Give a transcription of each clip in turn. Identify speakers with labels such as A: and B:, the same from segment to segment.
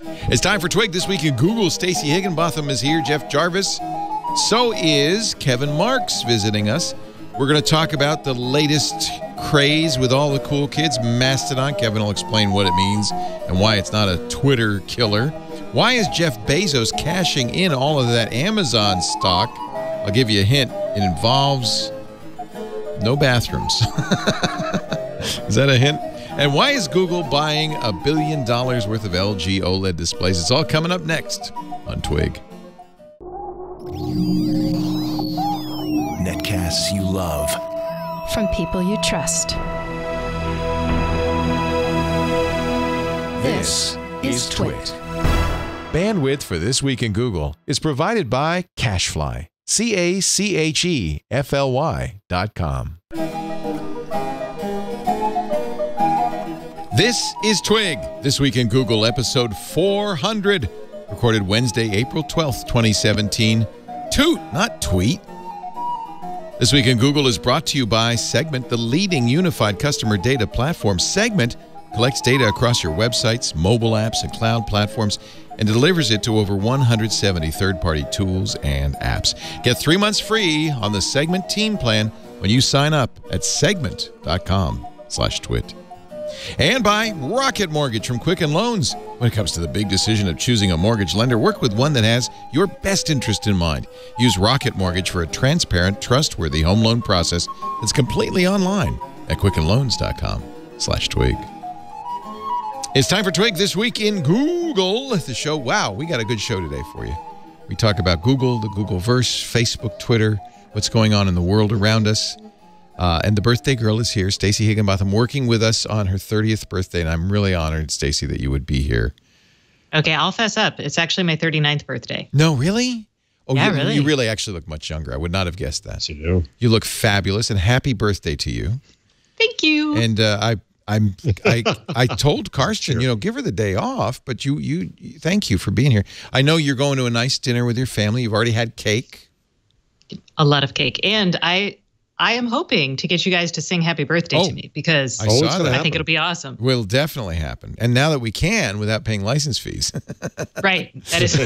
A: It's time for Twig This Week in Google. Stacey Higginbotham is here. Jeff Jarvis. So is Kevin Marks visiting us. We're going to talk about the latest craze with all the cool kids. Mastodon. Kevin will explain what it means and why it's not a Twitter killer. Why is Jeff Bezos cashing in all of that Amazon stock? I'll give you a hint. It involves no bathrooms. Is that a hint? And why is Google buying $1 billion worth of LG OLED displays? It's all coming up next on Twig.
B: Netcasts you love.
C: From people you trust.
B: This is Twit.
A: Bandwidth for This Week in Google is provided by Cachefly. CACHEFLY.com. This is Twig, This Week in Google, episode 400, recorded Wednesday, April 12th, 2017. Toot, not tweet. This Week in Google is brought to you by Segment, the leading unified customer data platform. Segment collects data across your websites, mobile apps, and cloud platforms, and delivers it to over 170 third-party tools and apps. Get 3 months free on the Segment team plan when you sign up at segment.com/twit. And by Rocket Mortgage from Quicken Loans. When it comes to the big decision of choosing a mortgage lender, work with one that has your best interest in mind. Use Rocket Mortgage for a transparent, trustworthy home loan process that's completely online at quickenloans.com/twig. It's time for Twig This Week in Google. The show, wow, we got a good show today for you. We talk about Google, the Googleverse, Facebook, Twitter, what's going on in the world around us. And the birthday girl is here, Stacey Higginbotham, working with us on her 30th birthday. And I'm really honored, Stacey, that you would be here.
D: Okay, I'll fess up. It's actually my 39th birthday.
A: No, really? Oh,
D: yeah,
A: really?
D: really.
A: You really actually look much younger. I would not have guessed that.
E: Yes, you do.
A: You look fabulous, and happy birthday to you.
D: Thank you.
A: And I told Karsten, you know, give her the day off, but you thank you for being here. I know you're going to a nice dinner with your family. You've already had cake.
D: A lot of cake. And I am hoping to get you guys to sing happy birthday to me because I think it'll be awesome.
A: Will definitely happen. And now that we can without paying license fees.
D: Right. That is.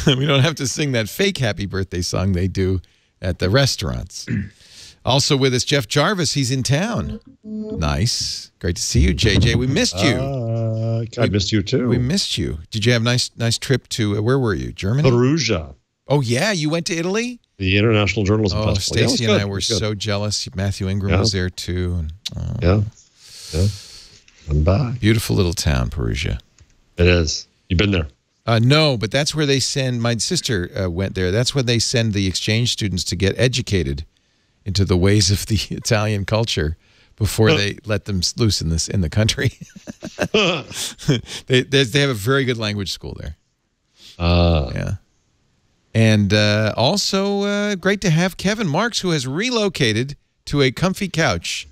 A: We don't have to sing that fake happy birthday song they do at the restaurants. Also with us, Jeff Jarvis. He's in town. Nice. Great to see you, JJ. We missed you.
E: I missed you, too.
A: We missed you. Did you have a nice trip to, where were you? Germany?
E: Perugia.
A: Oh, yeah? You went to Italy?
E: The International Journalism Festival.
A: Stacey and I were so jealous. Matthew Ingram was there, too. And,
E: yeah. I'm back.
A: Beautiful little town, Perugia.
E: It is. You've been there?
A: No, but that's where they send, my sister went there. That's where they send the exchange students to get educated into the ways of the Italian culture before they let them loose in the country. they have a very good language school there. Yeah. And also great to have Kevin Marks, who has relocated to a comfy couch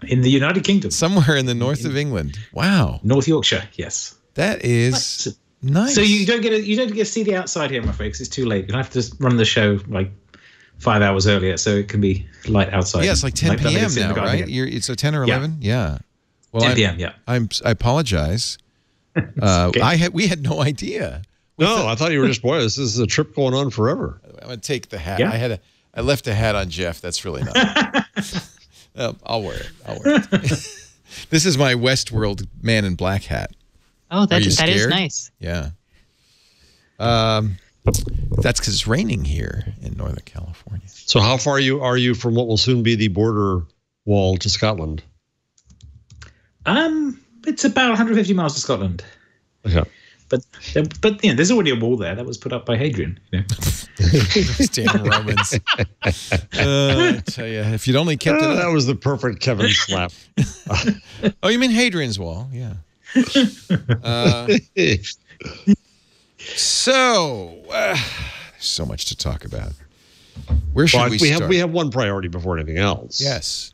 F: in the United Kingdom,
A: somewhere in the north of England. Wow,
F: North Yorkshire. Yes,
A: that is nice.
F: So you don't get to see the outside here, I'm afraid, because it's too late. You have to run the show like 5 hours earlier, so it can be light outside.
A: Yeah, it's like 10 p.m. now, right? It's a 10 or 11. Yeah. Well,
F: 10 p.m. Yeah.
A: I apologize. Okay. We had no idea.
E: I thought you were just, boy, this is a trip going on forever.
A: I'm going to take the hat.
F: Yeah.
A: I left a hat on Jeff. That's really not. I'll wear it. This is my Westworld Man in Black hat.
D: Oh, that is nice.
A: Yeah. That's because it's raining here in Northern California.
E: So how far are you from what will soon be the border wall to Scotland?
F: It's about 150 miles to Scotland.
E: Okay.
F: But yeah, there's already a wall there that was put up by Hadrian. You know?
A: Those damn Romans. I tell you, if you'd only kept it up.
E: That was the perfect Kevin slap.
A: Oh, you mean Hadrian's Wall? Yeah. So, there's so much to talk about. Where should we start?
E: We have one priority before anything else.
A: Yes.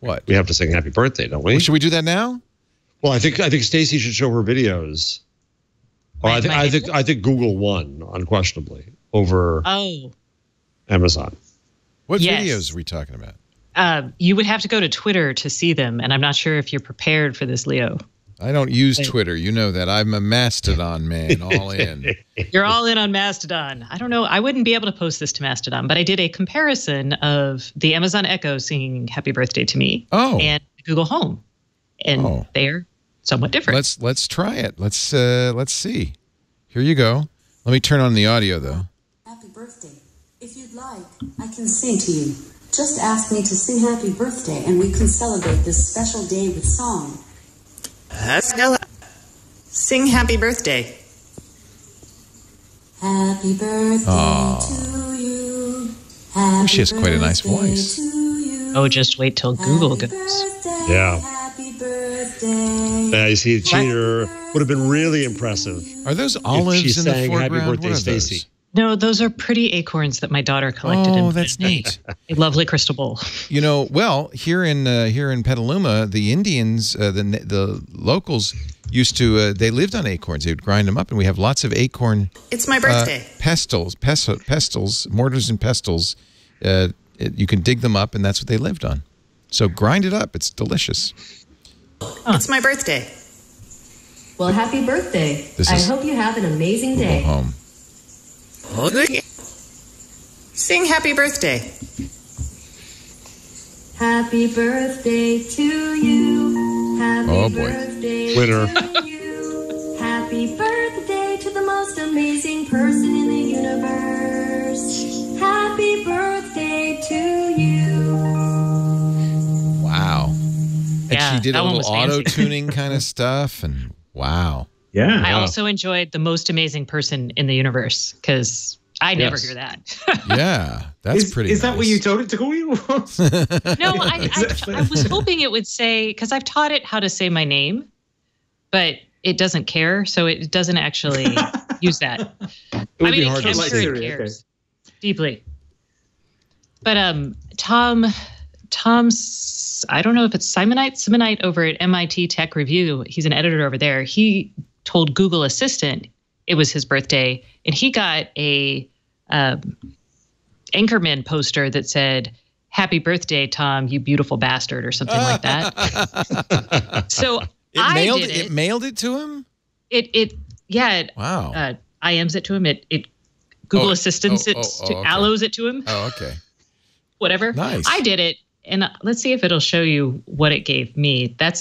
A: What?
E: We have to sing happy birthday, don't we?
A: Well, should we do that now?
E: Well, I think Stacey should show her videos. Or I think Google won unquestionably over Amazon.
A: What videos are we talking about?
D: You would have to go to Twitter to see them, and I'm not sure if you're prepared for this, Leo.
A: I don't use Twitter. You know that. I'm a Mastodon man, all in.
D: You're all in on Mastodon. I don't know. I wouldn't be able to post this to Mastodon, but I did a comparison of the Amazon Echo singing Happy Birthday to me and Google Home. And they're somewhat different.
A: Let's try it. Let's see. Here you go. Let me turn on the audio, though.
G: Happy birthday. If you'd like, I can sing to you. Just ask me to sing happy birthday, and we can celebrate this special day with song.
H: Sing happy birthday.
G: Happy birthday to you. Happy
A: she has quite a nice voice.
D: Oh, just wait till Google goes.
E: Yeah.
G: Happy birthday.
E: Yeah, you see, a cheater would have been really impressive.
A: Are those olives in the foreground?
E: Happy birthday, Stacy.
D: No, those are pretty acorns that my daughter collected.
A: Oh, that's neat.
D: A lovely crystal bowl.
A: You know, well, here in Petaluma, the Indians, the locals used to. They lived on acorns. They would grind them up, and we have lots of acorn.
H: It's my birthday.
A: Pestles, mortars and pestles. You can dig them up, and that's what they lived on. So grind it up. It's delicious.
H: It's my birthday.
G: Well, happy birthday. I hope you have an amazing day.
A: Home.
H: Sing happy birthday.
G: Happy birthday to you. Happy birthday
E: Winner.
G: to you. Happy birthday to the most amazing person in the universe. Happy birthday to you.
A: Wow. And
D: Yeah,
A: she did a
D: that one
A: little
D: was fancy.
A: auto-tuning kind of stuff, and wow.
F: Yeah.
D: I also enjoyed the most amazing person in the univerce because I never hear that.
A: Yeah, that's pretty
F: Is that
A: nice.
F: what you told it to call you?
D: No, I was hoping it would say, because I've taught it how to say my name, but it doesn't care, so it doesn't actually use that.
E: It would be hard to
D: I'm
E: say.
D: sure it cares deeply. But Tom's, I don't know if it's Simonite over at MIT Tech Review. He's an editor over there. He told Google Assistant it was his birthday, and he got a Anchorman poster that said, "Happy birthday, Tom, you beautiful bastard," or something like that. So
A: it mailed it to him?
D: Wow. IMs it to him. It Google Assistants allos it to him.
A: Oh, okay.
D: Whatever.
A: Nice.
D: I did it, and let's see if it'll show you what it gave me. I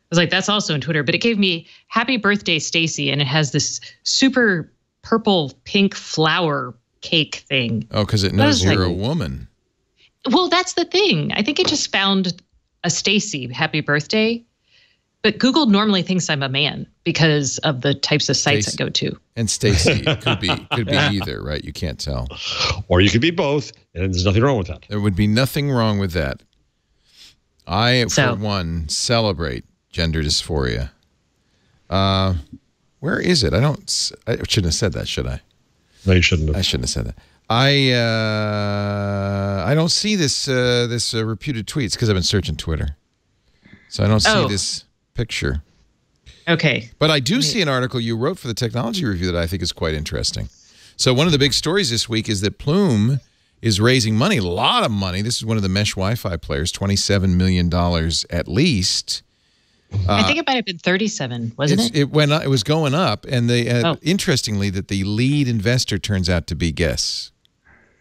D: was like, that's also in Twitter, but it gave me "Happy Birthday, Stacy," and it has this super purple pink flower cake thing.
A: Oh, because it knows you're a woman.
D: Well, that's the thing. I think it just found a Stacy happy birthday, but Google normally thinks I'm a man because of the types of sites I go to. And Stacy could be either, right? You can't tell.
E: Or you could be both, and there's nothing wrong with that.
A: There would be nothing wrong with that. For one, celebrate gender dysphoria. Where is it? I shouldn't have said that, should I?
E: No, you shouldn't have.
A: I shouldn't have said that. I don't see this reputed tweets because I've been searching Twitter, so I don't see this picture.
D: Okay,
A: but I do see an article you wrote for the Technology Review that I think is quite interesting. So one of the big stories this week is that Plume is raising money, a lot of money. This is one of the mesh Wi-Fi players, $27 million at least.
D: I think it might have been 37, wasn't it?
A: It went up, it was going up, and interestingly, that the lead investor turns out to be, guess,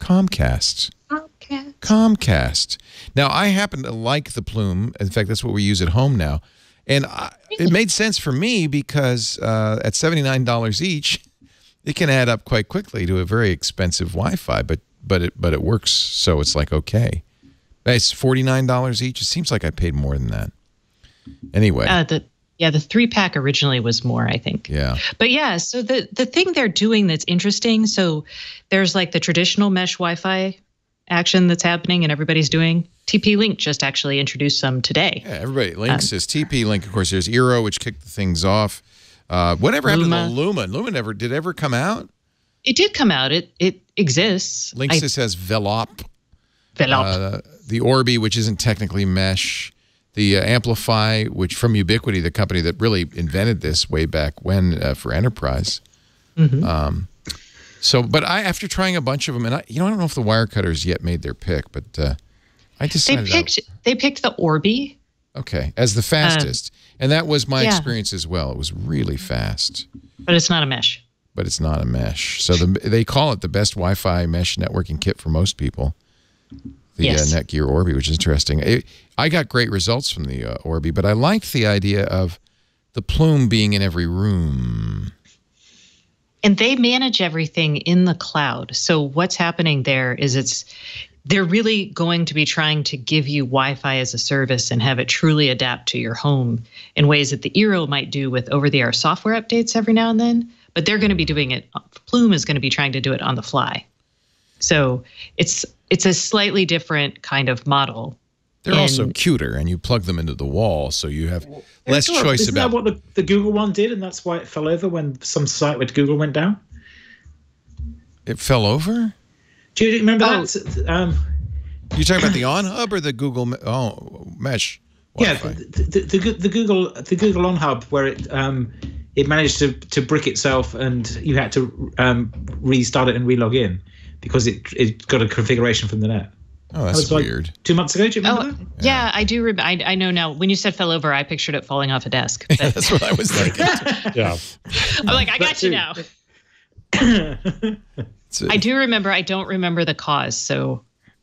A: Comcast. Comcast. Now, I happen to like the Plume. In fact, that's what we use at home now. And it made sense for me because at $79 each, it can add up quite quickly to a very expensive Wi-Fi, but it works, so it's like, okay. It's $49 each. It seems like I paid more than that. Anyway.
D: The 3-pack originally was more, I think.
A: Yeah.
D: But yeah, so the thing they're doing that's interesting, so there's like the traditional mesh Wi-Fi action that's happening and everybody's doing. TP-Link just actually introduced some today.
A: Yeah, everybody. Link says TP-Link. Of course, there's Eero, which kicked the things off. Whatever happened to the Luma? Luma did it ever come out?
D: It did come out. It exists.
A: Linksys has Velop. The Orbi, which isn't technically mesh. The Amplify, which from Ubiquity, the company that really invented this way back when for enterprise. Mm-hmm. But after trying a bunch of them, and I don't know if the Wirecutters yet made their pick, but I decided
D: they picked the Orbi.
A: Okay, as the fastest. And that was my experience as well. It was really fast.
D: But it's not a mesh.
A: But it's not a mesh. So they call it the best Wi-Fi mesh networking kit for most people. The Netgear Orbi, which is interesting. I got great results from the Orbi, but I liked the idea of the plume being in every room.
D: And they manage everything in the cloud. So what's happening there is they're really going to be trying to give you Wi-Fi as a service and have it truly adapt to your home in ways that the Eero might do with over-the-air software updates every now and then. But they're going to be doing it. Plume is going to be trying to do it on the fly. So it's a slightly different kind of model.
A: They're also cuter, and you plug them into the wall, so you have less choice
F: Isn't
A: about.
F: That what the Google one did, and that's why it fell over when some site with Google went down?
A: It fell over?
F: Do you remember that?
A: You talking about the OnHub or the Google Mesh Wi-Fi?
F: Yeah, the Google OnHub, where it managed to brick itself, and you had to restart it and relog in because it got a configuration from the net.
A: Oh, that's weird.
F: 2 months ago, do you remember that?
D: Yeah, I do. I know now. When you said fell over, I pictured it falling off a desk. But
A: That's what I was thinking.
E: Yeah.
D: I'm like, I got you now. I do remember. I don't remember the cause.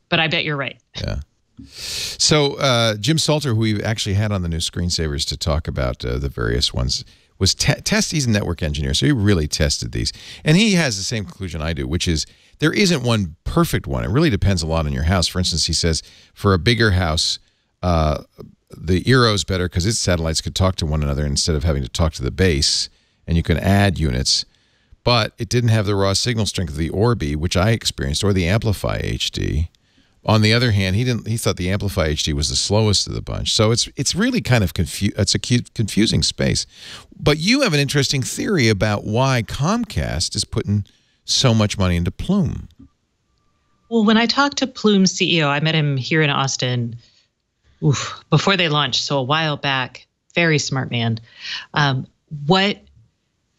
D: But I bet you're right.
A: Yeah. So Jim Salter, who we actually had on the new Screensavers to talk about the various ones, was he's a network engineer, so he really tested these. And he has the same conclusion I do, which is there isn't one perfect one. It really depends a lot on your house. For instance, he says for a bigger house, the Eero's better because its satellites could talk to one another instead of having to talk to the base, and you can add units. But it didn't have the raw signal strength of the Orbi, which I experienced, or the Amplify HD. On the other hand, he thought the Amplify HD was the slowest of the bunch. So it's really kind of confusing space. But you have an interesting theory about why Comcast is putting so much money into Plume.
D: Well, when I talked to Plume's CEO, I met him here in Austin before they launched, so a while back. Very smart man. What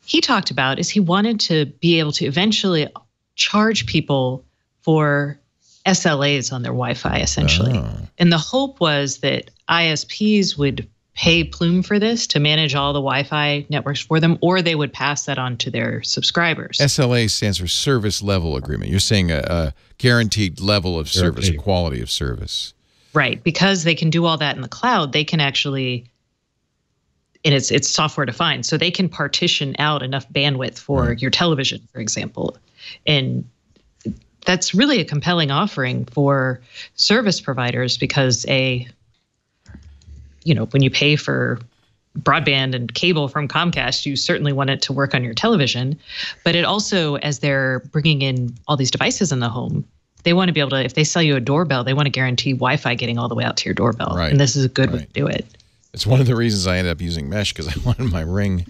D: he talked about is he wanted to be able to eventually charge people for SLAs on their Wi-Fi, essentially. Oh. And the hope was that ISPs would pay Plume for this to manage all the Wi-Fi networks for them, or they would pass that on to their subscribers.
A: SLA stands for Service Level Agreement. You're saying a guaranteed level of service, quality of service.
D: Right. Because they can do all that in the cloud, they can actually, and it's software defined, so they can partition out enough bandwidth for your television, for example. And that's really a compelling offering for service providers because when you pay for broadband and cable from Comcast, you certainly want it to work on your television. But it also, as they're bringing in all these devices in the home, they want to be able to, if they sell you a doorbell, they want to guarantee Wi-Fi getting all the way out to your doorbell.
A: Right.
D: And this is a good way to do it.
A: It's one of the reasons I ended up using Mesh because I wanted my Ring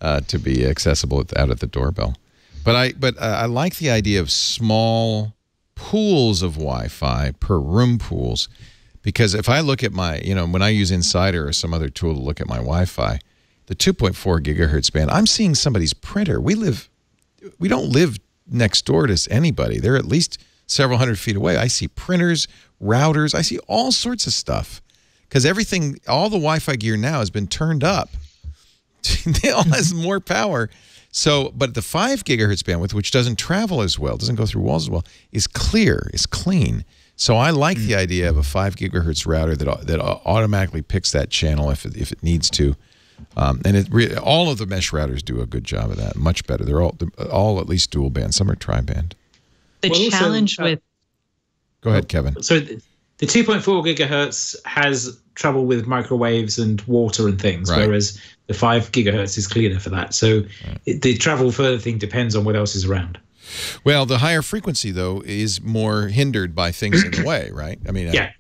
A: to be accessible out at the doorbell. But I like the idea of small pools of Wi-Fi per room pools, because if I look at my, when I use Insider or some other tool to look at my Wi-Fi, the 2.4 gigahertz band, I'm seeing somebody's printer. We don't live next door to anybody. They're at least several hundred feet away. I see printers, routers. I see all sorts of stuff because all the Wi-Fi gear now has been turned up. It all has more power. So, but the 5 gigahertz bandwidth, which doesn't travel as well, doesn't go through walls as well, is clear, is clean. So I like the idea of a 5 gigahertz router that automatically picks that channel if it needs to. And all of the mesh routers do a good job of that, much better. They're all at least dual band. Some are tri-band.
D: The challenge with...
A: Go ahead, Kevin.
F: So the 2.4 gigahertz has trouble with microwaves and water and things, whereas the 5 gigahertz is cleaner for that. So the travel further thing depends on what else is around.
A: Well, the higher frequency, though, is more hindered by things in the way, right? I mean,
F: yeah.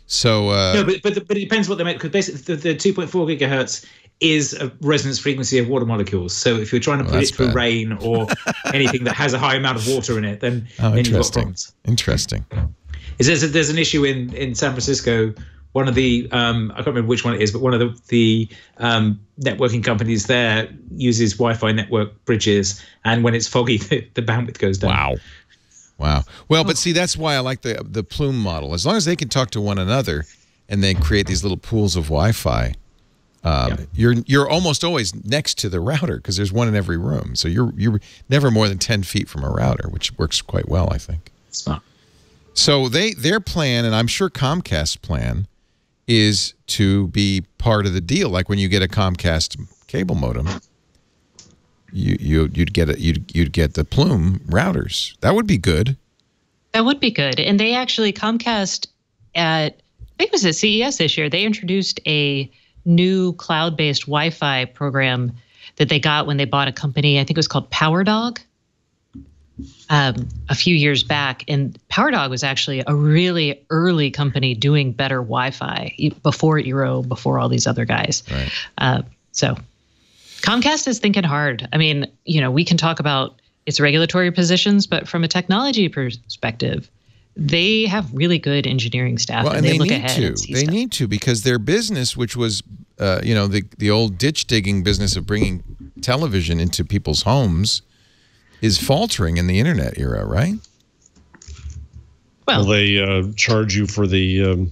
A: So
F: no, but it depends what they make, because basically the 2.4 gigahertz is a resonance frequency of water molecules. So if you're trying to put it through rain or anything that has a high amount of water in it, then you've got problems.
A: Interesting.
F: There's an issue in San Francisco. One of the I can't remember which one it is, but one of the networking companies there uses Wi-Fi network bridges, and when it's foggy, the bandwidth goes down.
A: Wow. Well, but see, that's why I like the Plume model. As long as they can talk to one another and then create these little pools of Wi-Fi. You're almost always next to the router because there's one in every room. So you're never more than 10 feet from a router, which works quite well, I think.
F: Smart.
A: So their plan, and I'm sure Comcast's plan, is to be part of the deal. Like when you get a Comcast cable modem, you'd get the Plume routers. That would be good.
D: That would be good. And they actually, Comcast I think it was at CES this year, they introduced a new cloud-based Wi-Fi program that they got when they bought a company. I think it was called PowerDog a few years back. And PowerDog was actually a really early company doing better Wi-Fi before Eero, before all these other guys.
A: Right.
D: So Comcast is thinking hard. I mean, we can talk about its regulatory positions, but from a technology perspective, they have really good engineering staff, and they look ahead and see
A: stuff. They need to, because their business, which was, the old ditch digging business of bringing television into people's homes, is faltering in the internet era, right?
E: Will they charge you for the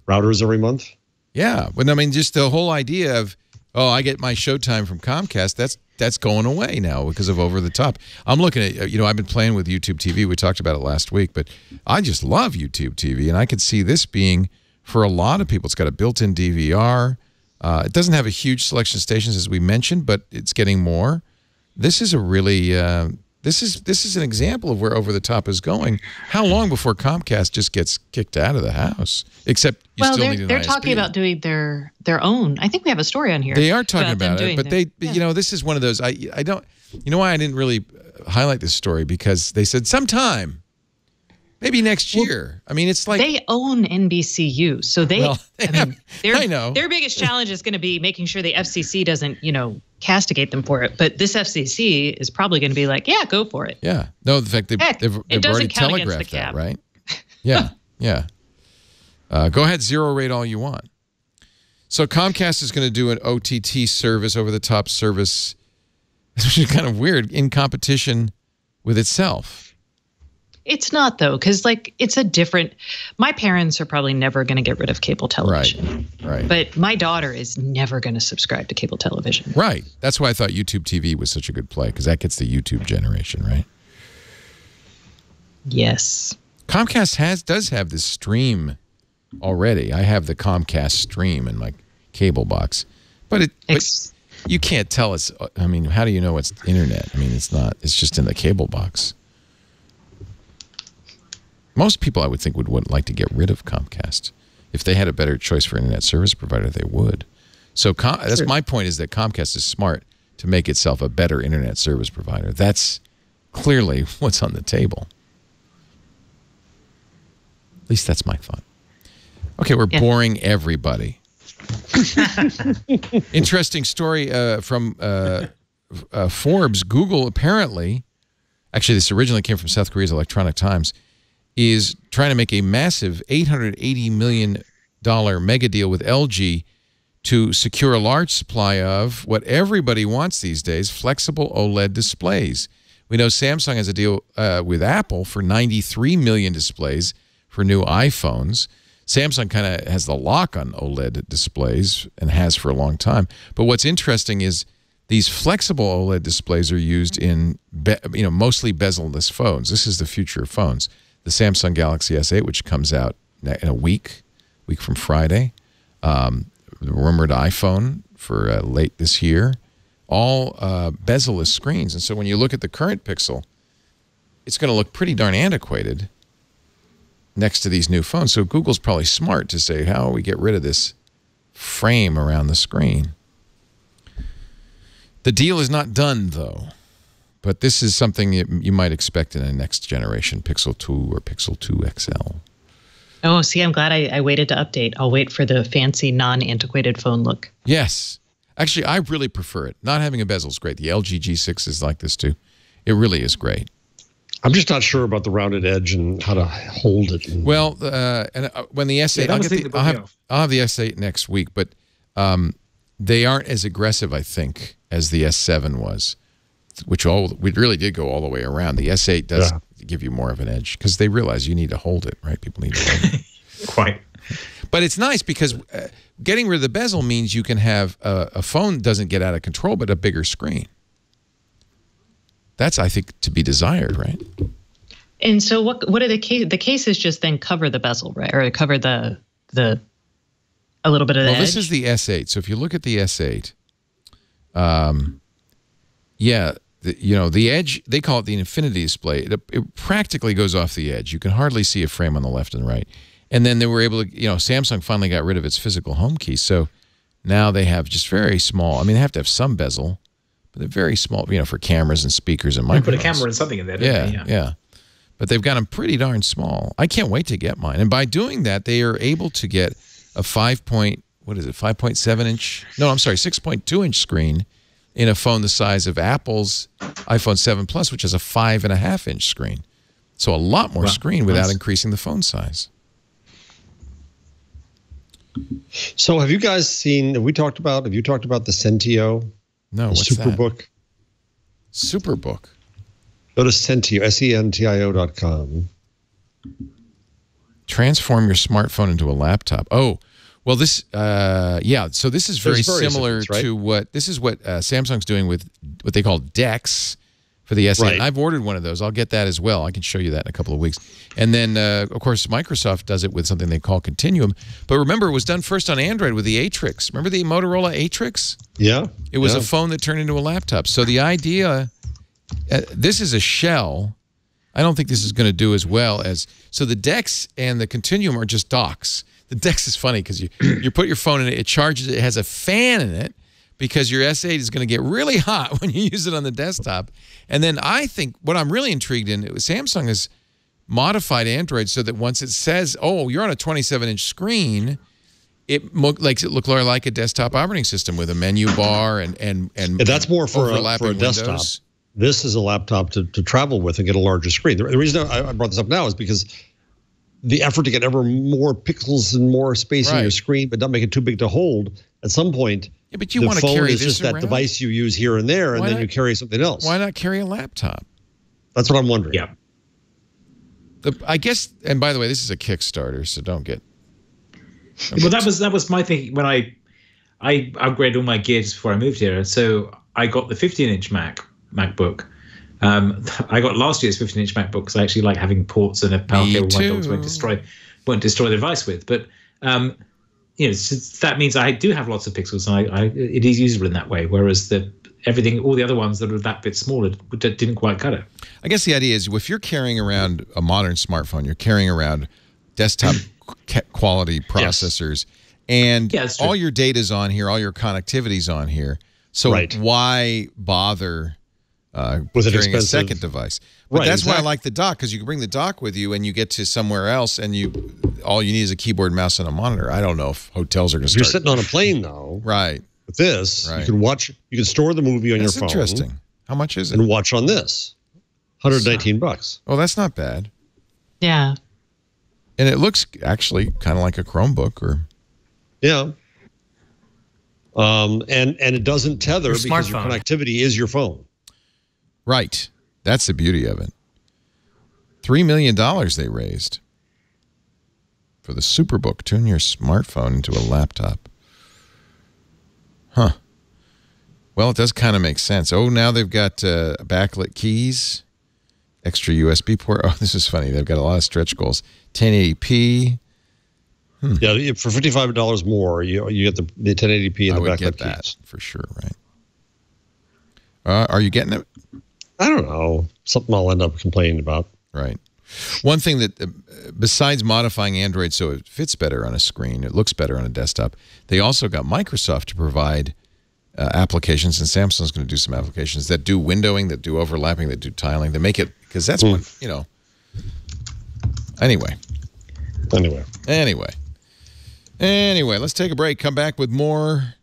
E: routers every month?
A: Yeah. Well, I mean, just the whole idea of, I get my Showtime from Comcast, that's going away now because of over the top. I'm looking at, I've been playing with YouTube TV. We talked about it last week, but I just love YouTube TV, and I could see this being, for a lot of people, it's got a built-in DVR. It doesn't have a huge selection of stations, as we mentioned, but it's getting more. This is a really, this is an example of where over the top is going. How long before Comcast just gets kicked out of the house? Except you still need an
D: they're
A: ISP.
D: talking about doing their own. I think we have a story on here.
A: They are talking about it, but this is one of those. I don't. You know why I didn't really highlight this story? Because they said sometime, maybe next year. I mean, it's like
D: they own NBCU, so
A: I know
D: their biggest challenge is going to be making sure the FCC doesn't, castigate them for it. But this FCC is probably going to be like, yeah, go for it.
A: Yeah. No, the fact they've already telegraphed that, right? Yeah. Yeah. Go ahead, zero rate all you want. So Comcast is going to do an OTT service, over-the-top service, which is kind of weird, in competition with itself.
D: It's not, though, because it's a different. My parents are probably never going to get rid of cable television.
A: Right.
D: But my daughter is never going to subscribe to cable television.
A: Right. That's why I thought YouTube TV was such a good play, because that gets the YouTube generation, right?
D: Yes.
A: Comcast does have this stream already. I have the Comcast stream in my cable box, but you can't tell it's. I mean, how do you know it's internet? I mean, it's not. It's just in the cable box. Most people, I would think, would like to get rid of Comcast. If they had a better choice for internet service provider, they would. So that's my point, is that Comcast is smart to make itself a better internet service provider. That's clearly what's on the table. At least that's my thought. Okay, we're boring everybody. Interesting story from Forbes. Google apparently, actually this originally came from South Korea's Electronic Times, is trying to make a massive $880 million mega deal with LG to secure a large supply of what everybody wants these days, flexible OLED displays. We know Samsung has a deal with Apple for 93 million displays for new iPhones. Samsung kind of has the lock on OLED displays and has for a long time. But what's interesting is these flexible OLED displays are used in mostly bezel-less phones. This is the future of phones. The Samsung Galaxy S8, which comes out in a week from Friday. The rumored iPhone for late this year. All bezel-less screens. And so when you look at the current Pixel, it's going to look pretty darn antiquated next to these new phones. So Google's probably smart to say, how do we get rid of this frame around the screen? The deal is not done, though. But this is something you might expect in a next generation Pixel 2 or Pixel 2 XL.
D: Oh, see, I'm glad I waited to update. I'll wait for the fancy, non-antiquated phone look.
A: Yes. Actually, I really prefer it. Not having a bezel is great. The LG G6 is like this, too. It really is great.
E: I'm just not sure about the rounded edge and how to hold it.
A: Well, when the S8, I'll have the S8 next week, but they aren't as aggressive, I think, as the S7 was. We really did go all the way around. The S8 does give you more of an edge because they realize you need to hold it, right? People need to hold it.
F: Quite.
A: But it's nice because getting rid of the bezel means you can have a phone doesn't get out of control, but a bigger screen. That's, I think, to be desired, right?
D: And so what are the cases just then cover the bezel, right? Or cover the a little bit of the edge?
A: Well, this is the S8. So if you look at the S8, the edge, they call it the infinity display. It practically goes off the edge. You can hardly see a frame on the left and right. And then they were able to, Samsung finally got rid of its physical home key. So now they have just very small, I mean, they have to have some bezel, but they're very small, for cameras and speakers and microphones.
F: Put a camera and something in there, don't they?
A: Yeah. But they've got them pretty darn small. I can't wait to get mine. And by doing that, they are able to get a 6.2-inch screen in a phone the size of Apple's iPhone 7 Plus, which is a 5.5-inch screen. So a lot more screen without increasing the phone size.
E: So have you guys seen, have you talked about the Sentio?
A: No, what's
E: Superbook?
A: that? Superbook.
E: Go to Sentio, Sentio.com.
A: Transform your smartphone into a laptop. Oh, well, this, so this is very similar to what Samsung's doing with what they call DeX for the S8. Right. I've ordered one of those. I'll get that as well. I can show you that in a couple of weeks. And then, of course, Microsoft does it with something they call Continuum. But remember, it was done first on Android with the Atrix. Remember the Motorola Atrix?
E: Yeah.
A: It was a phone that turned into a laptop. So the idea, this is a shell. I don't think this is going to do as well as, so the DeX and the Continuum are just docks. The DeX is funny because you put your phone in it, it charges, it has a fan in it, because your S8 is going to get really hot when you use it on the desktop. And then I think what I'm really intrigued in, Samsung has modified Android so that once it says, oh, you're on a 27-inch screen, it makes it look like a desktop operating system with a menu bar and
E: that's more for a desktop.
A: Windows.
E: This is a laptop to travel with and get a larger screen. The reason I brought this up now is because the effort to get ever more pixels and more space on your screen, but not make it too big to hold, at some point,
A: yeah, but you want to carry this
E: just
A: around?
E: That device you use here and there, and then you carry something else.
A: Why not carry a laptop?
E: That's what I'm wondering.
F: Yeah.
A: I guess, and by the way, this is a Kickstarter, so don't get.
F: Well, that was my thinking when I upgraded all my gear just before I moved here. So I got the 15-inch MacBook. I got last year's 15-inch MacBook because I actually like having ports and a power cable my dogs won't destroy the device with. But that means I do have lots of pixels, and it is usable in that way. Whereas all the other ones that are that bit smaller didn't quite cut it. I
A: guess the idea is if you're carrying around a modern smartphone, you're carrying around desktop quality processors, and all your data's on here, all your connectivity's on here. So why bother
E: with
A: carrying a second device? But that's why I like the dock, because you can bring the dock with you and you get to somewhere else and all you need is a keyboard, mouse, and a monitor. I don't know if hotels are going to start.
E: You're sitting on a plane, though.
A: Right.
E: With this, you can store the movie on your phone.
A: That's interesting. How much is it?
E: And watch on this. $119.
A: Oh, that's not bad.
D: Yeah.
A: And it looks actually kind of like a Chromebook or.
E: Yeah. And it doesn't tether because your connectivity is your phone.
A: Right. That's the beauty of it. $3 million they raised for the Superbook. Tune your smartphone into a laptop. Huh. Well, it does kind of make sense. Oh, now they've got backlit keys, extra USB port. Oh, this is funny. They've got a lot of stretch goals. 1080p.
E: Yeah, for $55 more, you get the 1080p and the backlit keys. I would get that
A: for sure, right? Are you getting it?
E: I don't know. Something I'll end up complaining about.
A: Right. One thing that, besides modifying Android so it fits better on a screen, it looks better on a desktop, they also got Microsoft to provide applications, and Samsung's going to do some applications that do windowing, that do overlapping, that do tiling, to make it, because that's what, Anyway, let's take a break. Come back with more.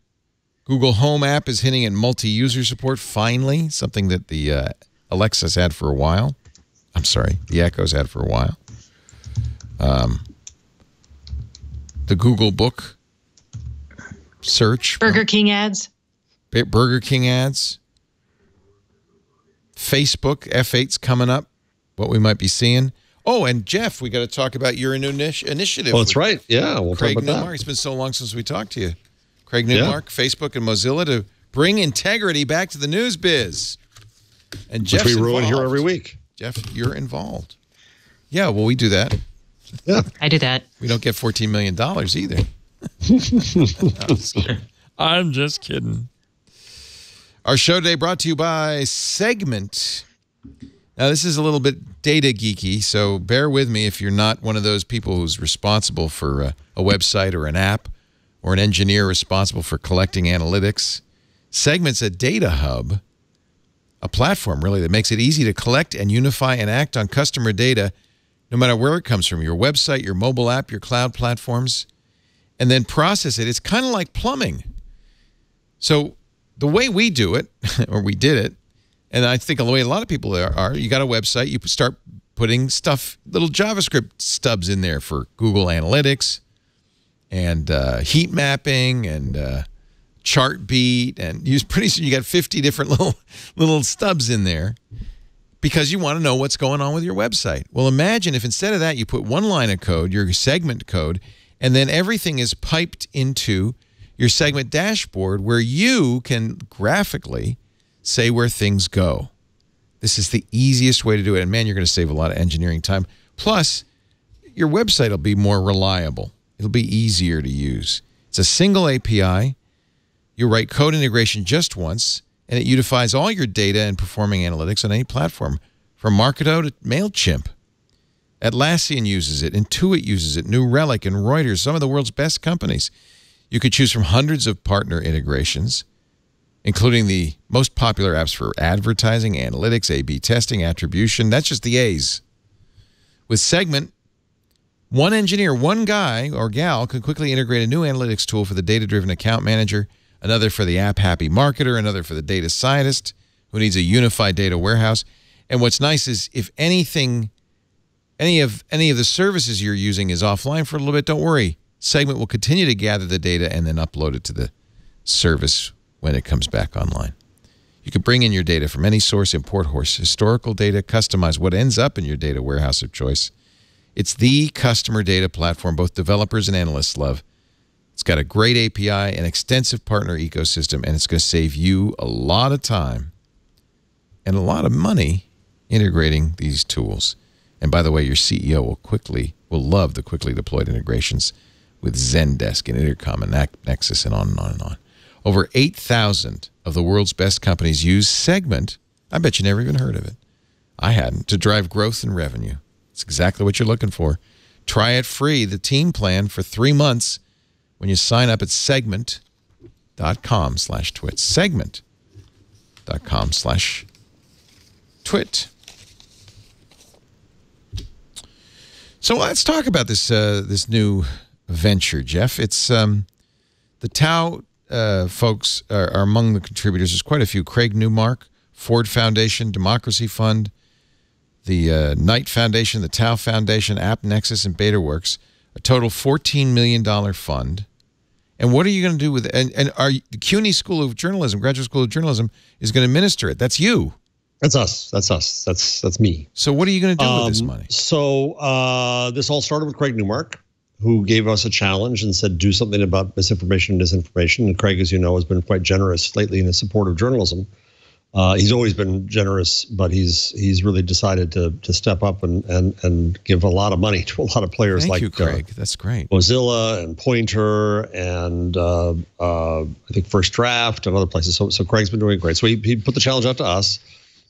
A: Google Home app is hinting at multi-user support, finally, something that the Alexa's had for a while. I'm sorry, the Echo's had for a while. The Google Book search.
D: Burger King ads.
A: Burger King ads. Facebook, F8's coming up, what we might be seeing. Oh, and Jeff, we got to talk about your new initiative.
E: Oh, that's right. Yeah, we'll
A: Craig
E: talk about
A: Newmark.
E: that.
A: It's been so long since we talked to you. Craig Newmark, Facebook and Mozilla to bring integrity back to the news biz. And Jeff's
E: Which we ruin
A: involved.
E: here every week.
A: Jeff, you're involved. Yeah, well, we do that.
E: Yeah.
D: I do that.
A: We don't get $14 million either. I'm just kidding. Our show today brought to you by Segment. Now, this is a little bit data geeky, so bear with me if you're not one of those people who's responsible for a website or an app or an engineer responsible for collecting analytics. Segment's a data hub, a platform, really, that makes it easy to collect and unify and act on customer data no matter where it comes from, your website, your mobile app, your cloud platforms, and then process it. It's kind of like plumbing. So the way we do it, or we did it, and I think the way a lot of people are, you got a website, you start putting stuff, little JavaScript stubs in there for Google Analytics and heat mapping and Chartbeat, and pretty soon you got 50 different little stubs in there because you want to know what's going on with your website. Well, imagine if instead of that you put one line of code, your segment code, and then everything is piped into your segment dashboard where you can graphically say where things go. This is the easiest way to do it. And man, you're going to save a lot of engineering time. Plus, your website will be more reliable. It'll be easier to use. It's a single API. You write code integration just once, and it unifies all your data and performing analytics on any platform, from Marketo to MailChimp. Atlassian uses it, Intuit uses it, New Relic and Reuters, some of the world's best companies. You could choose from hundreds of partner integrations, including the most popular apps for advertising, analytics, A/B testing, attribution. That's just the A's. With Segment, one engineer, one guy or gal can quickly integrate a new analytics tool for the data-driven account manager, another for the app-happy marketer, another for the data scientist who needs a unified data warehouse. And what's nice is if any of the services you're using is offline for a little bit, don't worry. Segment will continue to gather the data and then upload it to the service when it comes back online. You can bring in your data from any source, import historical data, customize what ends up in your data warehouse of choice. It's the customer data platform both developers and analysts love. It's got a great API, an extensive partner ecosystem, and it's going to save you a lot of time and a lot of money integrating these tools. And by the way, your CEO will love the quickly deployed integrations with Zendesk and Intercom and Nexus and on and on and on. Over 8,000 of the world's best companies use Segment. I bet you never even heard of it. I hadn't. To drive growth and revenue. It's exactly what you're looking for. Try it free, the team plan, for 3 months when you sign up at segment.com/twit. Segment.com/twit. So let's talk about this new venture, Jeff. It's the Tau folks are among the contributors. There's quite a few. Craig Newmark, Ford Foundation, Democracy Fund, the Knight Foundation, the Tau Foundation, AppNexus, and BetaWorks. A total $14 million fund. And what are you going to do with it? And the CUNY School of Journalism, Graduate School of Journalism, is going to administer it. That's you.
E: That's us. That's us. That's me.
A: So what are you going to do with this money?
E: So this all started with Craig Newmark, who gave us a challenge and said, do something about misinformation and disinformation. And Craig, as you know, has been quite generous lately in his support of journalism. He's always been generous, but he's really decided to step up and give a lot of money to a lot of players.
A: Thank
E: like
A: you, Craig. That's great.
E: Mozilla and Pointer and I think First Draft and other places. So Craig's been doing great. So he put the challenge out to us.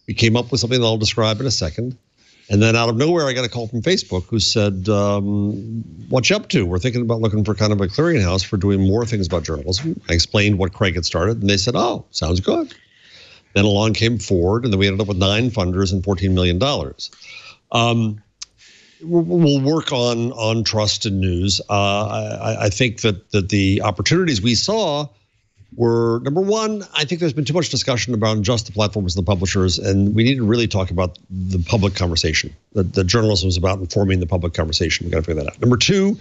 E: We came up with something that I'll describe in a second. And then out of nowhere, I got a call from Facebook who said, what you up to? We're thinking about looking for kind of a clearinghouse for doing more things about journalism. I explained what Craig had started, and they said, oh, sounds good. Then along came Ford, and then we ended up with 9 funders and $14 million. We'll work on trust in news. I think that the opportunities we saw were, number one, I think there's been too much discussion about just the platforms and the publishers, and we need to really talk about the public conversation. The journalism is about informing the public conversation. We've got to figure that out. Number two,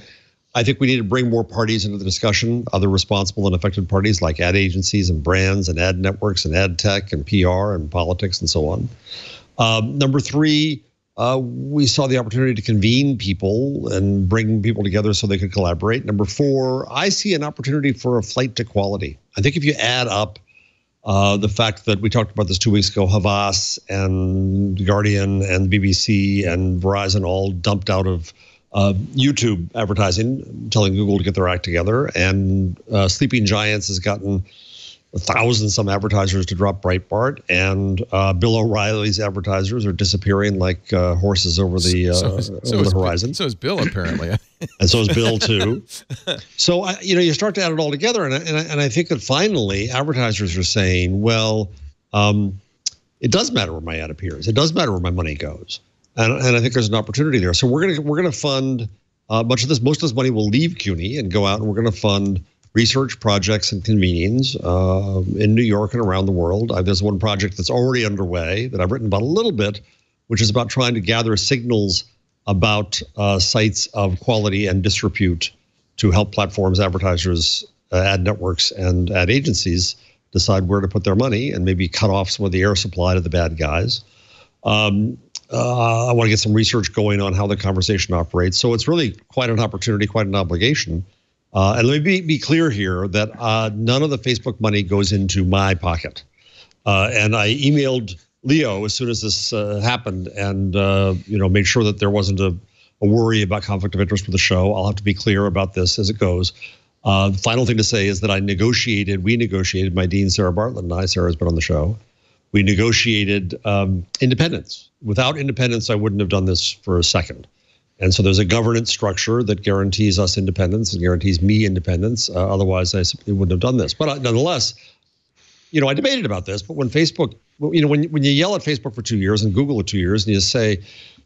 E: I think we need to bring more parties into the discussion, other responsible and affected parties like ad agencies and brands and ad networks and ad tech and PR and politics and so on. Number three, we saw the opportunity to convene people and bring people together so they could collaborate. Number 4, I see an opportunity for a flight to quality. I think if you add up the fact that we talked about this 2 weeks ago, Havas and Guardian and BBC and Verizon all dumped out of YouTube advertising, telling Google to get their act together. And Sleeping Giants has gotten 1,000 some advertisers to drop Breitbart, and Bill O'Reilly's advertisers are disappearing like horses over the horizon.
A: So is Bill, apparently.
E: And so is Bill too. So you start to add it all together, and I think that finally advertisers are saying, well, it does matter where my ad appears. It does matter where my money goes, and I think there's an opportunity there. So we're gonna fund much of this. Most of this money will leave CUNY and go out, and we're gonna fund research projects and convenings in New York and around the world. There's one project that's already underway that I've written about a little bit, which is about trying to gather signals about sites of quality and disrepute to help platforms, advertisers, ad networks, and ad agencies decide where to put their money and maybe cut off some of the air supply to the bad guys. I want to get some research going on how the conversation operates. So it's really quite an opportunity, quite an obligation. And let me be clear here that none of the Facebook money goes into my pocket. And I emailed Leo as soon as this happened, and made sure that there wasn't a worry about conflict of interest with the show. I'll have to be clear about this as it goes. The final thing to say is that we negotiated, my dean, Sarah Bartlett, and I, Sarah's been on the show. We negotiated independence. Without independence, I wouldn't have done this for a second. And so there's a governance structure that guarantees us independence and guarantees me independence. Otherwise, I simply wouldn't have done this. But nonetheless, I debated about this. But when Facebook, when you yell at Facebook for 2 years and Google for 2 years, and you say,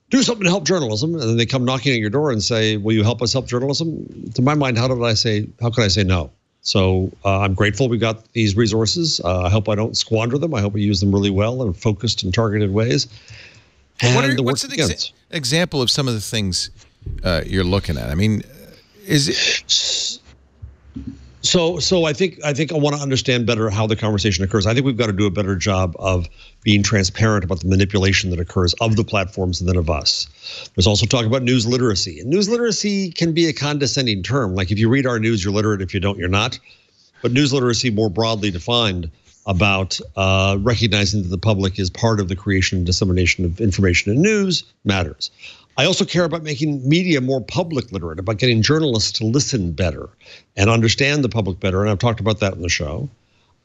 E: do something to help journalism, and then they come knocking at your door and say, will you help us help journalism? To my mind, how could I say no? So I'm grateful we got these resources. I hope I don't squander them. I hope we use them really well in focused and targeted ways.
A: What's an example of some of the things you're looking at? I mean, is it?
E: So I think I want to understand better how the conversation occurs. I think we've got to do a better job of being transparent about the manipulation that occurs of the platforms and then of us. There's also talk about news literacy. And news literacy can be a condescending term. Like if you read our news, you're literate. If you don't, you're not. But news literacy, more broadly defined, about recognizing that the public is part of the creation and dissemination of information and news matters. I also care about making media more public literate, about getting journalists to listen better and understand the public better, and I've talked about that in the show.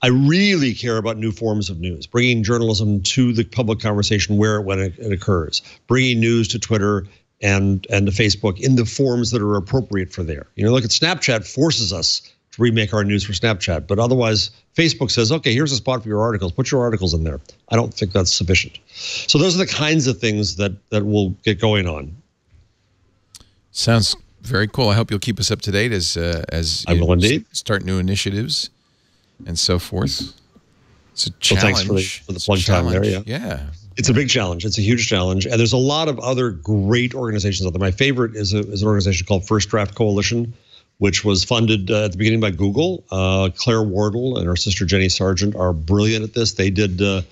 E: I really care about new forms of news, bringing journalism to the public conversation when it occurs, bringing news to Twitter and to Facebook in the forms that are appropriate for there. Look at Snapchat forces us to remake our news for Snapchat. But otherwise, Facebook says, okay, here's a spot for your articles. Put your articles in there. I don't think that's sufficient. So those are the kinds of things that we'll get going on.
A: Sounds very cool. I hope you'll keep us up to date as
E: I will indeed
A: start new initiatives and so forth. It's a challenge.
E: Well, thanks for the plug time there.
A: Yeah.
E: It's a big challenge. It's a huge challenge. And there's a lot of other great organizations out there. My favorite is an organization called First Draft Coalition, which was funded at the beginning by Google. Claire Wardle and her sister Jenny Sargent are brilliant at this. They did a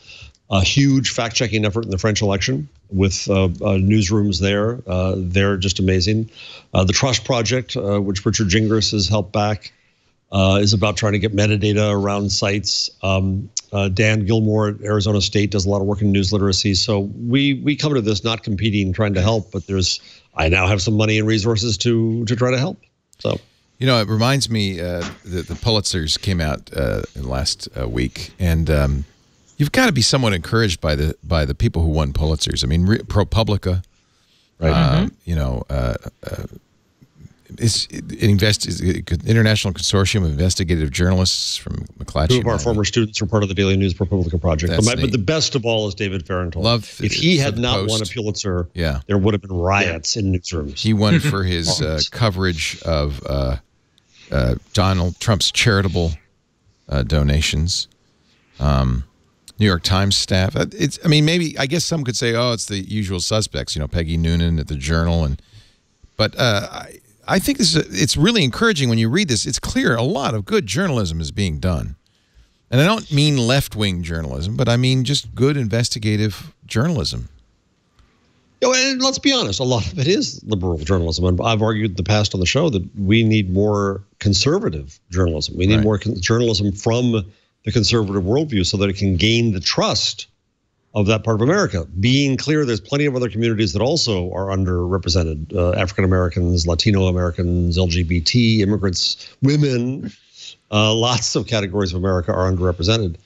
E: huge fact-checking effort in the French election with newsrooms there. They're just amazing. The Trust Project, which Richard Gingras has helped back, is about trying to get metadata around sites. Dan Gilmore at Arizona State does a lot of work in news literacy. So we come to this not competing, trying to help, but I now have some money and resources to try to help. So.
A: It reminds me that the Pulitzers came out last week, and you've got to be somewhat encouraged by the people who won Pulitzers. I mean, ProPublica, right? It's international consortium of investigative journalists from McClatchy.
E: Two of our former students were part of the Daily News ProPublica project. But the best of all is David Farenthold. If he had not won a Pulitzer, there would have been riots in newsrooms.
A: He won for his coverage of Donald Trump's charitable donations. New York Times staff. I guess some could say, oh, it's the usual suspects. Peggy Noonan at the Journal, but I think it's really encouraging when you read this. It's clear a lot of good journalism is being done. And I don't mean left-wing journalism, but I mean just good investigative journalism.
E: And let's be honest, a lot of it is liberal journalism. And I've argued in the past on the show that we need more conservative journalism. We need more journalism from the conservative worldview so that it can gain the trust of that part of America. Being clear, there's plenty of other communities that also are underrepresented. African Americans, Latino Americans, LGBT, immigrants, women, lots of categories of America are underrepresented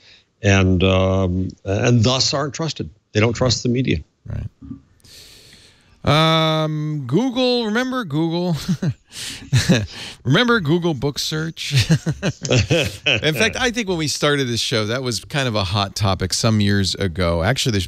E: and thus aren't trusted. They don't trust the media.
A: Right. Google, remember Google? Remember Google book search? In fact, I think when we started this show, that was kind of a hot topic some years ago. Actually,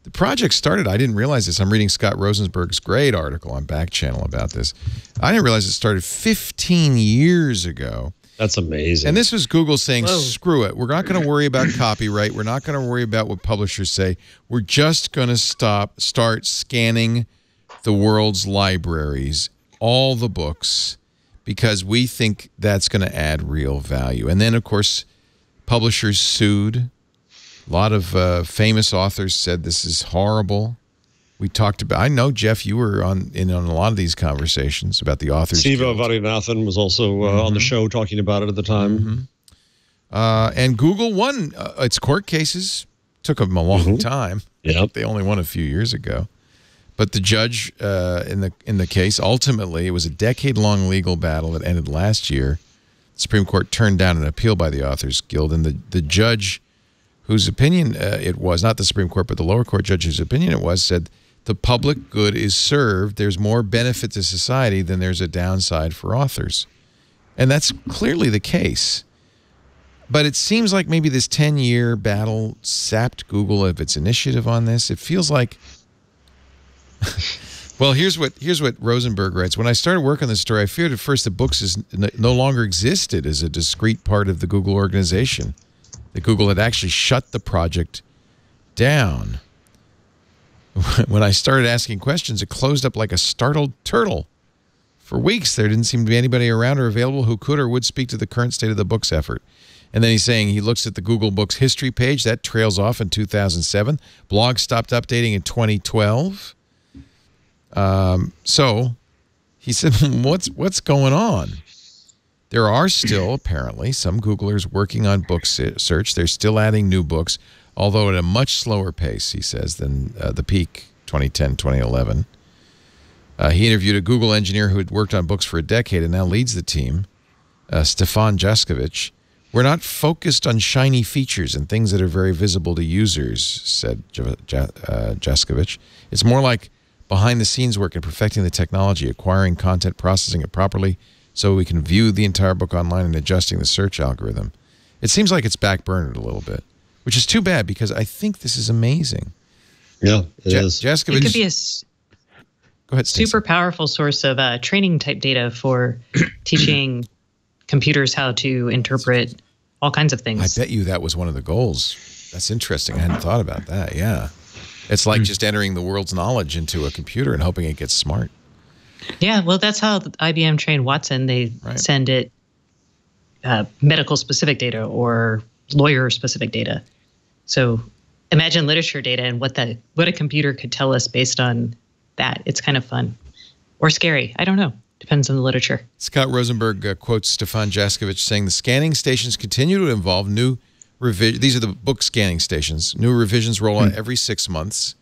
A: the project started, I didn't realize this. I'm reading Scott Rosenberg's great article on Back Channel about this. I didn't realize it started 15 years ago.
E: That's amazing.
A: And this was Google saying, screw it. We're not going to worry about copyright. We're not going to worry about what publishers say. We're just going to start scanning the world's libraries, all the books, because we think that's going to add real value. And then, of course, publishers sued. A lot of famous authors said this is horrible. We talked about, I know, Jeff, you were in on a lot of these conversations about the authors.
E: Siva Vaidyanathan was also on the show talking about it at the time.
A: And Google won its court cases. Took them a long time.
E: Yep.
A: They only won a few years ago. But the judge in the case, ultimately, it was a decade-long legal battle that ended last year. The Supreme Court turned down an appeal by the Authors Guild, and the judge, whose opinion it was, not the Supreme Court, but the lower court judge whose opinion it was, said the public good is served. There's more benefit to society than there's a downside for authors. And that's clearly the case. But it seems like maybe this 10-year battle sapped Google of its initiative on this. It feels like... Well, here's what Rosenberg writes. When I started work on this story, I feared at first that books no longer existed as a discrete part of the Google organization, that Google had actually shut the project down. When I started asking questions, it closed up like a startled turtle. For weeks, there didn't seem to be anybody around or available who could or would speak to the current state of the book's effort. And then he's saying he looks at the Google Books history page. That trails off in 2007. Blog stopped updating in 2012. So he said, what's going on? There are still, apparently, some Googlers working on book search. They're still adding new books, although at a much slower pace, he says, than the peak, 2010, 2011. He interviewed a Google engineer who had worked on books for a decade and now leads the team, Stefan Jaskovich. We're not focused on shiny features and things that are very visible to users, said Jaskovich. It's more like behind-the-scenes work in perfecting the technology, acquiring content, processing it properly so we can view the entire book online and adjusting the search algorithm. It seems like it's backburnered a little bit, which is too bad because I think this is amazing.
E: Yeah, it is.
D: It could be a
A: Go ahead, Stacey.
D: super powerful source of training-type data for teaching computers how to interpret all kinds of things.
A: I bet you that was one of the goals. That's interesting. I hadn't thought about that. Yeah. It's like just entering the world's knowledge into a computer and hoping it gets smart.
D: Yeah, well, that's how IBM trained Watson. They send it medical-specific data or lawyer-specific data. So imagine literature data and what a computer could tell us based on that. It's kind of fun. Or scary. I don't know. Depends on the literature.
A: Scott Rosenberg quotes Stefan Jaskovich saying, the scanning stations continue to involve new revisions. These are the book scanning stations. New revisions roll out every 6 months.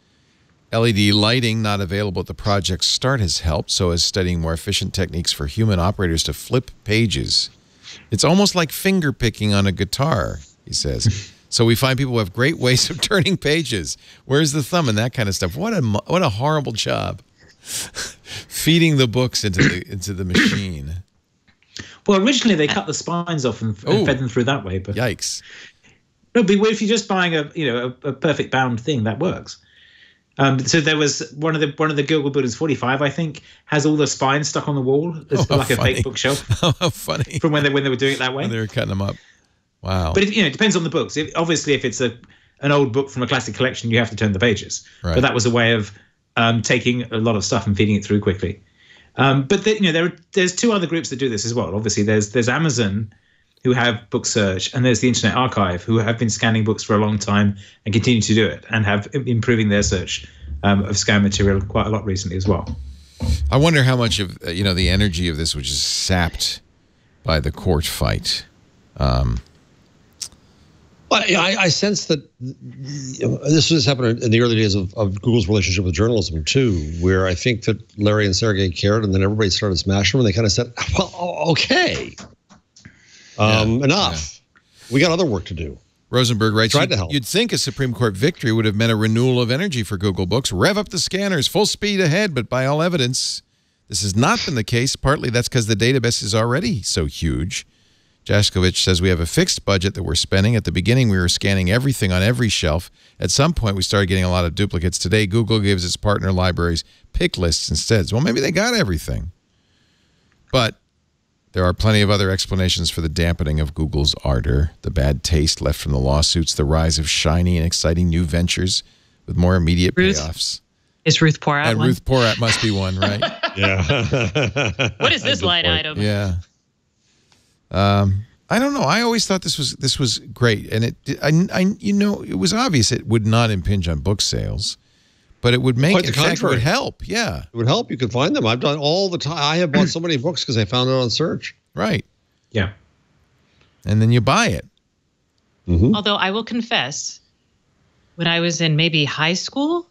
A: LED lighting, not available at the project's start, has helped, so is studying more efficient techniques for human operators to flip pages. It's almost like finger picking on a guitar, he says. So we find people who have great ways of turning pages. Where's the thumb and that kind of stuff? What a horrible job. Feeding the books into the machine.
F: Well, originally they cut the spines off and fed them through that way. But
A: yikes!
F: No, but if you're just buying a perfect bound thing, that works. So there was one of the Google Builders 45, I think, has all the spines stuck on the wall. It's like
A: funny.
F: A fake bookshelf.
A: How funny!
F: From when they were doing it that way.
A: When they were cutting them up. Wow.
F: But it depends on the books. Obviously, if it's an old book from a classic collection, you have to turn the pages.
A: Right.
F: But that was a way of taking a lot of stuff and feeding it through quickly. But there's two other groups that do this as well. Obviously, there's Amazon, who have book search, and there's the Internet Archive, who have been scanning books for a long time and continue to do it, and have improving their search of scanned material quite a lot recently as well.
A: I wonder how much of the energy of this was just sapped by the court fight.
E: Well, I sense that this was happening in the early days of Google's relationship with journalism too, where I think that Larry and Sergey cared, and then everybody started smashing them, and they kind of said, "Well, okay, enough. Yeah. We got other work to do."
A: Rosenberg writes, you'd think a Supreme Court victory would have meant a renewal of energy for Google Books. Rev up the scanners, full speed ahead, but by all evidence, this has not been the case. Partly that's because the database is already so huge. Jaskowicz says we have a fixed budget that we're spending. At the beginning, we were scanning everything on every shelf. At some point, we started getting a lot of duplicates. Today, Google gives its partner libraries pick lists instead. Well, maybe they got everything. But there are plenty of other explanations for the dampening of Google's ardor, the bad taste left from the lawsuits, the rise of shiny and exciting new ventures with more immediate payoffs.
D: Is Ruth Porat one?
A: And Ruth Porat must be one, right?
E: Yeah.
D: What is this line item?
A: Yeah. I don't know. I always thought this was great, and it was obvious it would not impinge on book sales, but it would make it would help. Yeah,
E: it would help. You could find them. I've done all the time. I have bought so many books because I found it on search.
A: Right.
F: Yeah.
A: And then you buy it.
D: Mm-hmm. Although I will confess, when I was in maybe high school,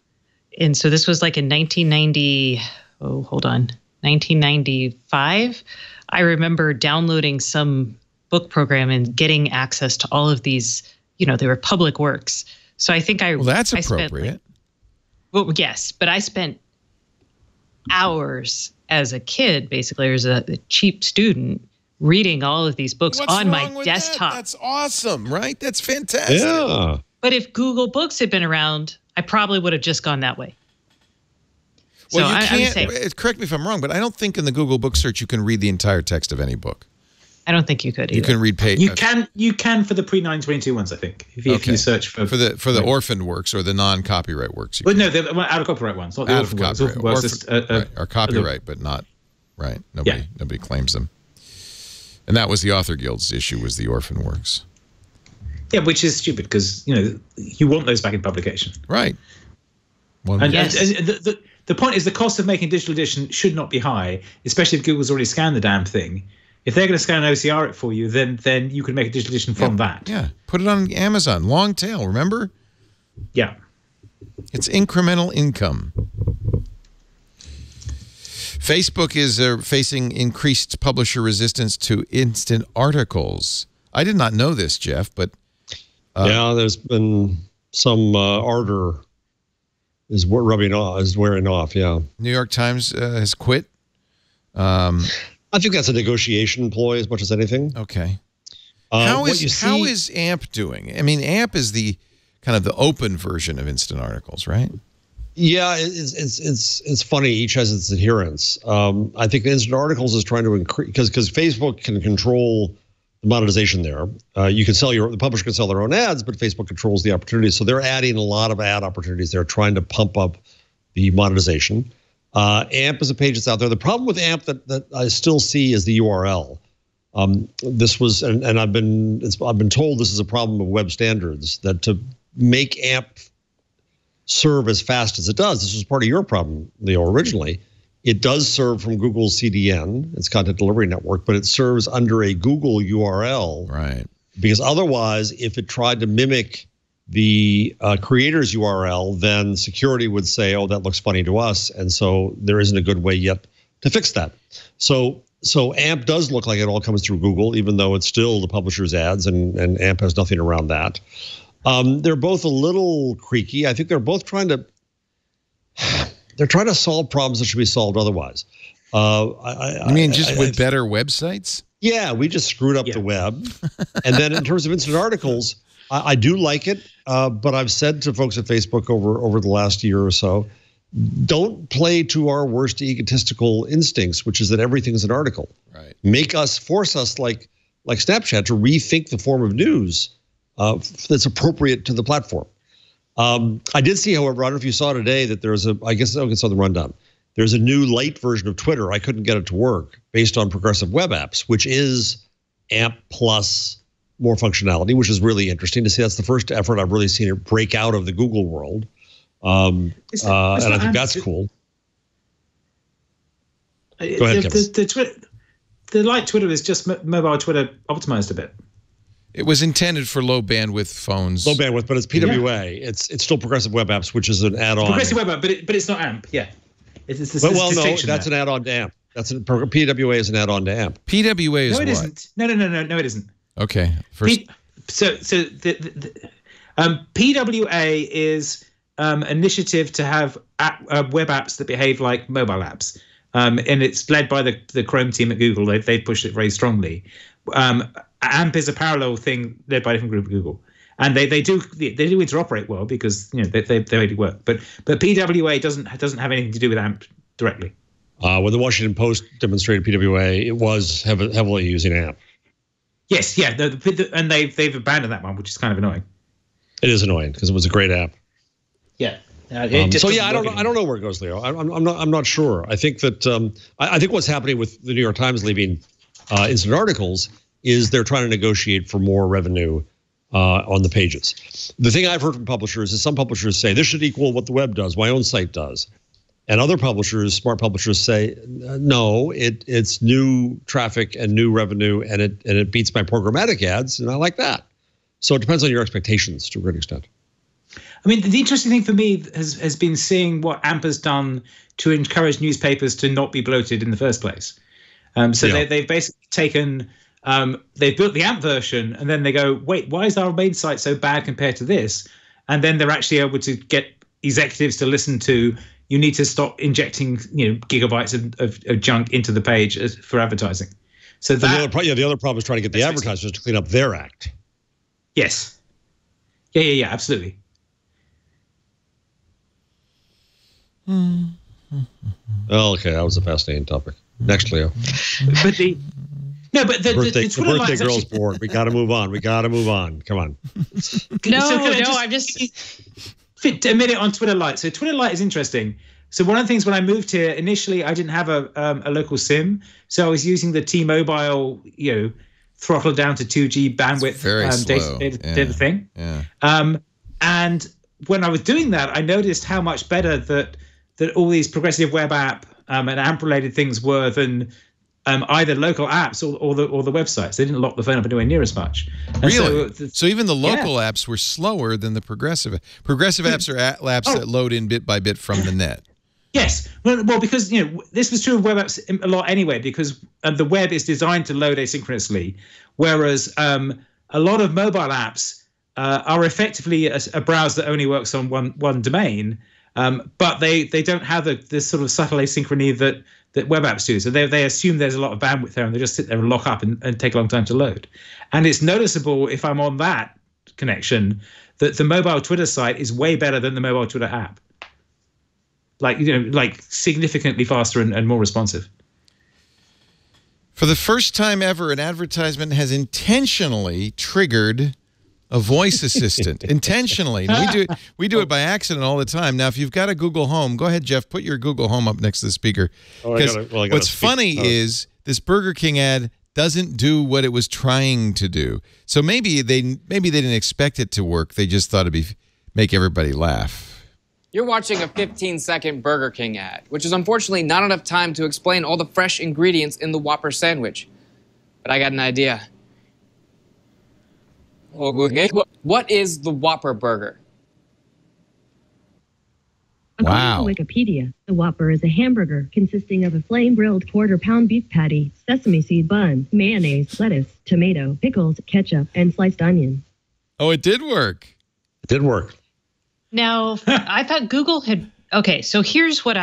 D: and so this was like in 1995. I remember downloading some book program and getting access to all of these, they were public works. So I think
A: that's appropriate.
D: Yes, but I spent hours as a kid, basically, as a cheap student, reading all of these books on my desktop.
A: That's awesome, right? That's fantastic.
E: Yeah.
D: But if Google Books had been around, I probably would have just gone that way.
A: Well, so you can't, correct me if I'm wrong, but I don't think in the Google book search you can read the entire text of any book.
D: I don't think you could either.
A: You can read page.
F: You can for the pre-922 ones, I think. If you search for
A: the orphaned works or the non-copyright works.
F: Well, no, the out of copyright ones. Not the
A: out of copyright.
F: Are
A: copyright, but not right. Nobody claims them. And that was the Author Guild's issue, was the orphan works.
F: Yeah, which is stupid because you want those back in publication.
A: Right.
F: And the point is the cost of making a digital edition should not be high, especially if Google's already scanned the damn thing. If they're going to scan and OCR it for you, then you can make a digital edition from that.
A: Yeah, put it on Amazon. Long tail, remember?
F: Yeah.
A: It's incremental income. Facebook is facing increased publisher resistance to instant articles. I did not know this, Jeff, but...
E: there's been some ardor is wearing off, yeah.
A: New York Times has quit.
E: I think that's a negotiation ploy as much as anything.
A: Okay. How is AMP doing? I mean, AMP is the kind of the open version of instant articles, right?
E: Yeah, it's funny. Each has its adherents. I think instant articles is trying to increase because Facebook can control the monetization there. The publisher can sell their own ads, but Facebook controls the opportunities. So they're adding a lot of ad opportunities. They're trying to pump up the monetization. AMP is a page that's out there. The problem with AMP that I still see is the URL. This was, and I've been told this is a problem of web standards, that to make AMP serve as fast as it does, this was part of your problem, Leo, originally. It does serve from Google's CDN, its content delivery network, but it serves under a Google URL.
A: Right.
E: Because otherwise, if it tried to mimic the creator's URL, then security would say, oh, that looks funny to us. And so there isn't a good way yet to fix that. So AMP does look like it all comes through Google, even though it's still the publisher's ads, and AMP has nothing around that. They're both a little creaky. I think they're both trying to solve problems that should be solved otherwise.
A: You mean with better websites?
E: Yeah, we just screwed up the web. And then in terms of instant articles, I do like it, but I've said to folks at Facebook over the last year or so, don't play to our worst egotistical instincts, which is that everything's an article.
A: Right.
E: Force us like Snapchat to rethink the form of news that's appropriate to the platform. I did see, however, I don't know if you saw today that there's I guess I saw the rundown. There's a new light version of Twitter. I couldn't get it to work based on progressive web apps, which is AMP Plus more functionality, which is really interesting to see. That's the first effort I've really seen it break out of the Google world. And I think that's cool. Go ahead, Kevin.
F: The light Twitter is just mobile Twitter optimized a bit.
A: It was intended for low bandwidth phones.
E: Low bandwidth, but it's PWA. Yeah. It's still Progressive Web Apps, which is an add-on.
F: Progressive Web App, but it's not AMP. Yeah. It's
E: no, that's an add-on to AMP. PWA is an add-on to AMP.
A: PWA is
F: no, it isn't. No, it isn't.
A: Okay. First.
F: PWA is initiative to have web apps that behave like mobile apps, and it's led by the Chrome team at Google. They've pushed it very strongly. AMP is a parallel thing led by a different group at Google, and they do interoperate well because they really work. But PWA doesn't have anything to do with AMP directly.
E: When the Washington Post demonstrated PWA, it was heavily using AMP.
F: Yes, yeah, and they've abandoned that one, which is kind of annoying.
E: It is annoying because it was a great app.
F: Yeah.
E: I don't know where it goes, Leo. I'm not sure. I think that I think what's happening with the New York Times leaving instant articles is they're trying to negotiate for more revenue on the pages. The thing I've heard from publishers is some publishers say this should equal what the web does, my own site does. And other publishers, smart publishers, say, no, it's new traffic and new revenue, and it beats my programmatic ads, and I like that. So it depends on your expectations to a great extent.
F: I mean, the interesting thing for me has been seeing what AMP has done to encourage newspapers to not be bloated in the first place. They've basically taken, they've built the AMP version, and then they go, wait, why is our main site so bad compared to this? And then they're actually able to get executives to listen to, you need to stop injecting, gigabytes of junk into the page for advertising. So that
E: the other problem is trying to get the advertisers to clean up their act.
F: Yes. Yeah, absolutely.
E: Okay, that was a fascinating topic. Next, Leo.
F: But the
E: birthday girl's bored. We got to move on. Come on.
D: I'm just
F: fit a minute on Twitter Lite. So Twitter Lite is interesting. So one of the things when I moved here initially, I didn't have a local SIM, so I was using the T-Mobile, throttle down to 2G bandwidth data thing.
A: Yeah.
F: And when I was doing that, I noticed how much better that all these progressive web app and AMP related things were than either local apps or the websites. They didn't lock the phone up anywhere near as much. And
A: really? So even the local apps were slower than the progressive. Progressive apps are apps that load in bit by bit from the net.
F: Yes. Well, because this was true of web apps a lot anyway, because the web is designed to load asynchronously, whereas a lot of mobile apps are effectively a browser that only works on one domain, but they don't have this sort of subtle asynchrony that web apps do. So they assume there's a lot of bandwidth there, and they just sit there and lock up and take a long time to load. And it's noticeable if I'm on that connection that the mobile Twitter site is way better than the mobile Twitter app. Like significantly faster and more responsive.
A: For the first time ever, an advertisement has intentionally triggered a voice assistant. Intentionally. We do it by accident all the time. Now, if you've got a Google Home, go ahead, Jeff, put your Google Home up next to the speaker. What's funny is this Burger King ad doesn't do what it was trying to do. So maybe they didn't expect it to work. They just thought it'd make everybody laugh.
I: You're watching a 15-second Burger King ad, which is unfortunately not enough time to explain all the fresh ingredients in the Whopper sandwich. But I got an idea. What is the Whopper burger?
A: Wow.
J: According to Wikipedia, the Whopper is a hamburger consisting of a flame-grilled quarter-pound beef patty, sesame seed bun, mayonnaise, lettuce, tomato, pickles, ketchup, and sliced onion.
A: Oh, it did work.
E: It did work.
D: Now, I thought Google had... Okay, so here's what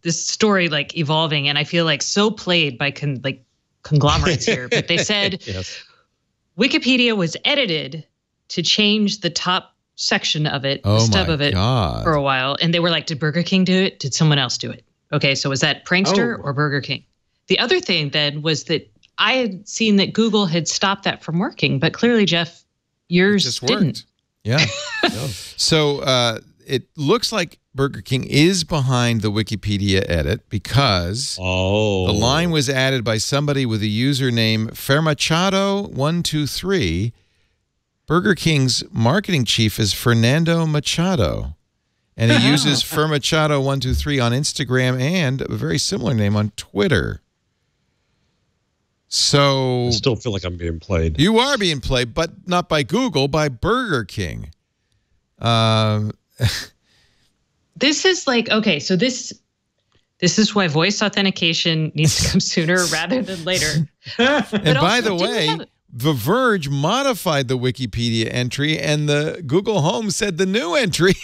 D: this story evolving, and I feel so played by conglomerates here. But they said
E: yes.
D: Wikipedia was edited to change the top section of it, the stub of it, for a while. And they were like, did Burger King do it? Did someone else do it? Okay, so was that Prankster or Burger King? The other thing then was that I had seen that Google had stopped that from working, but clearly, Jeff, yours didn't.
A: Yeah. So it looks like Burger King is behind the Wikipedia edit because the line was added by somebody with a username Fermachado123. Burger King's marketing chief is Fernando Machado, and he uses Fermachado123 on Instagram and a very similar name on Twitter. So
E: I still feel like I'm being played.
A: You are being played, but not by Google, by Burger King.
D: This is like, okay, so this is why voice authentication needs to come sooner rather than later.
A: And by the way, The Verge modified the Wikipedia entry, and the Google Home said the new entry.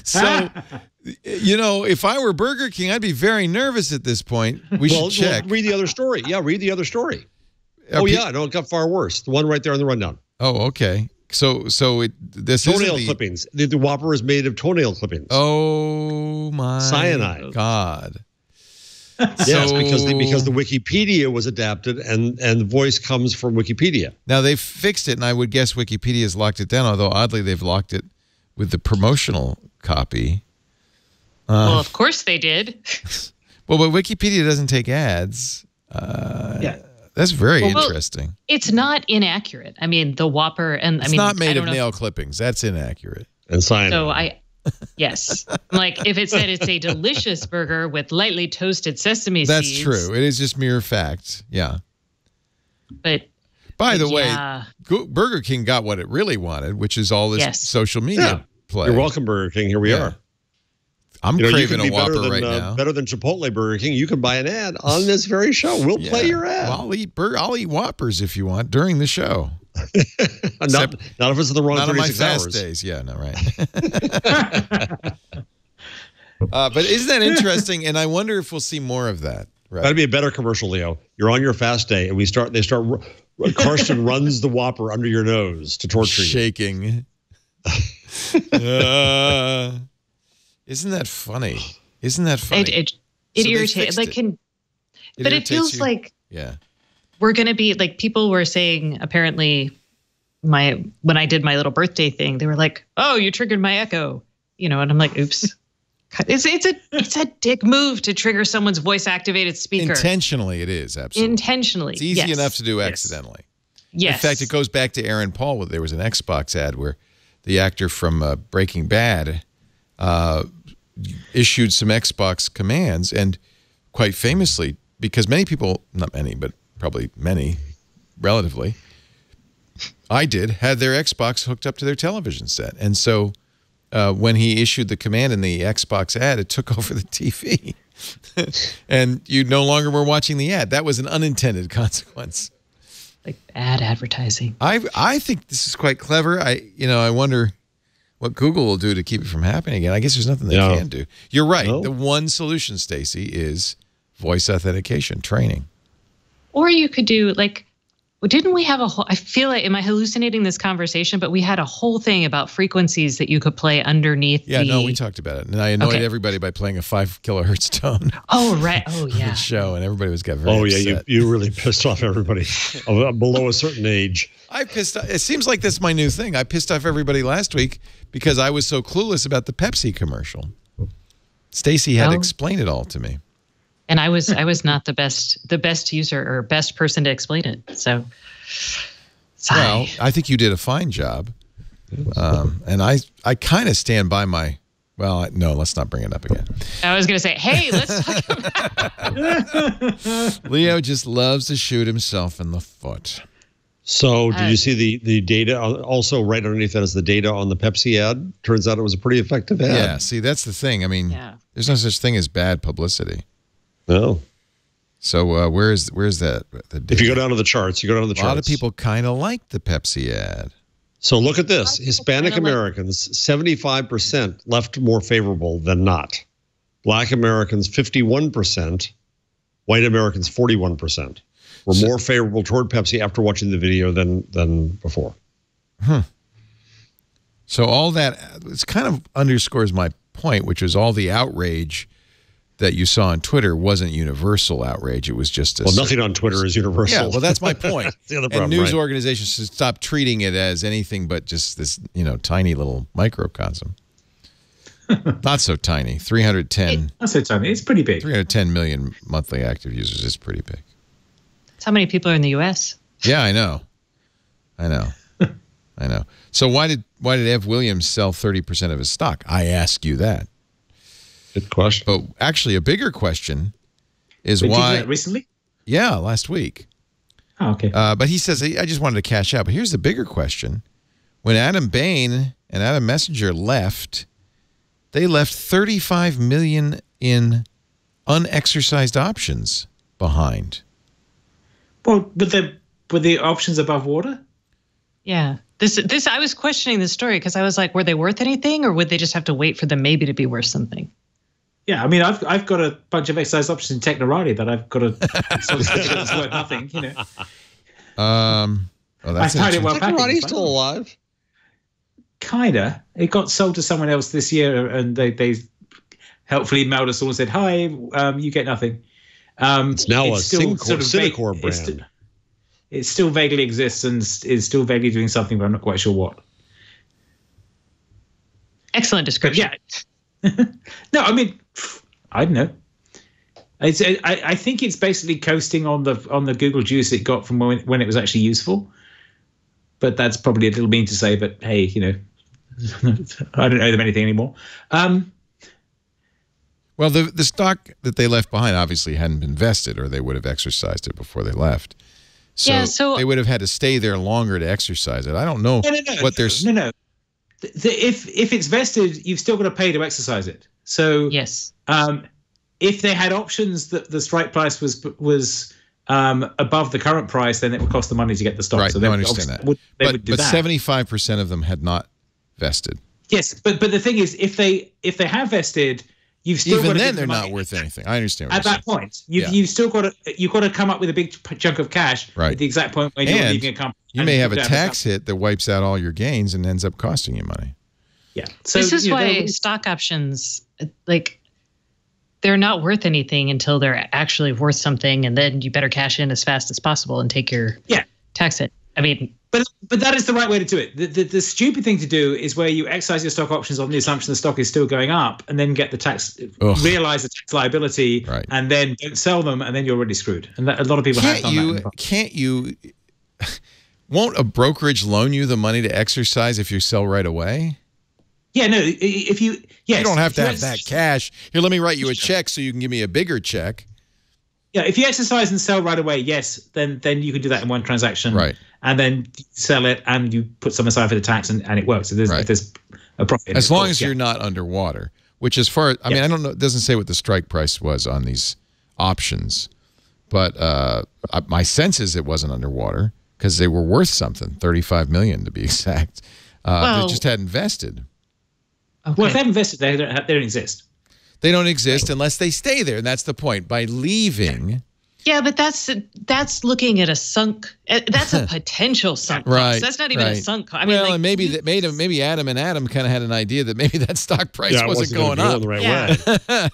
A: So, you know, if I were Burger King, I'd be very nervous at this point. We should check.
E: Read the other story. Yeah, read the other story. No, it got far worse. The one right there on the rundown.
A: Oh, okay. So this is
E: toenail clippings. The Whopper is made of toenail clippings.
A: Oh my
E: cyanide.
A: God.
E: Yes, because the Wikipedia was adapted and the voice comes from Wikipedia.
A: Now they've fixed it, and I would guess Wikipedia has locked it down. Although oddly, they've locked it with the promotional copy.
D: Well, of course they did.
A: Well, but Wikipedia doesn't take ads. Yeah. That's very interesting.
D: It's not inaccurate. I mean, the Whopper
A: it's not made of nail clippings. That's inaccurate.
E: And cyanide.
D: So yes. Like if it said it's a delicious burger with lightly toasted sesame seeds.
A: That's true. It is just mere fact. Yeah.
D: But
A: by the way, Burger King got what it really wanted, which is all this social media play.
E: You're welcome, Burger King. Here we are.
A: I'm craving a Whopper right now.
E: Better than Chipotle Burger King. You can buy an ad on this very show. We'll play your ad.
A: Well, I'll eat Whoppers if you want during the show.
E: not if it's the wrong 36 hours. Not on my fast
A: days. Yeah, no, right. But isn't that interesting? And I wonder if we'll see more of that. Right.
E: That'd be a better commercial, Leo. You're on your fast day, and Karsten runs the Whopper under your nose to torture you.
A: Shaking. Isn't that funny? Isn't that funny?
D: It irritates. Like, but it feels like we're gonna be like people were saying. Apparently, when I did my little birthday thing, they were like, "Oh, you triggered my Echo," and I'm like, "Oops." It's a dick move to trigger someone's voice activated speaker.
A: Intentionally, it is absolutely
D: intentionally.
A: It's easy enough to do accidentally.
D: Yes.
A: In fact, it goes back to Aaron Paul. There was an Xbox ad where the actor from Breaking Bad issued some Xbox commands, and quite famously, because many people, not many, but probably many, relatively, had their Xbox hooked up to their television set. And so when he issued the command in the Xbox ad, it took over the TV. And you no longer were watching the ad. That was an unintended consequence.
D: Like ad advertising.
A: I think this is quite clever. I wonder what Google will do to keep it from happening again. I guess there's nothing they can do. You're right. No. The one solution, Stacey, is voice authentication training.
D: Or you could do didn't we have a whole, I feel like, am I hallucinating this conversation? But we had a whole thing about frequencies that you could play underneath.
A: Yeah, no, we talked about it. And I annoyed everybody by playing a 5 kilohertz tone.
D: Oh, right. Oh, yeah.
A: Show, and everybody got very upset.
E: Yeah, you really pissed off everybody below a certain age.
A: It seems like that's my new thing. I pissed off everybody last week because I was so clueless about the Pepsi commercial. Stacey had to explain it all to me.
D: And I was not the best user or best person to explain it. So, sorry.
A: Well, I think you did a fine job. And I kind of stand by my. Well, no, let's not bring it up again.
D: I was going to say, hey, let's talk about.
A: Leo just loves to shoot himself in the foot.
E: So, did you see the data? Also, right underneath that is the data on the Pepsi ad. Turns out it was a pretty effective ad.
A: Yeah. See, that's the thing. I mean, there's no such thing as bad publicity.
E: No.
A: So where's that?
E: If you go down to the charts, a
A: lot of people kind of like the Pepsi ad.
E: So look at this. Hispanic Americans, 75% left more favorable than not. Black Americans, 51%. White Americans, 41%. Were more favorable toward Pepsi after watching the video than before.
A: So all that, it kind of underscores my point, which is all the outrage that you saw on Twitter wasn't universal outrage. It was just
E: nothing on Twitter is universal.
A: Yeah, well, that's my point.
E: That's the other problem,
A: and news organizations should stop treating it as anything but just this, tiny little microcosm. Not so tiny. 310.
F: Not so tiny. It's pretty big.
A: 310 million monthly active users is pretty big.
D: That's how many people are in the U.S.
A: Yeah, I know. I know. So why did Ev Williams sell 30% of his stock? I ask you that.
E: Good question.
A: But actually, a bigger question is
F: Did
A: why.
F: you do that recently?
A: Yeah, last week.
F: Oh, okay.
A: But he says, I just wanted to cash out. But here's the bigger question. When Adam Bain and Adam Messenger left, they left 35 million in unexercised options behind.
F: Well, were the options above water?
D: Yeah. This I was questioning this story because I was like, were they worth anything, or would they just have to wait for them maybe to be worth something?
F: Yeah, I mean, I've got a bunch of exercise options in Technorati that I've got to sort of it's worth nothing, you know.
A: Well, that's
F: I it well.
E: Technorati's still alive.
F: Kinda. It got sold to someone else this year, and they helpfully mailed us all and said, "Hi, you get nothing."
E: It's now a Cinecore brand.
F: It still vaguely exists and is still vaguely doing something, but I'm not quite sure what.
D: Excellent description.
F: But yeah. No, I mean, I don't know. I think it's basically coasting on the Google juice it got from when it was actually useful. But that's probably a little mean to say. But hey, you know, I don't owe them anything anymore.
A: Well, the stock that they left behind obviously hadn't been vested, or they would have exercised it before they left. So they would have had to stay there longer to exercise it. I don't know what there's.
F: No. If it's vested, you've still got to pay to exercise it. So
D: yes.
F: If they had options that the strike price was above the current price, then it would cost the money to get the stock.
A: Right,
F: So
A: I understand that. But 75% of them had not vested.
F: Yes, but the thing is, if they have vested, you've still
A: even
F: got to
A: then they're not worth anything. I understand.
F: At that point, you've still got to come up with a big chunk of cash
A: at
F: the exact point when you're leaving a company.
A: You may have a tax hit that wipes out all your gains and ends up costing you money.
F: Yeah. So
D: this is why stock options, they're not worth anything until they're actually worth something, and then you better cash in as fast as possible and take your tax hit. I mean,
F: but that is the right way to do it. The stupid thing to do is where you exercise your stock options on the assumption the stock is still going up, and then get the tax, realize the tax liability, and then don't sell them, and then you're already screwed. And a lot of people have done that.
A: Can't you? Won't a brokerage loan you the money to exercise if you sell right away?
F: Yeah, no. If you
A: don't have to have that cash. Here, let me write you a check so you can give me a bigger check.
F: Yeah, if you exercise and sell right away, yes, then you can do that in one transaction,
A: right?
F: And then sell it, and you put some aside for the tax, and it works. So there's a profit.
A: As long as you're not underwater, which as far I mean, I don't know. It doesn't say what the strike price was on these options, but my sense is it wasn't underwater because they were worth something, 35 million to be exact. They just hadn't vested.
F: Okay. Well, if they haven't invested, they don't exist.
A: They don't exist unless they stay there, and that's the point. By leaving.
D: Yeah, but that's looking at a sunk. That's a potential sunk cost.
A: Right.
D: That's not even a sunk cost. I mean,
A: and maybe Adam kind of had an idea that maybe that stock price wasn't going up.
E: The right way.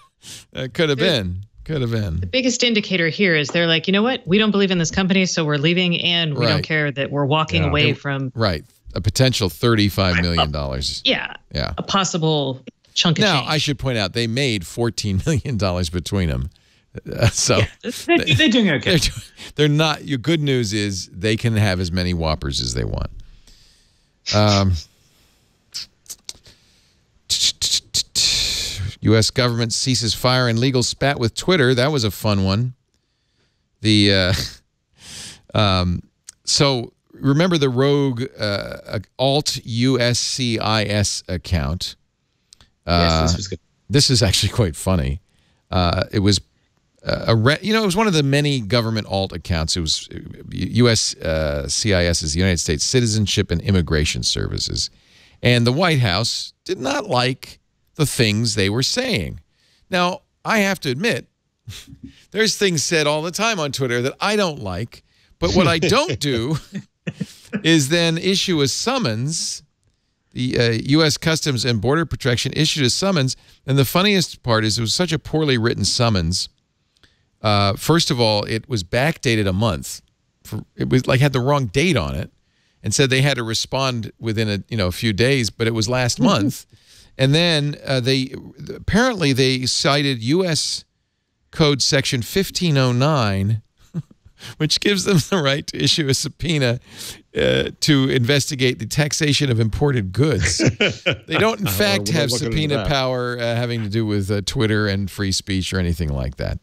A: It could have been. Could have been.
D: The biggest indicator here is they're like, you know what? We don't believe in this company, so we're leaving, and we don't care that we're walking away from
A: a potential $35 million.
D: Yeah. A possible chunk of change.
A: Now, I should point out, they made $14 million between them. So
F: they're doing okay.
A: They're not. Your good news is they can have as many Whoppers as they want. U.S. government ceases fire and legal spat with Twitter. That was a fun one. So remember the rogue alt USCIS account.
F: Yes, this was good.
A: This is actually quite funny. It was it was one of the many government alt accounts. It was USCIS is the United States Citizenship and Immigration Services, and the White House did not like the things they were saying. Now, I have to admit, there's things said all the time on Twitter that I don't like, but what I don't do is then issue a summons. The U.S. Customs and Border Protection issued a summons, and the funniest part is it was such a poorly written summons. First of all, it was backdated a month. It was had the wrong date on it, and said they had to respond within a few days, but it was last month. And then they cited U.S. Code Section 1509, which gives them the right to issue a subpoena to investigate the taxation of imported goods. They don't, in fact, have subpoena power having to do with Twitter and free speech or anything like that.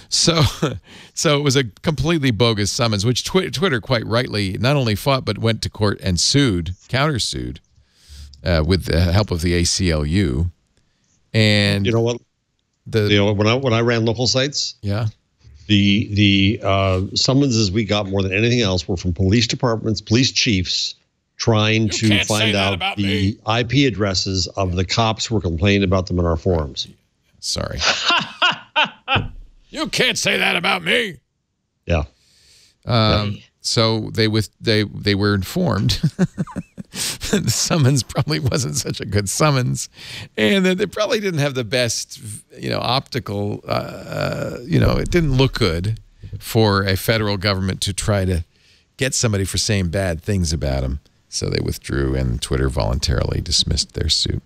A: So it was a completely bogus summons, which Twitter quite rightly not only fought but went to court and countersued with the help of the ACLU. And
E: you know what? When I ran local sites,
A: yeah,
E: the summonses we got more than anything else were from police departments, police chiefs trying to find out the IP addresses of the cops who were complaining about them in our forums.
A: Sorry. You can't say that about me.
E: Yeah.
A: So they were informed that the summons probably wasn't such a good summons, and that they probably didn't have the best, optical, it didn't look good for a federal government to try to get somebody for saying bad things about them. So they withdrew, and Twitter voluntarily dismissed their suit.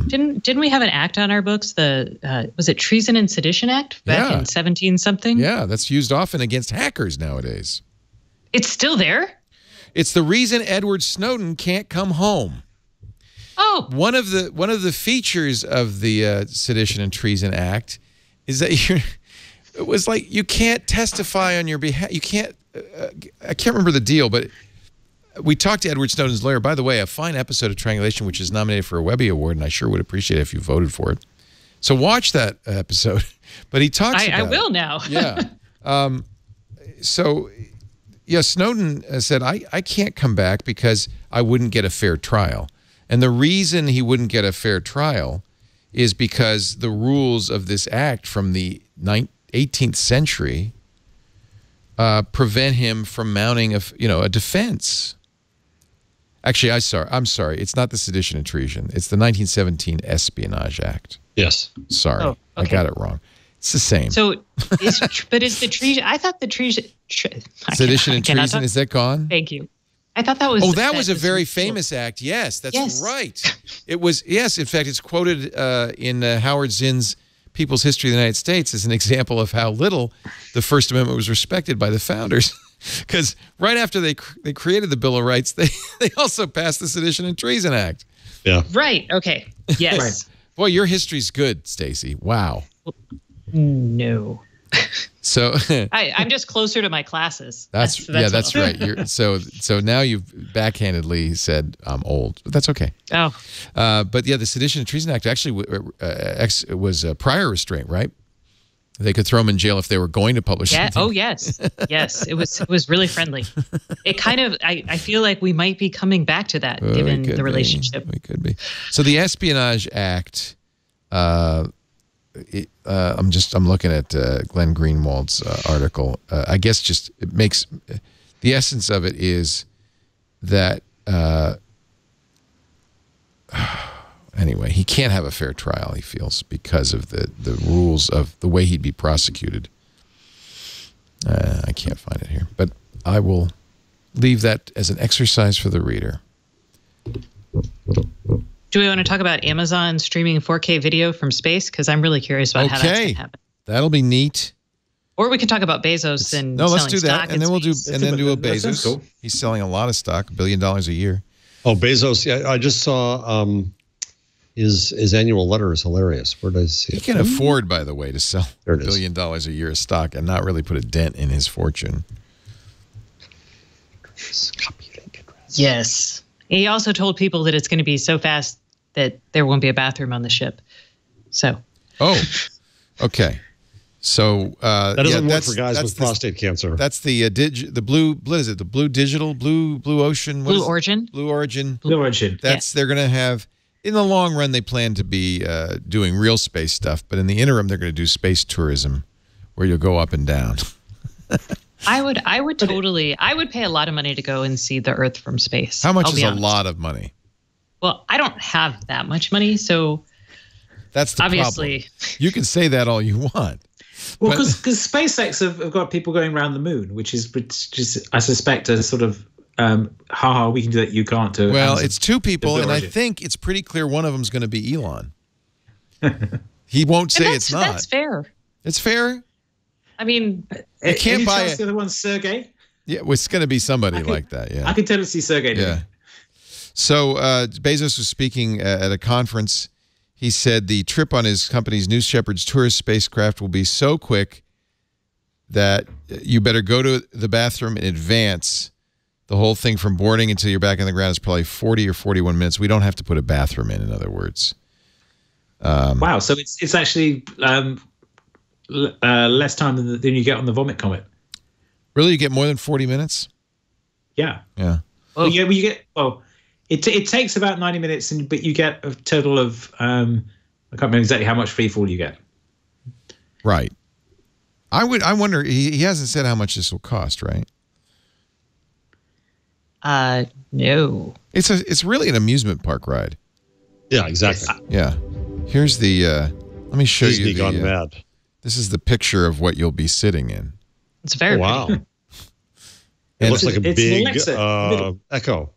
D: Didn't we have an act on our books? Was it Treason and Sedition Act back in 17-something?
A: Yeah, that's used often against hackers nowadays.
D: It's still there?
A: It's the reason Edward Snowden can't come home.
D: Oh,
A: one of the features of the Sedition and Treason Act is that it was like you can't testify on your behalf. You can't. I can't remember the deal, but. We talked to Edward Snowden's lawyer. By the way, a fine episode of Triangulation, which is nominated for a Webby Award, and I sure would appreciate it if you voted for it. So watch that episode. But he talks about
D: I will now.
A: Yeah. Snowden said, I can't come back because I wouldn't get a fair trial. And the reason he wouldn't get a fair trial is because the rules of this act from the 18th century prevent him from mounting a defense. Actually, I'm sorry. It's not the Sedition and Treason. It's the 1917 Espionage Act.
E: Yes.
A: Sorry.
D: Oh, okay.
A: I got it wrong. It's the same.
D: So, is the treason? I thought the treason.
A: Sedition and Treason, is that gone?
D: Thank you. I thought that was.
A: Oh, that was a very famous act. Yes, that's right. It was. Yes, in fact, it's quoted in Howard Zinn's People's History of the United States as an example of how little the First Amendment was respected by the founders. Because right after they created the Bill of Rights, they also passed the Sedition and Treason Act.
E: Yeah.
D: Right. Okay. Yes.
E: Right.
A: Boy, your history's good, Stacey. Wow.
D: No.
A: So
D: I'm just closer to my classes.
A: That's right. So now you've backhandedly said I'm old, but that's okay.
D: Oh.
A: But yeah, the Sedition and Treason Act actually was a prior restraint, right? They could throw them in jail if they were going to publish something.
D: Oh, yes. Yes. It was really friendly. It kind of, I feel like we might be coming back to that given the relationship.
A: We could be. So the Espionage Act, I'm looking at Glenn Greenwald's article. I guess just it makes, the essence of it is that, anyway, he can't have a fair trial, he feels, because of the rules of the way he'd be prosecuted. I can't find it here, but I will leave that as an exercise for the reader.
D: Do we want to talk about Amazon streaming 4K video from space? Because I'm really curious about how that's going to happen.
A: That'll be neat.
D: Or we could talk about Bezos and
A: let's do that,
D: and then we'll do
A: a Bezos. Cool. He's selling a lot of stock, $1 billion a year.
E: Oh, Bezos! Yeah, I just saw his annual letter is hilarious. Where did I see it?
A: He can afford, by the way, to sell $1 billion a year of stock and not really put a dent in his fortune.
E: Copy link address.
D: Yes. He also told people that it's going to be so fast that there won't be a bathroom on the ship. So.
A: Oh, okay. So
E: that doesn't work for guys with prostate cancer.
A: That's the blue. What is it? The Blue Digital, Blue Ocean,
D: Blue Origin.
A: Blue Origin.
F: Blue Origin.
A: They're going to have. In the long run, they plan to be doing real space stuff, but in the interim, they're going to do space tourism, where you'll go up and down.
D: I would pay a lot of money to go and see the Earth from space.
A: How much is a lot of money?
D: Well, I don't have that much money, so
A: that's the
D: obviously
A: problem. You can say that all you want.
F: Well, because SpaceX have got people going around the moon, which is I suspect a sort of we can do that, you can't. To
A: well,
F: Amazon.
A: it's two people, and I
F: Origin.
A: think it's pretty clear one of them's going to be Elon. He won't say it's not.
D: That's fair.
A: It's fair.
D: I mean,
A: you can't buy it.
F: The other one's Sergey.
A: Yeah, well, it's going to be somebody like that. Yeah,
F: I can totally see Sergey doing it.
A: So Bezos was speaking at a conference. He said the trip on his company's New Shepard's tourist spacecraft will be so quick that you better go to the bathroom in advance. The whole thing from boarding until you're back on the ground is probably 40 or 41 minutes. We don't have to put a bathroom in other words.
F: Wow, so it's actually less time than you get on the Vomit Comet.
A: Really, you get more than 40 minutes?
F: Yeah.
A: Yeah.
F: Well, you get it takes about 90 minutes, but you get a total of I can't remember exactly how much free fall you get.
A: Right. I wonder. He hasn't said how much this will cost, right?
D: No.
A: It's really an amusement park ride.
E: Yeah, exactly.
A: Yeah. Here's the. Let me show
E: Disney
A: you.
E: gone mad.
A: This is the picture of what you'll be sitting in.
D: It's very
E: wow.
D: pretty.
E: It looks like a big Echo.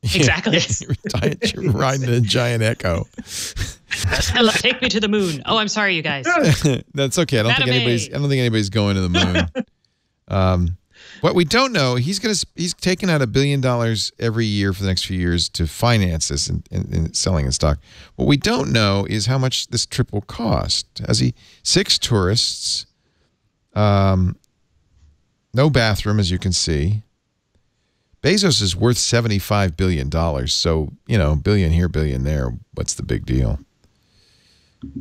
D: Exactly.
A: You're riding a giant Echo.
D: Hello, take me to the moon. Oh, I'm sorry, you guys.
A: That's okay. I don't think anybody's going to the moon. What we don't know, he's taking out $1 billion every year for the next few years to finance this and selling in stock. What we don't know is how much this trip will cost. Has he 6 tourists? No bathroom, as you can see. Bezos is worth $75 billion. So, billion here, billion there. What's the big deal?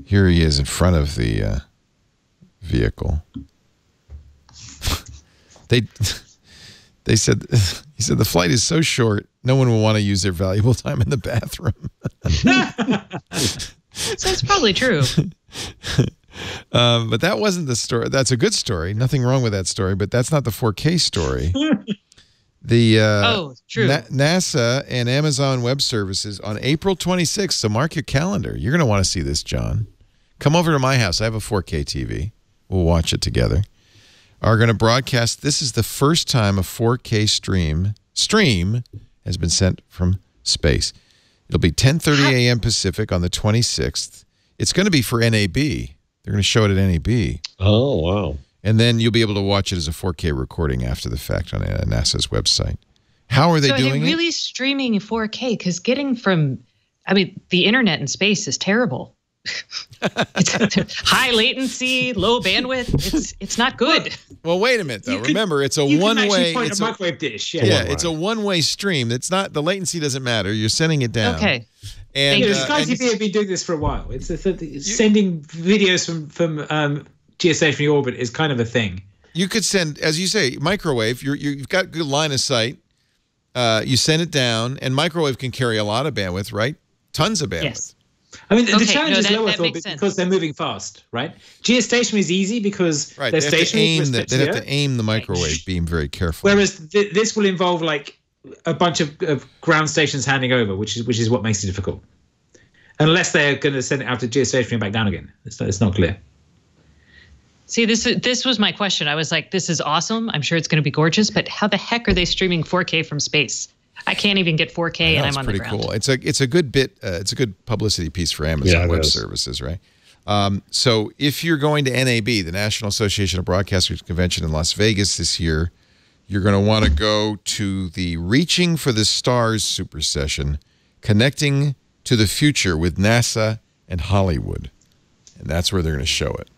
A: Here he is in front of the vehicle. He said the flight is so short, no one will want to use their valuable time in the bathroom.
D: So it's probably true.
A: But that wasn't the story. That's a good story. Nothing wrong with that story, but that's not the 4K story.
D: True.
A: NASA and Amazon Web Services on April 26th, so mark your calendar. You're going to want to see this, John. Come over to my house. I have a 4K TV. We'll watch it together. Are going to broadcast. This is the first time a 4K stream has been sent from space. It'll be 10:30 a.m. Pacific on the 26th. It's going to be for NAB. They're going to show it at NAB.
E: Oh, wow.
A: And then you'll be able to watch it as a 4K recording after the fact on NASA's website. How are they doing
D: it? Really streaming 4K? Because the internet in space is terrible. It's high latency, low bandwidth. It's not good.
A: Well, wait a minute though. Remember, it's a one-way.
F: It's a microwave dish.
A: It's a one-way stream. It's not. The latency doesn't matter. You're sending it down.
D: Okay.
F: And SkyTV have been doing this for a while. It's sending videos from geostationary orbit is kind of a thing.
A: You could send, as you say, microwave. You've got good line of sight. You send it down, and microwave can carry a lot of bandwidth, right? Tons of bandwidth.
F: Yes. I mean, the challenge is low Earth orbit because they're moving fast, right? Geostationary is easy because they're stationary.
A: They have to aim the microwave beam very carefully.
F: Whereas this will involve like a bunch of ground stations handing over, which is what makes it difficult. Unless they're going to send it out to geostationary and back down again. It's not clear.
D: See, this was my question. I was like, this is awesome. I'm sure it's going to be gorgeous, but how the heck are they streaming 4K from space? I can't even get 4K, and I'm on the ground.
A: Cool. It's a good bit. It's a good publicity piece for Amazon Web Services, right? So if you're going to NAB, the National Association of Broadcasters Convention in Las Vegas this year, you're going to want to go to the Reaching for the Stars Super Session, Connecting to the Future with NASA and Hollywood, and that's where they're going to show it.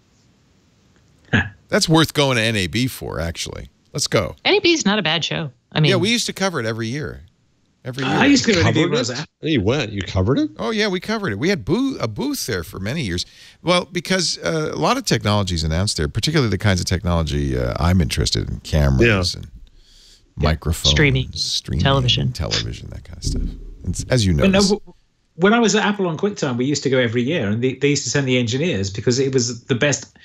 A: That's worth going to NAB for, actually. Let's go.
D: NAB is not a bad show. I mean,
A: yeah, we used to cover it every year.
F: I used to go to NAB.
E: You went. You covered it?
A: Oh, yeah, we covered it. We had a booth there for many years. Well, because a lot of technology is announced there, particularly the kinds of technology I'm interested in, cameras and microphones.
D: Streaming, television,
A: that kind of stuff. And as you know.
F: When I was at Apple on QuickTime, we used to go every year, and they used to send the engineers because it was the best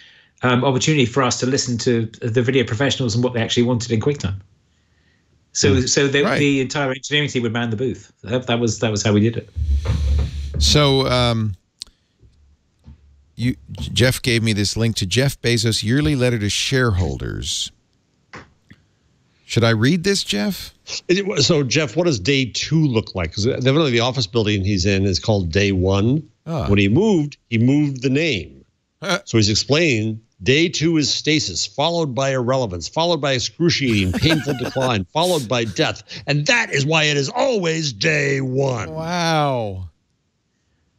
F: opportunity for us to listen to the video professionals and what they actually wanted in QuickTime. So the entire engineering team would man the booth. That was how we did it.
A: So Jeff gave me this link to Jeff Bezos' yearly letter to shareholders. Should I read this, Jeff?
E: So, Jeff, what does day 2 look like? Because evidently the office building he's in is called day 1. When he moved the name. So he's explaining day 2 is stasis, followed by irrelevance, followed by excruciating, painful decline, followed by death. And that is why it is always day 1.
A: Wow.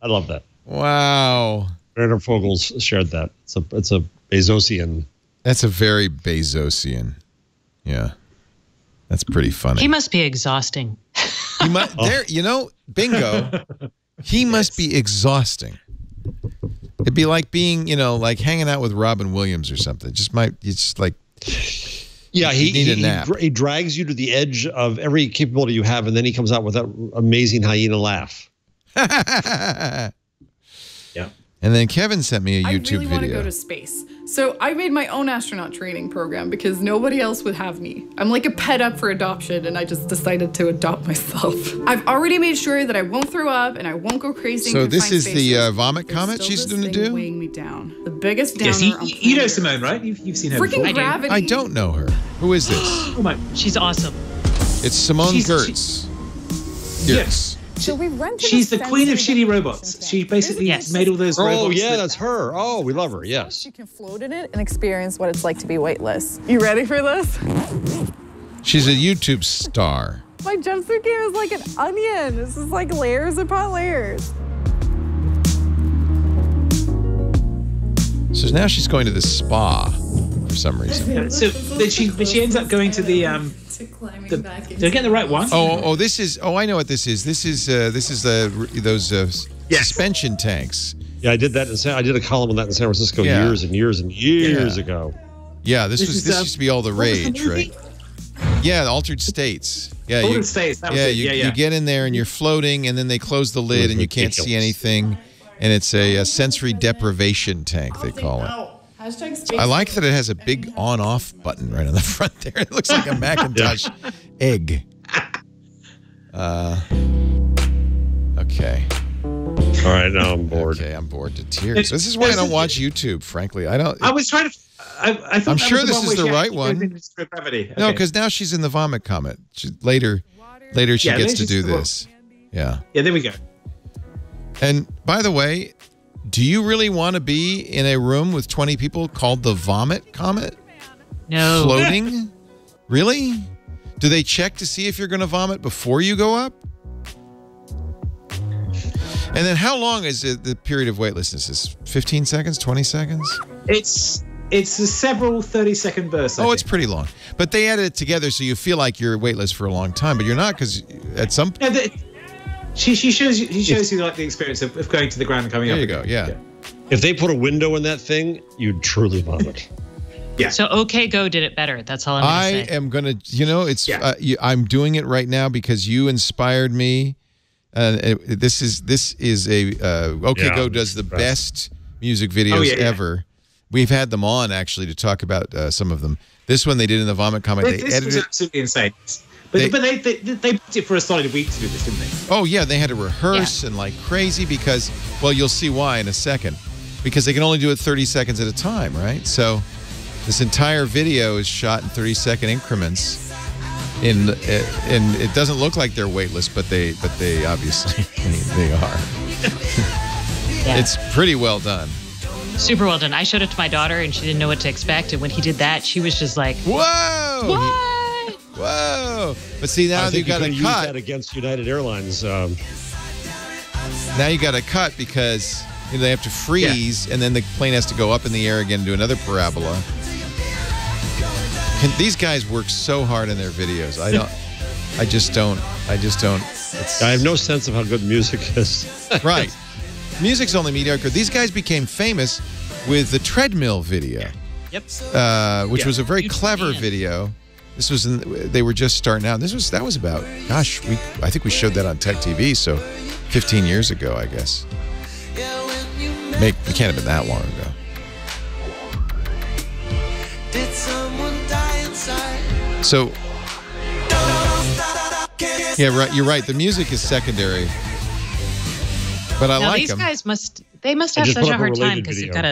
E: I love that.
A: Wow.
E: Werner Vogel's shared that. It's a Bezosian.
A: That's a very Bezosian. Yeah. That's pretty funny.
D: He must be exhausting.
A: He must, bingo. He must be exhausting. It'd be like being, like hanging out with Robin Williams or something. It's like,
E: yeah,
A: you need a nap.
E: He drags you to the edge of every capability you have, and then he comes out with that amazing hyena laugh.
F: Yeah.
A: And then Kevin sent me a YouTube video.
K: I really want to go to space. So I made my own astronaut training program because nobody else would have me. I'm like a pet up for adoption, and I just decided to adopt myself. I've already made sure that I won't throw up and I won't go crazy.
A: So this is the vomit comet she's going to do?
K: Weighing me down. The biggest downer.
F: Yes, you know Simone, right? You've seen her
K: freaking
F: before.
K: gravity.
A: I don't know her. Who is this?
F: Oh my!
D: She's awesome.
A: It's Simone Gertz.
F: Yes.
K: So we rented.
F: She's the queen of shitty robots. She basically made all those robots.
E: Oh, yeah, that's her. Oh, we love her, yes.
K: You can float in it and experience what it's like to be weightless. You ready for this?
A: She's a YouTube star.
K: My jumpsuit game is like an onion. This is like layers upon layers.
A: So now she's going to the spa for some reason.
F: Yeah, so then she ends up going to the did I get the right one?
A: This is. Oh, I know what this is. This is those suspension tanks.
E: Yeah, I did that. I did a column on that in San Francisco years and years and years ago.
A: Yeah, this used to be all the rage, right? Yeah, Altered States. Yeah,
F: Altered States. That was it.
A: You get in there and you're floating, and then they close the lid and you can't see anything, and it's a sensory deprivation tank, they call it. I like that it has a big on-off button right on the front there. It looks like a Macintosh egg. Okay.
E: All right, now I'm bored.
A: Okay, I'm bored to tears. This is why I don't watch YouTube, frankly. I
F: was trying to... I thought
A: I'm sure this is the right one.
F: Okay.
A: No, because now she's in the vomit comet. Later she gets to do this. Yeah.
F: Yeah, there we go.
A: And by the way, do you really want to be in a room with 20 people called the Vomit Comet?
D: No.
A: Floating? Really? Do they check to see if you're going to vomit before you go up? And then how long is the period of weightlessness? Is 15 seconds, 20 seconds?
F: It's a several 30-second bursts.
A: It's pretty long. But they added it together so you feel like you're weightless for a long time, but you're not because at some point...
F: She shows you like the experience of going to the ground and coming up.
A: There you go, yeah.
E: If they put a window in that thing, you'd truly vomit.
F: Yeah.
D: So OK Go did it better. That's all I'm going to say.
A: I am going to, I'm doing it right now because you inspired me. This is a OK Go does the best music videos ever. We've had them on actually to talk about some of them. This one they did in the Vomit Comet.
F: This was absolutely insane. But they booked it for a solid week to do this, didn't they?
A: Oh, yeah. They had to rehearse and like crazy because, well, you'll see why in a second. Because they can only do it 30 seconds at a time, right? So this entire video is shot in 30-second increments. And it doesn't look like they're weightless, but they obviously they are. It's pretty well done.
D: Super well done. I showed it to my daughter, and she didn't know what to expect. And when he did that, she was just like,
A: "Whoa!
D: What?
A: Whoa!" But see, now you've got to cut.
E: Use that against United Airlines.
A: Now you got to cut because they have to freeze, and then the plane has to go up in the air again and do another parabola. These guys work so hard in their videos. I just don't.
E: I have no sense of how good music is.
A: Right. Music's only mediocre. These guys became famous with the treadmill video.
D: Yep.
A: Which was a very clever video. This was they were just starting out. That was about, gosh, I think we showed that on Tech TV, so 15 years ago, I guess. It can't have been that long ago. So, yeah, right. You're right. The music is secondary, but I like them.
D: These guys must have such a hard time because they've got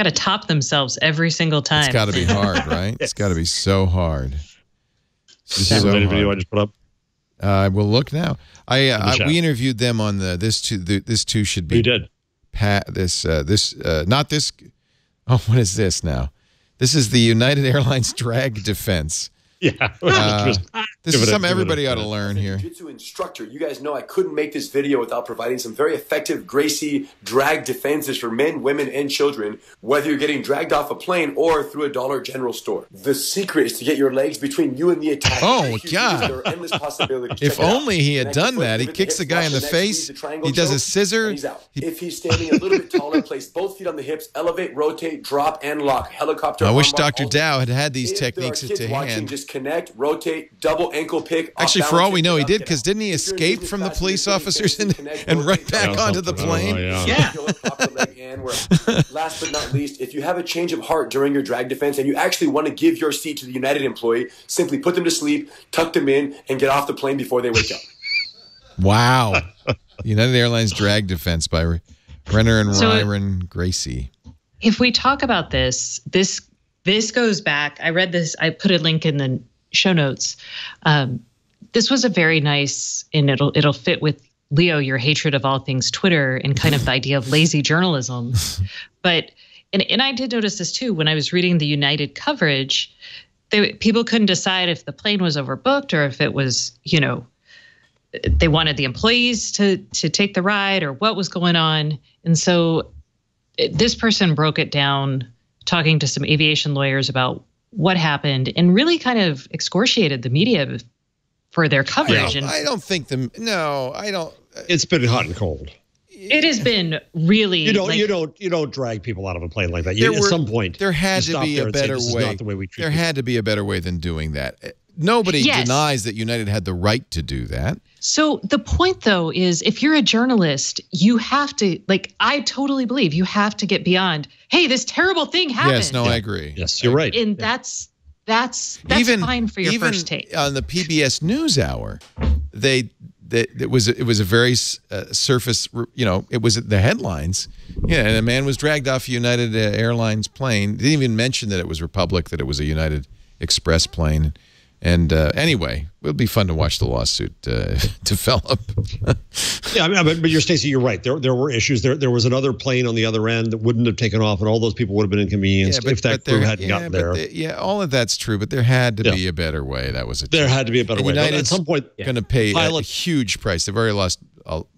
D: to top themselves every single time.
A: It's got to be hard, right? It's got to be so hard.
E: You see the video I just put up?
A: We'll look now. We interviewed them on the this too should be.
E: We did.
A: Not this. Oh, what is this now? This is the United Airlines drag defense.
E: Yeah.
A: This is something everybody ought to learn here.
L: Jiu-Jitsu instructor, you guys know I couldn't make this video without providing some very effective Gracie drag defenses for men, women, and children, whether you're getting dragged off a plane or through a Dollar General store. The secret is to get your legs between you and the attacker.
A: Oh, God.
L: There are endless possibilities.
A: If only he had done that. He kicks the guy in the face. He does a scissor.
L: He's out. If he's standing a little bit taller, place both feet on the hips, elevate, rotate, drop, and lock. Helicopter.
A: I wish Dr. Dow had these techniques to hand.
L: Just connect, rotate, double ankle pick.
A: Actually, for all we know, he did, because didn't he escape from the police officers and right back onto the plane?
L: Yeah. Last but not least, if you have a change of heart during your drag defense and you actually want to give your seat to the United employee, simply put them to sleep, tuck them in, and get off the plane before they wake up.
A: Wow. United Airlines drag defense by Renner and Ryron Gracie.
D: If we talk about this goes back. I read this. I put a link in the show notes. This was a very nice, and it'll fit with Leo, your hatred of all things Twitter and kind of the idea of lazy journalism. But and I did notice this too when I was reading the United coverage. People couldn't decide if the plane was overbooked or if it was, they wanted the employees to take the ride or what was going on. And so this person broke it down, talking to some aviation lawyers about what happened and really kind of excoriated the media for their coverage.
A: I don't think I don't.
E: It's been hot and cold.
D: It has been really.
E: You don't drag people out of a plane like that. At some point,
A: there had to be a better way.
E: Not the way we treat
A: there
E: people.
A: had to be a better way than doing that. Nobody denies that United had the right to do that.
D: So the point, though, is if you're a journalist, you have to, I totally believe you have to get beyond, hey, this terrible thing happened.
A: Yes, no, I agree.
E: Yes, you're right.
D: And that's fine for your first take.
A: On the PBS NewsHour, it was a very surface, it was the headlines. Yeah, and a man was dragged off a United Airlines plane. They didn't even mention that it was Republic, that it was a United Express plane. And anyway, it'll be fun to watch the lawsuit develop.
E: Yeah, but Stacey, you're right. There were issues. There was another plane on the other end that wouldn't have taken off, and all those people would have been inconvenienced if that crew hadn't gotten there.
A: All of that's true, but there had to be a better way. That was
E: there had to be a better way.
A: United's
E: at some point,
A: going to pay a huge price. They've already lost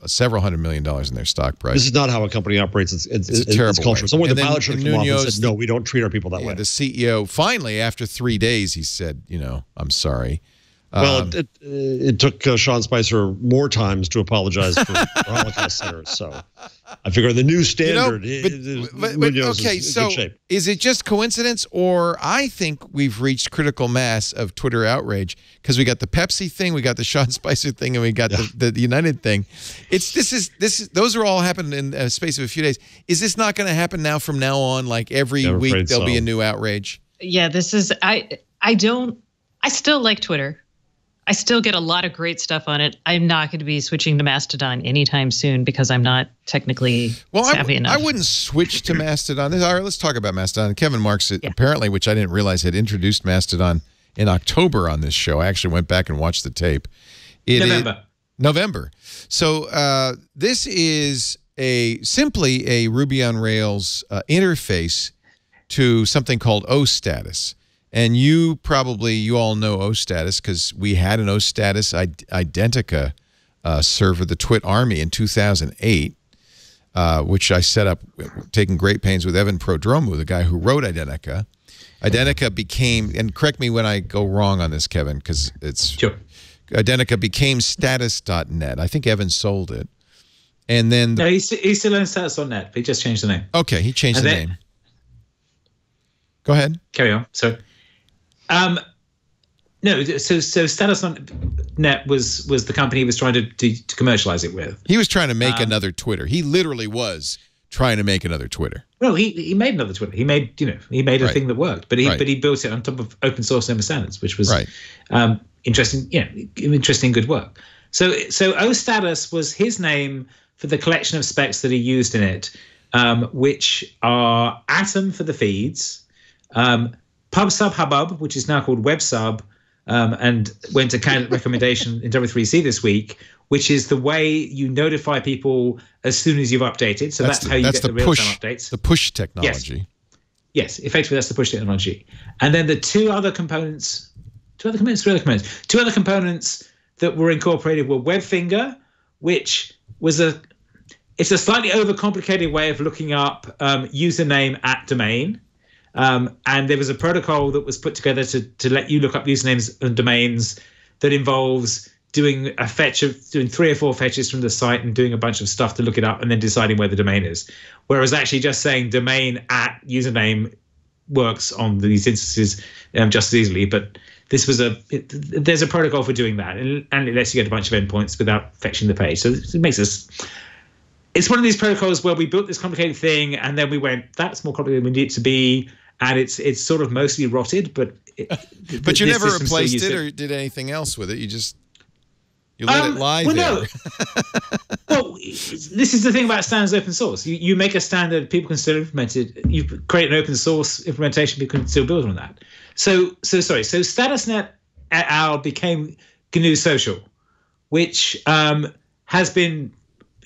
A: several $100 million in their stock price.
E: This is not how a company operates. It's a terrible culture. Someone, the pilot should have come off and said, no, we don't treat our people that way.
A: The CEO, finally, after 3 days, he said, I'm sorry.
E: Well, it took Sean Spicer more times to apologize for Holocaust centers. So I figure the new standard is in good shape.
A: Is it just coincidence, or I think we've reached critical mass of Twitter outrage because we got the Pepsi thing, we got the Sean Spicer thing, and we got the United thing. Those are all happening in a space of a few days. Is this not going to happen now from now on? Like every week there'll be a new outrage.
D: Yeah, this is I still like Twitter. I still get a lot of great stuff on it. I'm not going to be switching to Mastodon anytime soon because I'm not technically savvy enough.
A: I wouldn't switch to Mastodon. All right, let's talk about Mastodon. Kevin Marks, apparently, which I didn't realize, had introduced Mastodon in October on this show. I actually went back and watched the tape. November. So this is simply a Ruby on Rails interface to something called OStatus. And you all know OStatus because we had an OStatus Identica server, the Twit Army, in 2008, which I set up, taking great pains with Evan Prodromou, the guy who wrote Identica. Identica became, and correct me when I go wrong on this, Kevin, because it's sure. Identica became status.net. I think Evan sold it. And then
F: no, he's still on status.net, but he just changed the name.
A: Okay, he changed the name. Go ahead.
F: Carry on. So no, so Status.net was the company he was trying to commercialize it with.
A: He was trying to make another Twitter. He literally was trying to make another Twitter.
F: Well, he made another Twitter. He made a thing that worked, but he built it on top of open source number standards, which was interesting. Interesting, good work. So OStatus was his name for the collection of specs that he used in it, which are Atom for the feeds, PubSub Hubbub, which is now called WebSub, and went to candidate recommendation in W3C this week, which is the way you notify people as soon as you've updated. So that's how you get the real-time updates.
A: The push technology.
F: Yes, effectively that's the push technology. And then the two other components that were incorporated were WebFinger, which was it's a slightly overcomplicated way of looking up username at domain. And there was a protocol that was put together to let you look up usernames and domains that involves doing 3 or 4 fetches from the site and doing a bunch of stuff to look it up and then deciding where the domain is. Whereas actually just saying domain at username works on these instances just as easily. But this was there's a protocol for doing that, and it lets you get a bunch of endpoints without fetching the page. So it makes us. It's one of these protocols where we built this complicated thing, and then we went, that's more complicated than we need it to be, and it's sort of mostly rotted. But
A: you never replaced it or did anything else with it. You let it lie there.
F: No. Well, this is the thing about standards open source. You make a standard, people can still implement it. You create an open source implementation, people can still build on that. So StatusNet et al. Became GNU Social, which has been,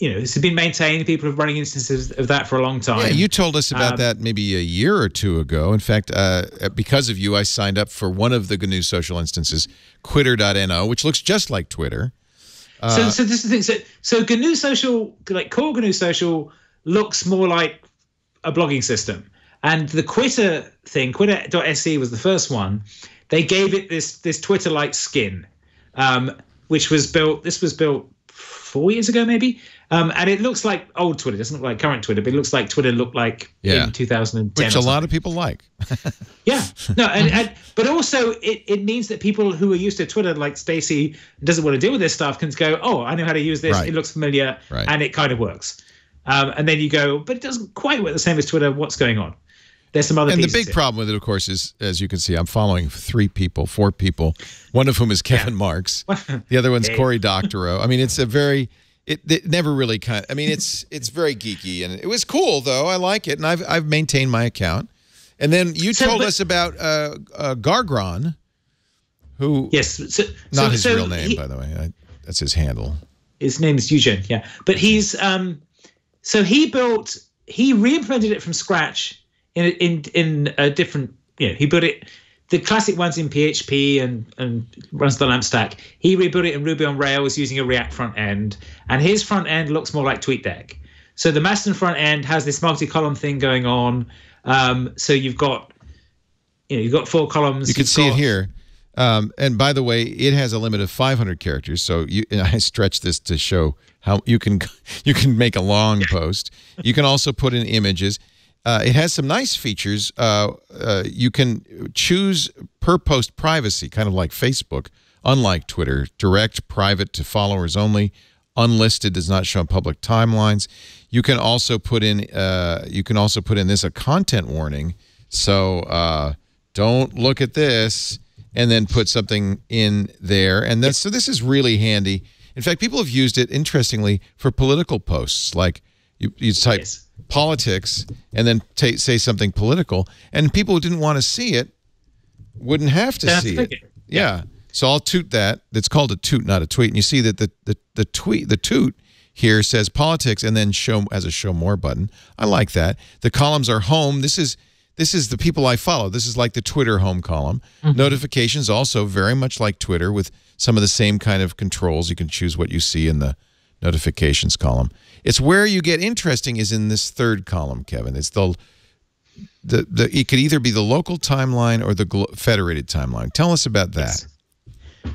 F: it's been maintained. People have running instances of that for a long time.
A: Yeah, you told us about that maybe a year or two ago. In fact, because of you, I signed up for one of the GNU Social instances, Quitter.no, which looks just like Twitter.
F: So this is the thing. So GNU Social, like core GNU Social, looks more like a blogging system. And the Quitter thing, Quitter.se was the first one. They gave it this Twitter-like skin, which was built. This was built 4 years ago, maybe. And it looks like old Twitter. It doesn't look like current Twitter, but it looks like Twitter looked like in 2010.
A: Which a lot of people like.
F: Yeah. No, but also it means that people who are used to Twitter, like Stacy, doesn't want to deal with this stuff, can go, oh, I know how to use this. Right. It looks familiar, and it kind of works. And then you go, but it doesn't quite work the same as Twitter. What's going on? There's some other pieces.
A: And the big problem with it, of course, is, as you can see, I'm following 4 people, one of whom is Kevin Marks. The other one's Cory Doctorow. I mean, it's a very... It never really it's very geeky, and it was cool though. I like it, and I've maintained my account. And then you told us about Gargron, who not his real name, by the way. That's his handle.
F: His name is Eugen, yeah. But he's so he re-implemented it from scratch in a different. He built it. The classic ones in PHP and runs the LAMP stack. He rebuilt it in Ruby on Rails using a React front end, and his front end looks more like TweetDeck. So the Mastodon front end has this multi-column thing going on. So you've got 4 columns.
A: You can see it here. And by the way, it has a limit of 500 characters. So I stretch this to show how you can make a long post. You can also put in images. It has some nice features. You can choose per post privacy, kind of like Facebook, unlike Twitter. Direct, private to followers only. Unlisted, does not show on public timelines. You can also put in this a content warning. So don't look at this, and then put something in there. And so this is really handy. In fact, people have used it, interestingly, for political posts. Like you type politics and then say something political, and people who didn't want to see it wouldn't have to see it. Yeah. So I'll toot that. It's called a toot, not a tweet. And you see that the toot here says politics and then has a show more button. I like that. The columns are home. This is the people I follow. This is like the Twitter home column. Mm-hmm. Notifications also very much like Twitter with some of the same kind of controls. You can choose what you see in the notifications column. It's where you get interesting is in this third column, Kevin. It's it could either be the local timeline or the federated timeline. Tell us about that.
F: Yes.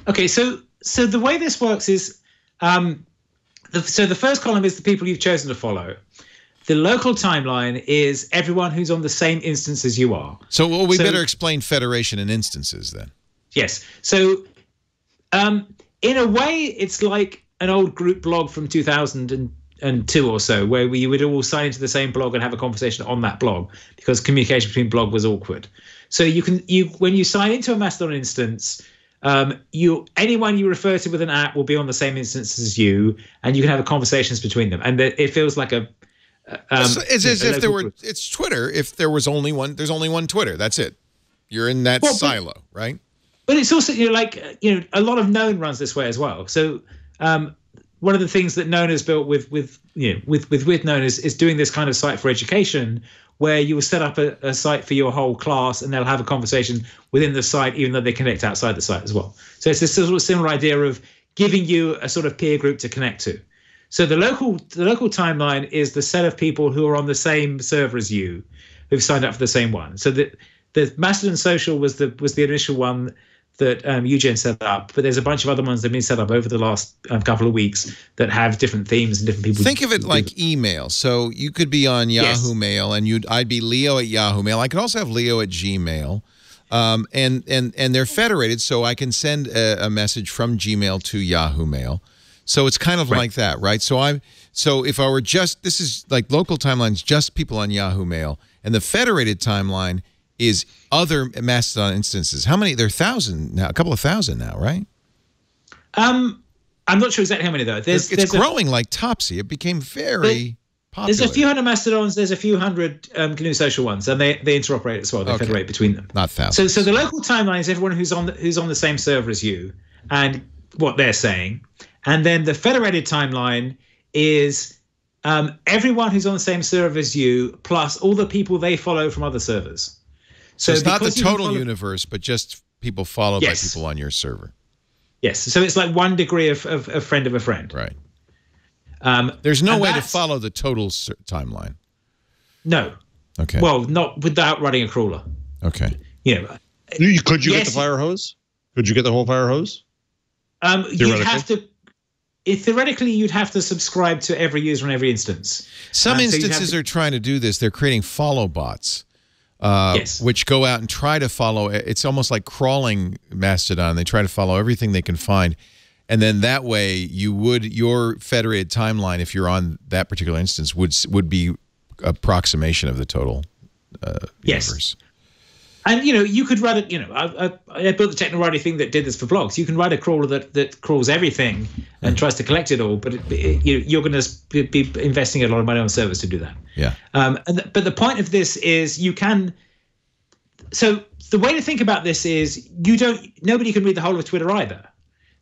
F: Okay, so the way this works is, the first column is the people you've chosen to follow. The local timeline is everyone who's on the same instance as you are.
A: So we better explain federation and instances then.
F: Yes. So in a way, it's like an old group blog from 2002 or so, where you would all sign into the same blog and have a conversation on that blog, because communication between blog was awkward. So when you sign into a Mastodon instance, anyone you refer to with an @ will be on the same instance as you, and you can have conversations between them. And it feels like
A: it's as if it's Twitter. If there was only one, there's only one Twitter. That's it. You're in that silo, right?
F: But it's also, a lot of Known runs this way as well. So one of the things that Known has built with Known is doing this kind of site for education, where you will set up a site for your whole class and they'll have a conversation within the site, even though they connect outside the site as well. So it's this sort of similar idea of giving you a sort of peer group to connect to. So the local timeline is the set of people who are on the same server as you, who've signed up for the same one. So the Mastodon Social was the initial one that Eugen set up, but there's a bunch of other ones that have been set up over the last couple of weeks that have different themes and different people.
A: Think of it like email. So you could be on Yahoo Mail, and I'd be Leo at Yahoo Mail. I could also have Leo at Gmail, and they're federated, so I can send a message from Gmail to Yahoo Mail. So it's kind of like that, right? So if I were this is like local timelines, just people on Yahoo Mail, and the federated timeline is other Mastodon instances. How many? There are 1,000 now, a couple of thousand now, right?
F: I'm not sure exactly how many, though.
A: It's growing like Topsy. It became very popular.
F: There's a few hundred Mastodons. There's a few hundred GNU Social ones, and they interoperate as well. They federate between them.
A: Not thousands.
F: So the local timeline is everyone who's on the same server as you and what they're saying. And then the federated timeline is everyone who's on the same server as you, plus all the people they follow from other servers.
A: So it's not the total universe, but just people followed by people on your server.
F: Yes. So it's like 1 degree of friend of a friend.
A: Right. There's no way to follow the total timeline.
F: No.
A: Okay.
F: Well, not without running a crawler.
A: Okay.
E: Could you get the fire hose? Could you get the whole fire hose?
F: You'd have to. Theoretically, you'd have to subscribe to every user on every instance.
A: Some instances are trying to do this. They're creating follow bots. Which go out and try to follow. It's almost like crawling Mastodon. They try to follow everything they can find, and then that way your federated timeline, if you're on that particular instance, would be approximation of the total universe.
F: And you could write it. I built the Technorati thing that did this for blogs. You can write a crawler that crawls everything and tries to collect it all, but you're going to be investing a lot of money on servers to do that.
A: Yeah.
F: But the point of this is you can. So the way to think about this is nobody can read the whole of Twitter either.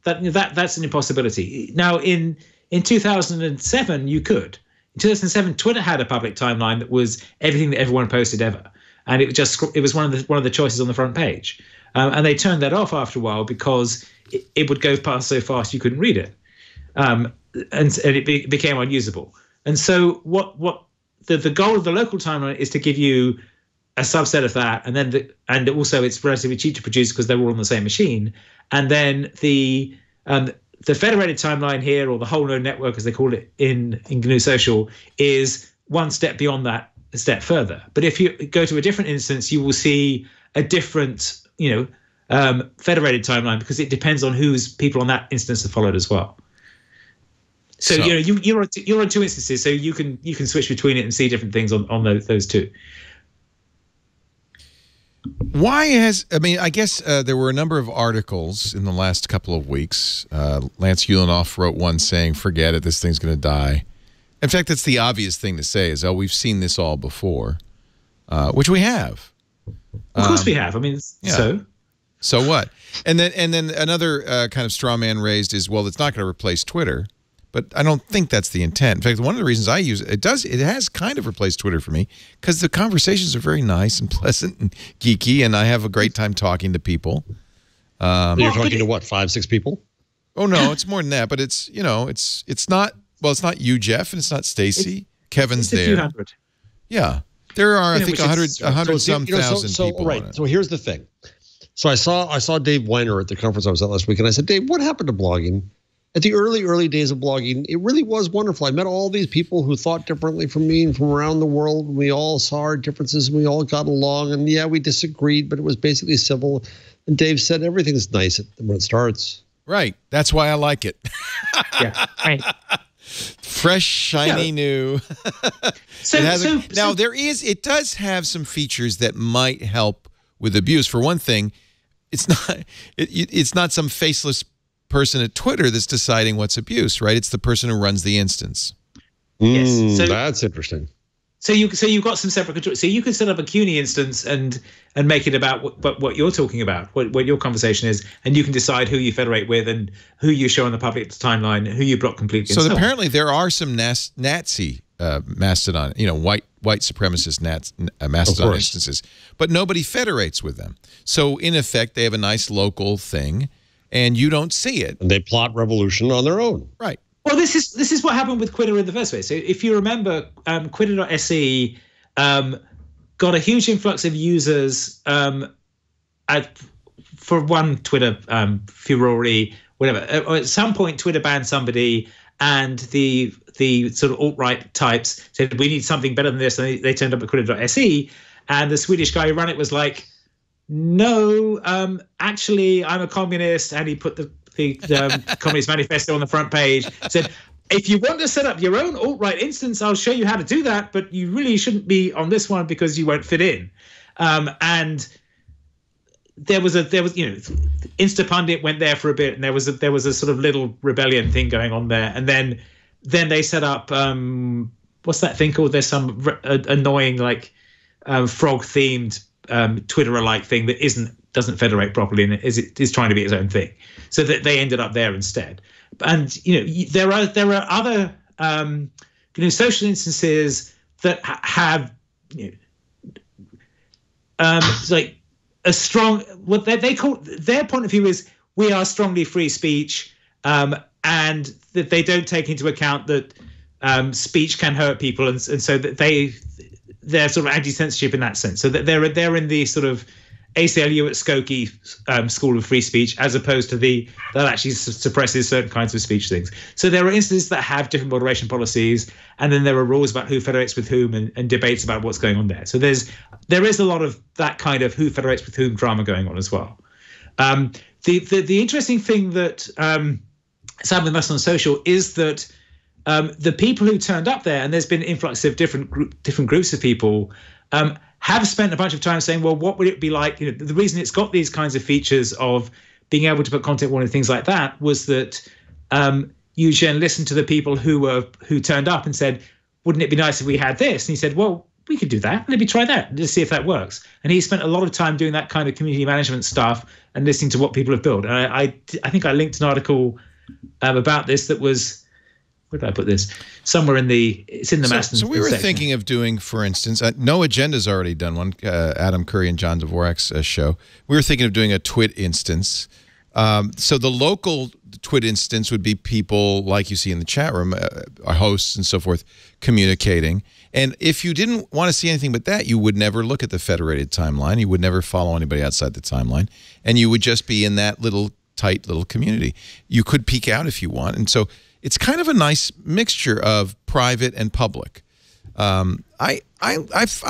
F: That's an impossibility. Now in 2007 you could. In 2007 Twitter had a public timeline that was everything that everyone posted ever. And it was one of the choices on the front page, and they turned that off after a while because it would go past so fast you couldn't read it, and it became unusable. And so what the goal of the local timeline is to give you a subset of that, and also it's relatively cheap to produce because they're all on the same machine. And then the federated timeline here, or the whole node network as they call it in GNU Social, is one step beyond that. A step further. But if you go to a different instance, you will see a different, federated timeline because it depends on whose people on that instance have followed as well. So you're on two instances, so you can switch between it and see different things on those two.
A: I guess there were a number of articles in the last couple of weeks. Lance Ulanoff wrote one saying, "Forget it, this thing's going to die." In fact, that's the obvious thing to say is, we've seen this all before, which we have.
F: Of course we have. I mean,
A: So what? And then another kind of straw man raised is, well, it's not going to replace Twitter. But I don't think that's the intent. In fact, one of the reasons I use it, it has kind of replaced Twitter for me because the conversations are very nice and pleasant and geeky, and I have a great time talking to people.
E: You're talking to what, 5-6 people?
A: Oh, no, it's more than that. But it's not... Well, it's not you, Jeff, and it's not Stacy. Kevin's there.
F: A few hundred.
A: Yeah. There are, I think, 100-some thousand people
E: right.
A: on it.
E: So here's the thing. So I saw Dave Weiner at the conference I was at last week, and I said, Dave, what happened to blogging? At the early days of blogging, it really was wonderful. I met all these people who thought differently from me and from around the world. We all saw our differences, and we all got along. And, yeah, we disagreed, but it was basically civil. And Dave said everything's nice when it starts.
A: Right. That's why I like it.
F: Yeah, right.
A: Fresh, shiny, new. It does have some features that might help with abuse. For one thing, it's not some faceless person at Twitter that's deciding what's abuse, right? It's the person who runs the instance.
F: Yes.
E: That's interesting.
F: So you've got some separate control. So you could set up a CUNY instance and make it about what you're talking about, what your conversation is, and you can decide who you federate with and who you show on the public timeline, who you block completely.
A: So apparently there are some Nazi Mastodon, white supremacist Mastodon instances, but nobody federates with them. So in effect, they have a nice local thing, and you don't see it.
E: And they plot revolution on their own.
A: Right.
F: Well, this is what happened with Twitter in the first place. So if you remember, Twitter.se got a huge influx of users for one Twitter furore, whatever. At some point, Twitter banned somebody, and the sort of alt-right types said, we need something better than this. And they turned up at Twitter.se, and the Swedish guy who ran it was like, no, actually, I'm a communist. And he put the Communist Manifesto on the front page, said, if you want to set up your own alt-right instance, I'll show you how to do that, but you really shouldn't be on this one because you won't fit in. And there was Instapundit went there for a bit, and there was a sort of little rebellion thing going on there, and then they set up what's that thing called? There's some annoying frog themed Twitter-alike thing that doesn't federate properly and is trying to be its own thing. So that they ended up there instead. And there are other social instances that have like a strong, what they call, their point of view is we are strongly free speech, and that they don't take into account that speech can hurt people, and so that they're sort of anti-censorship in that sense. So that they're in the sort of ACLU at Skokie school of free speech, as opposed to that actually suppresses certain kinds of speech things. So there are instances that have different moderation policies, and then there are rules about who federates with whom and debates about what's going on there. So there is a lot of that kind of who federates with whom drama going on as well. The interesting thing that has happened with Mastodon Social is that the people who turned up there, and there's been an influx of different groups of people, have spent a bunch of time saying, well, what would it be like? The reason it's got these kinds of features of being able to put content warning and things like that was that you then listened to the people who turned up and said, wouldn't it be nice if we had this? And he said, well, we could do that. Let me try that and just see if that works. And he spent a lot of time doing that kind of community management stuff and listening to what people have built. And I think I linked an article about this that was, where did I put this? Somewhere it's in the Mastodon.
A: So we were
F: section.
A: thinking of doing, for instance, No Agenda's already done one, Adam Curry and John Dvorak's show. We were thinking of doing a Twit instance. So the local Twit instance would be people like you see in the chat room, our hosts and so forth, communicating. And if you didn't want to see anything but that, you would never look at the federated timeline. You would never follow anybody outside the timeline. And you would just be in that tight little community. You could peek out if you want. And so it's kind of a nice mixture of private and public. I'm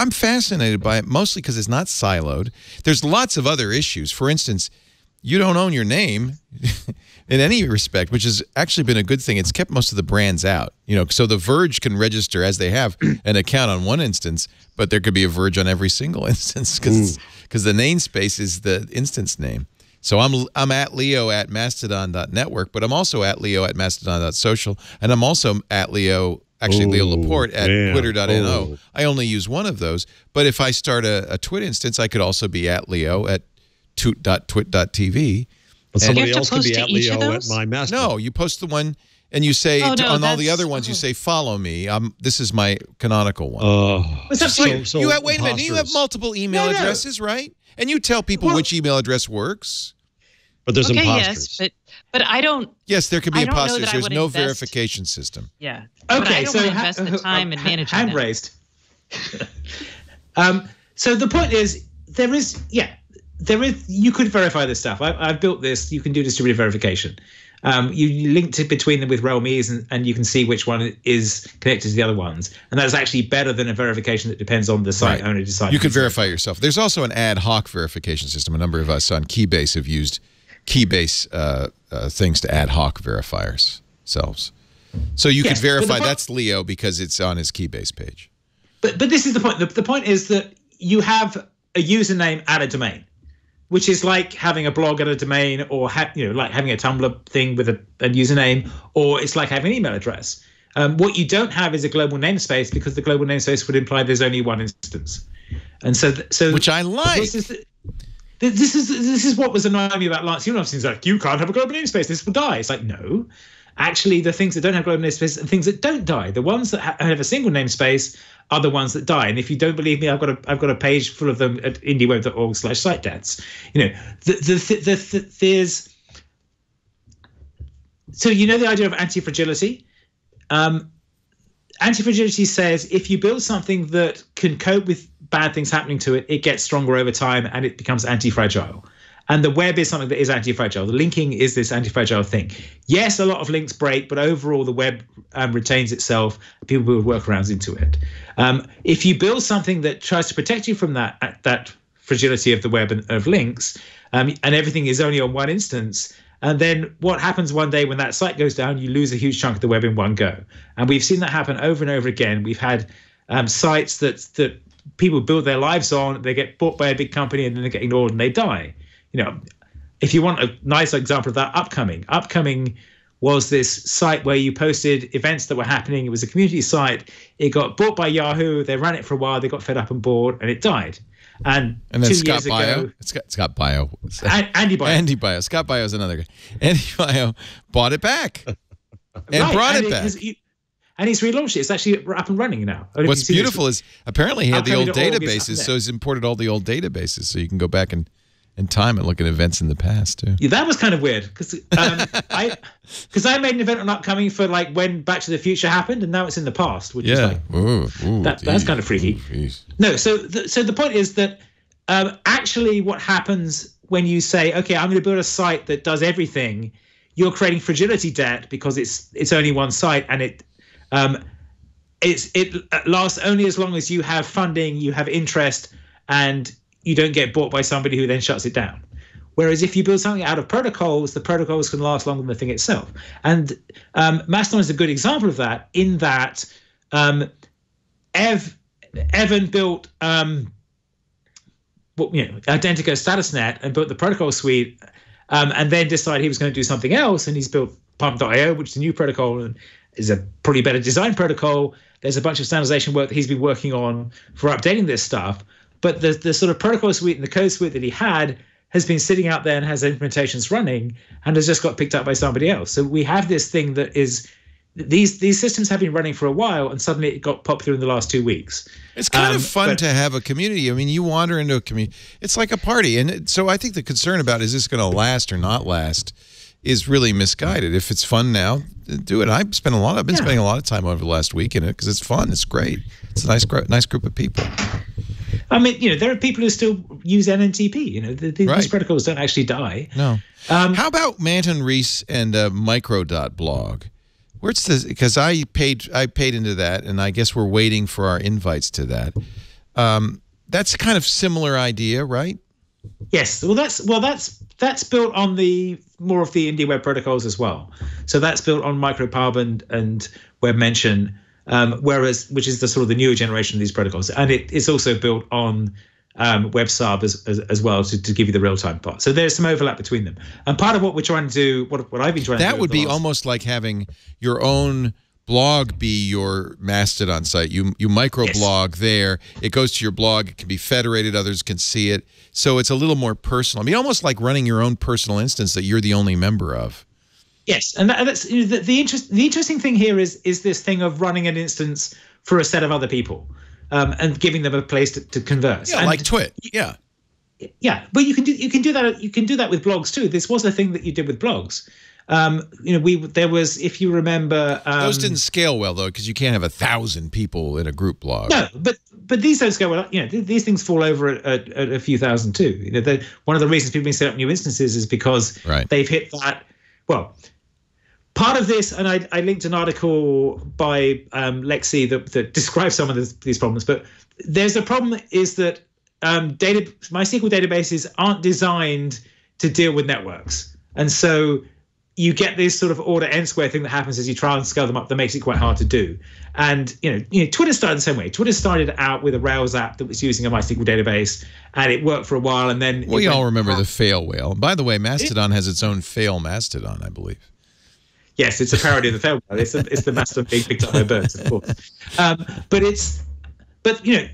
A: fascinated by it, mostly because it's not siloed. There's lots of other issues. For instance, you don't own your name in any respect, which has actually been a good thing. It's kept most of the brands out. So The Verge can register, as they have, an account on one instance, but there could be a Verge on every single instance because the namespace is the instance name. So I'm at Leo at Mastodon.network, but I'm also at Leo at Mastodon.social, and I'm also at Leo, actually Leo Laporte at Twitter.no. I only use one of those, but if I start a Twit instance, I could also be at Leo at toot.twit.tv.
E: But somebody else can be at Leo at my Mastodon.
A: No, you post the one, and you say, on all the other ones, you say, follow me. This is my canonical one.
F: Wait a
A: minute, you have multiple email addresses, right? And you tell people which email address works.
E: But there's imposters.
D: Yes, but I don't.
A: Yes, there could be imposters. There's no verification system.
D: Yeah.
F: Okay,
D: so invest the time in managing
F: hand raised. So the point is, there is. You could verify this stuff. I've built this. You can do distributed verification. You linked it between them with realmes, and you can see which one is connected to the other ones. And that's actually better than a verification that depends on the site owner deciding.
A: You could verify yourself. There's also an ad hoc verification system. A number of us on Keybase have used Keybase things to ad hoc verify ourselves. So you could verify that's Leo because it's on his Keybase page.
F: But this is the point. The point is that you have a username at a domain, which is like having a blog at a domain, or like having a Tumblr thing with a username, or it's like having an email address. What you don't have is a global namespace, because the global namespace would imply there's only one instance. And so
A: which I like.
F: This is what was annoying me about Linux. Things like, you can't have a global namespace, this will die. It's like, no. Actually, the things that don't have global namespace are things that don't die. The ones that have a single namespace are the ones that die. And if you don't believe me, I've got a page full of them at indieweb.org/sitedeaths. There's so the idea of anti-fragility. Anti-fragility says if you build something that can cope with bad things happening to it, it gets stronger over time and it becomes anti-fragile. And the web is something that is anti-fragile. The linking is this anti-fragile thing. Yes, a lot of links break, but overall the web retains itself. People build workarounds into it. If you build something that tries to protect you from that fragility of the web and of links, and everything is only on one instance, and then what happens one day when that site goes down, you lose a huge chunk of the web in one go. And we've seen that happen over and over again. We've had sites that people build their lives on, they get bought by a big company, and then they get ignored and they die. If you want a nice example of that, Upcoming was this site where you posted events that were happening. It was a community site. It got bought by Yahoo. They ran it for a while. They got fed up and bored, and it died. And then 2 years ago,
A: Scott Bio.
F: Andy Bio.
A: Andy Bio. Scott Bio is another guy. Andy Bio bought it back and brought it back.
F: And he's relaunched it. It's actually up and running now.
A: What's beautiful is apparently he had the old databases, so he's imported all the old databases, so you can go back and time and look at events in the past too.
F: Yeah, that was kind of weird because I made an event on Upcoming for like when Back to the Future happened, and now it's in the past, which is like that's kind of freaky. No, so the point is that actually what happens when you say, okay, I'm going to build a site that does everything, you're creating fragility debt because it's only one site, and it lasts only as long as you have funding, you have interest, and you don't get bought by somebody who then shuts it down. Whereas if you build something out of protocols, the protocols can last longer than the thing itself. And Mastodon is a good example of that, in that Evan built Identico StatusNet and built the protocol suite, and then decided he was going to do something else, and he's built Pump.io, which is a new protocol and is a probably better design protocol. There's a bunch of standardization work that he's been working on for updating this stuff. But the sort of protocol suite and the code suite that he had has been sitting out there and has implementations running and has just got picked up by somebody else. So we have this thing that is these systems have been running for a while, and suddenly it got popular in the last 2 weeks.
A: It's kind of fun to have a community. I mean, you wander into a community, it's like a party. And so I think the concern about is this going to last or not last is really misguided. If it's fun now, do it. I've been spending a lot of time over the last week in it because it's fun. It's great. It's a nice group of people.
F: I mean, there are people who still use NNTP. These protocols don't actually die.
A: No. How about Manton Reese and Micro.blog? Where's this? Because I paid into that, and I guess we're waiting for our invites to that. That's kind of similar idea, right?
F: Yes. Well, that's built on the more of the Indie Web protocols as well. So that's built on MicroPub and WebMention. Which is the sort of the newer generation of these protocols, and it's also built on WebSub as well to give you the real-time part. So there's some overlap between them. And part of what we're trying to do, what I've been trying to do,
A: that would be almost like having your own blog be your Mastodon site. You microblog there. It goes to your blog. It can be federated. Others can see it. So it's a little more personal. I mean, almost like running your own personal instance that you're the only member of.
F: Yes, and that's the interesting thing here is this thing of running an instance for a set of other people, and giving them a place to converse.
A: Yeah, like Twit. Yeah,
F: but you can do that. You can do that with blogs too. This was a thing that you did with blogs. There was, if you remember,
A: those didn't scale well though, because you can't have 1,000 people in a group blog.
F: No, but these don't scale well. These things fall over at a few thousand too. One of the reasons people have been setting up new instances is because they've hit that. Well, part of this, and I linked an article by Lexi that describes some of these problems, but there's a problem is that MySQL databases aren't designed to deal with networks. And so you get this sort of order n square thing that happens as you try and scale them up that makes it quite hard to do. And Twitter started the same way. Twitter started out with a Rails app that was using a MySQL database, and it worked for a while, and then
A: we all remember the fail whale. By the way, Mastodon has its own fail Mastodon, I believe.
F: Yes, it's a parody of the failed whale. It's the Mastodon being picked up by birds, of course. But you know,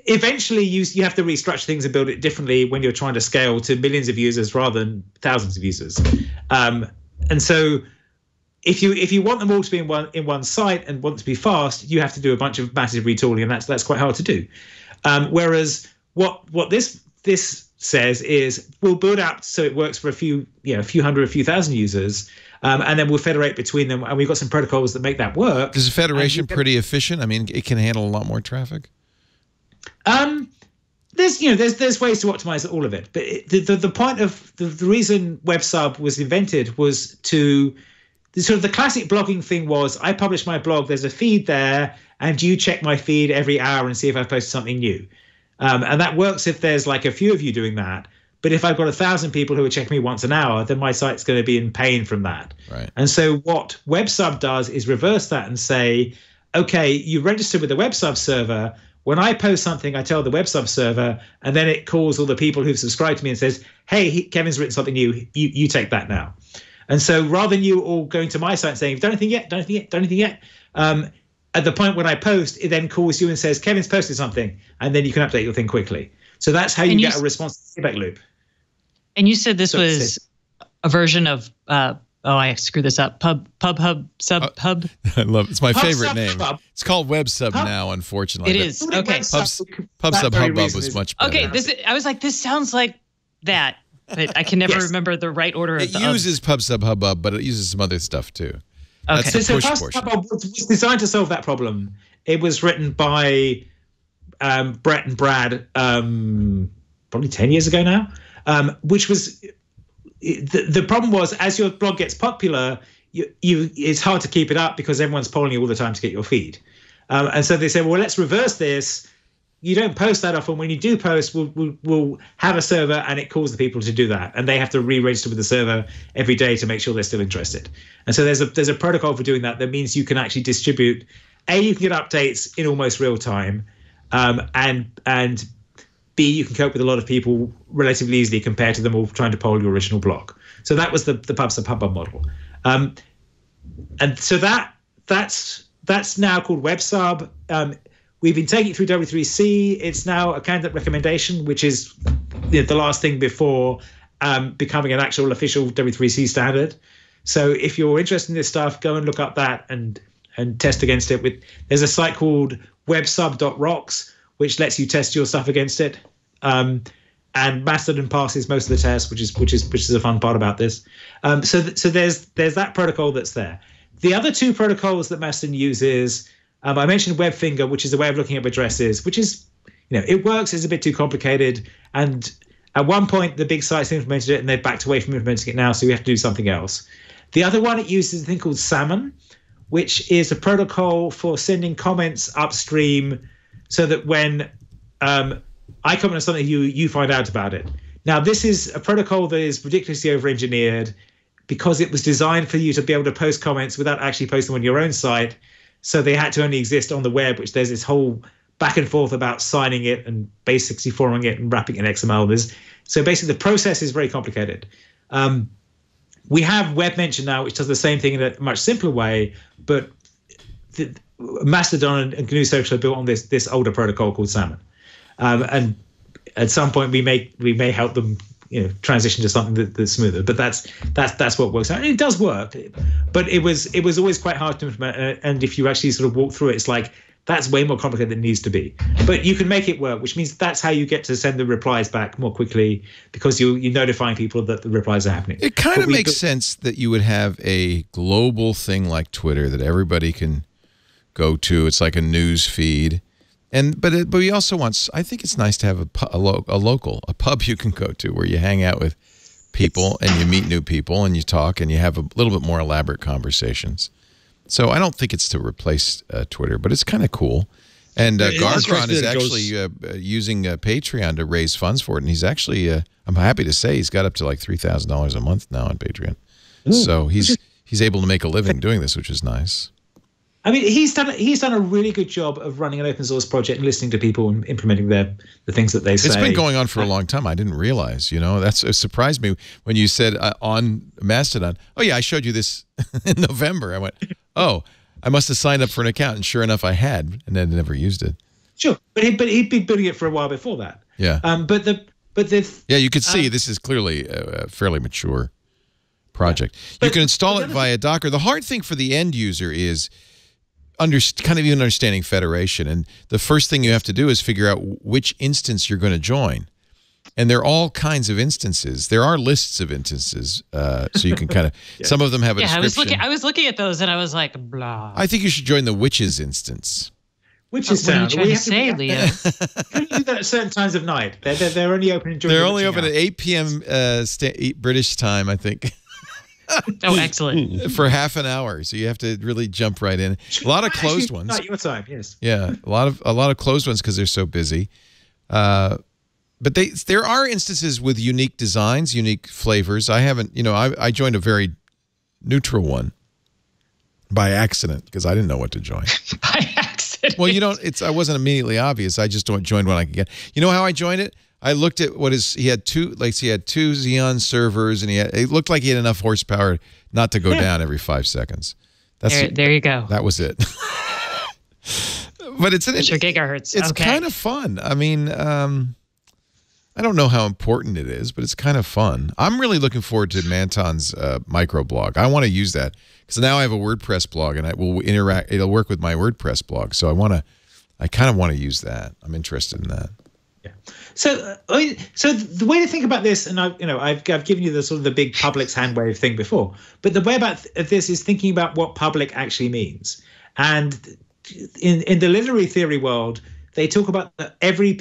F: eventually you have to restructure things and build it differently when you're trying to scale to millions of users rather than thousands of users. And so if you want them all to be in one site and want to be fast, you have to do a bunch of massive retooling, and that's quite hard to do. Whereas what this says is we'll build out so it works for a few hundred, a few thousand users, and then we'll federate between them, and we've got some protocols that make that work.
A: Is the federation pretty efficient? I mean, it can handle a lot more traffic.
F: There's ways to optimize all of it, but the point of the reason WebSub was invented was to sort of the classic blogging thing was I publish my blog, there's a feed there, and you check my feed every hour and see if I've posted something new. And that works if there's like a few of you doing that. But if I've got 1,000 people who are checking me once an hour, then my site's going to be in pain from that.
A: Right.
F: And so what WebSub does is reverse that and say, okay, you register with the WebSub server. When I post something, I tell the WebSub server, and then it calls all the people who've subscribed to me and says, hey, Kevin's written something new. You take that now. And so rather than you all going to my site and saying, done anything yet, at the point when I post, it then calls you and says, Kevin's posted something, and then you can update your thing quickly. So that's how you get a response feedback loop.
D: And you said this was a version of, I screwed this up, Hub.
A: I love it. It's my favorite name. It's called WebSub now, unfortunately.
D: It is. Okay.
A: PubSub Hubbub was much better.
D: Okay, I was like, this sounds like that, but I can never remember the right order of
A: it uses PubSub Hubbub, but it uses some other stuff too.
D: Okay.
A: That's the push
F: PubSub
A: portion.
F: Hubbub was designed to solve that problem. It was written by Brett and Brad probably 10 years ago now, which was the problem was as your blog gets popular, it's hard to keep it up because everyone's polling you all the time to get your feed. And so they said, well, let's reverse this. You don't post that often. When you do post, we'll have a server and it calls the people to do that. And they have to re-register with the server every day to make sure they're still interested. And so there's a protocol for doing that. That means you can actually distribute, you can get updates in almost real time. And B, you can cope with a lot of people relatively easily compared to them all trying to poll your original blog. So that was the PubSub Hubbub model. And so that's now called WebSub. We've been taking it through W3C. It's now a candidate recommendation, which is the last thing before becoming an actual official W3C standard. So if you're interested in this stuff, go and look up that and test against it. There's a site called websub.rocks, which lets you test your stuff against it. And Mastodon passes most of the tests, which is a fun part about this. So there's that protocol that's there. The other two protocols that Mastodon uses, I mentioned WebFinger, which is a way of looking up addresses, which is, it works. It's a bit too complicated. And at one point, the big sites implemented it, and they've backed away from implementing it now, so we have to do something else. The other one it uses a thing called Salmon, which is a protocol for sending comments upstream so that when I comment on something, you find out about it. Now, this is a protocol that is ridiculously over-engineered because it was designed for you to be able to post comments without actually posting on your own site. So they had to only exist on the web, which there's this whole back and forth about signing it and base64ing it and wrapping it in XML. So basically, the process is very complicated. We have Web Mention now, which does the same thing in a much simpler way, but Mastodon and GNU Social are built on this older protocol called Salmon. And at some point, we may help them transition to something that's smoother. But that's what works out. And it does work, but it was always quite hard to implement. And if you actually sort of walk through it, it's like that's way more complicated than it needs to be. But you can make it work, which means that's how you get to send the replies back more quickly because you're notifying people that the replies are happening.
A: It kind of makes sense that you would have a global thing like Twitter that everybody can go to. It's like a news feed. But we also want. I think it's nice to have a pub you can go to where you hang out with people and you meet new people and you talk and you have a little bit more elaborate conversations. So I don't think it's to replace Twitter, but it's kind of cool. And Gargron is actually using Patreon to raise funds for it, and he's actually I'm happy to say he's got up to like $3,000 a month now on Patreon. So he's able to make a living doing this, which is nice.
F: I mean, he's done a really good job of running an open source project and listening to people and implementing the things that they say.
A: It's been going on for a long time. I didn't realize, it surprised me when you said on Mastodon, oh yeah, I showed you this in November. I went, oh, I must have signed up for an account, and sure enough, I had, and then never used it.
F: Sure, but he'd been building it for a while before that.
A: Yeah.
F: Yeah,
A: you could see this is clearly a fairly mature project. You can install it via Docker. The hard thing for the end user is kind of even understanding federation. And the first thing you have to do is figure out which instance you're going to join. And there are all kinds of instances. There are lists of instances, so you can kind of. Some of them have a description.
D: I was looking at those, and I was like, blah.
A: I think you should join the witches instance.
F: Witches
D: What are you trying to say, Leo?
F: Can you do that at certain times of night? They're only open during.
A: They're only open at 8 p.m. British time, I think.
D: Oh, excellent.
A: For half an hour, so you have to really jump right in. A lot of closed ones.
F: Not your time, yes.
A: Yeah, a lot of closed ones because they're so busy. But there are instances with unique designs, unique flavors. I haven't, I joined a very neutral one by accident because I didn't know what to join.
D: By accident.
A: Well, I wasn't immediately obvious. I just joined when I could get. You know how I joined it? I looked at he had two Xeon servers, and it looked like he had enough horsepower not to go down every 5 seconds.
D: There you go.
A: That was it. But it's
D: your gigahertz.
A: It's kind of fun. I mean, I don't know how important it is, but it's kind of fun. I'm really looking forward to Manton's microblog. I want to use that because now I have a WordPress blog, and it'll work with my WordPress blog. So I kind of want to use that. I'm interested in that.
F: Yeah. So the way to think about this, and I've given you the sort of the big public's hand wave thing before, but the way about this is thinking about what public actually means. And in the literary theory world, they talk about that every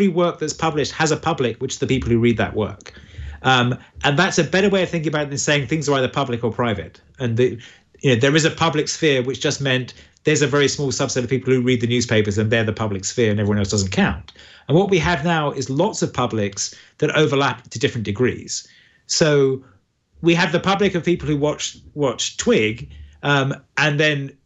F: work that's published has a public, which is the people who read that work. And that's a better way of thinking about it than saying things are either public or private. And there is a public sphere, which just meant there's a very small subset of people who read the newspapers, and they're the public sphere, and everyone else doesn't count. And what we have now is lots of publics that overlap to different degrees. So we have the public of people who watch Twig, and then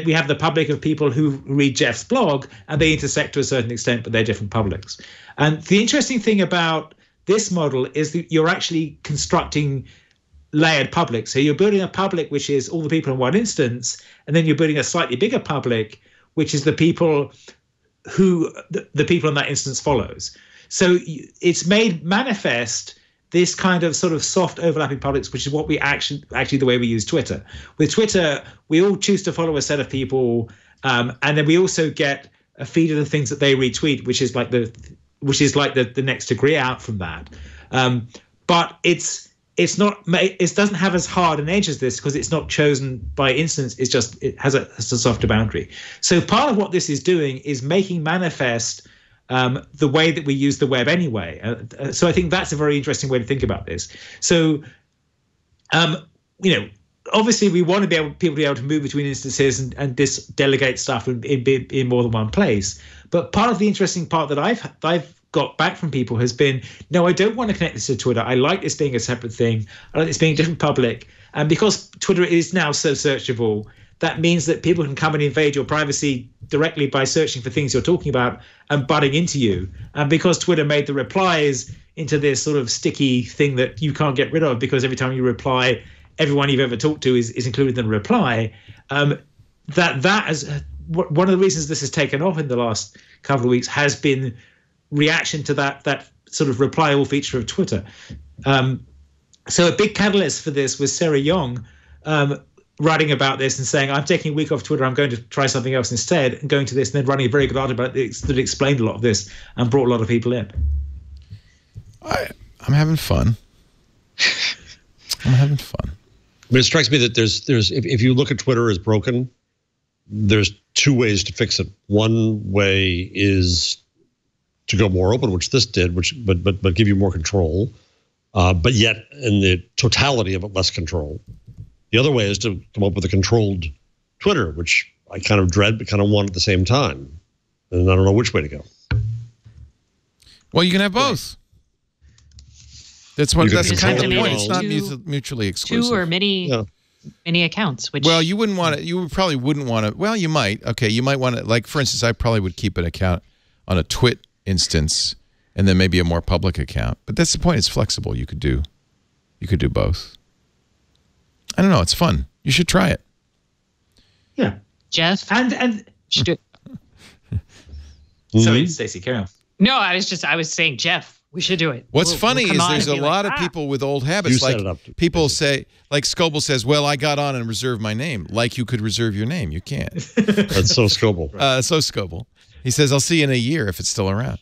F: we have the public of people who read Jeff's blog, and they intersect to a certain extent, but they're different publics. And the interesting thing about this model is that you're actually constructing layered public. So you're building a public which is all the people in one instance, and then you're building a slightly bigger public, which is the people who the people in that instance follows. So it's made manifest this kind of sort of soft overlapping publics, which is what we actually the way we use Twitter. With Twitter, we all choose to follow a set of people, and then we also get a feed of the things that they retweet, which is like the next degree out from that. But it doesn't have as hard an edge as this because it's not chosen by instance. It has a softer boundary. So part of what this is doing is making manifest the way that we use the web anyway. So I think that's a very interesting way to think about this. So, obviously we want people to be able to move between instances and delegate stuff in more than one place. But part of the interesting part that I've got back from people has been, no, I don't want to connect this to Twitter. I like this being a separate thing. I like this being a different public. And because Twitter is now so searchable, that means that people can come and invade your privacy directly by searching for things you're talking about and butting into you. And because Twitter made the replies into this sort of sticky thing that you can't get rid of because every time you reply, everyone you've ever talked to is included in the reply, that is one of the reasons this has taken off in the last couple of weeks has been reaction to that sort of reply all feature of Twitter. So a big catalyst for this was Sarah Young writing about this and saying, I'm taking a week off Twitter, I'm going to try something else instead, and going to this and then writing a very good article about it that explained a lot of this and brought a lot of people in.
A: I'm having fun. I'm having fun.
E: I mean, it strikes me that there's if you look at Twitter as broken, there's two ways to fix it. One way is to go more open, which this did, but give you more control, but yet in the totality of it, less control. The other way is to come up with a controlled Twitter, which I kind of dread, but kind of want at the same time. And I don't know which way to go.
A: Well, you can have both. That's kind of the point. It's not mutually exclusive.
D: Two or many many accounts. Which
A: you wouldn't want to. You probably wouldn't want to. Well, you might. Okay, you might want to. Like for instance, I probably would keep an account on a Twit instance, and then maybe a more public account. But that's the point. It's flexible. You could do both. I don't know. It's fun. You should try it.
F: Yeah,
D: Jeff
F: and
D: should do it.
F: Sorry, Stacey, carry on.
D: No, I was saying, Jeff, we should do it.
A: What's funny is there's a lot of people with old habits. Like people say, like Scoble says, well, I got on and reserved my name. Like you could reserve your name. You can't.
E: That's so Scoble.
A: So Scoble. He says, I'll see you in a year if it's still around.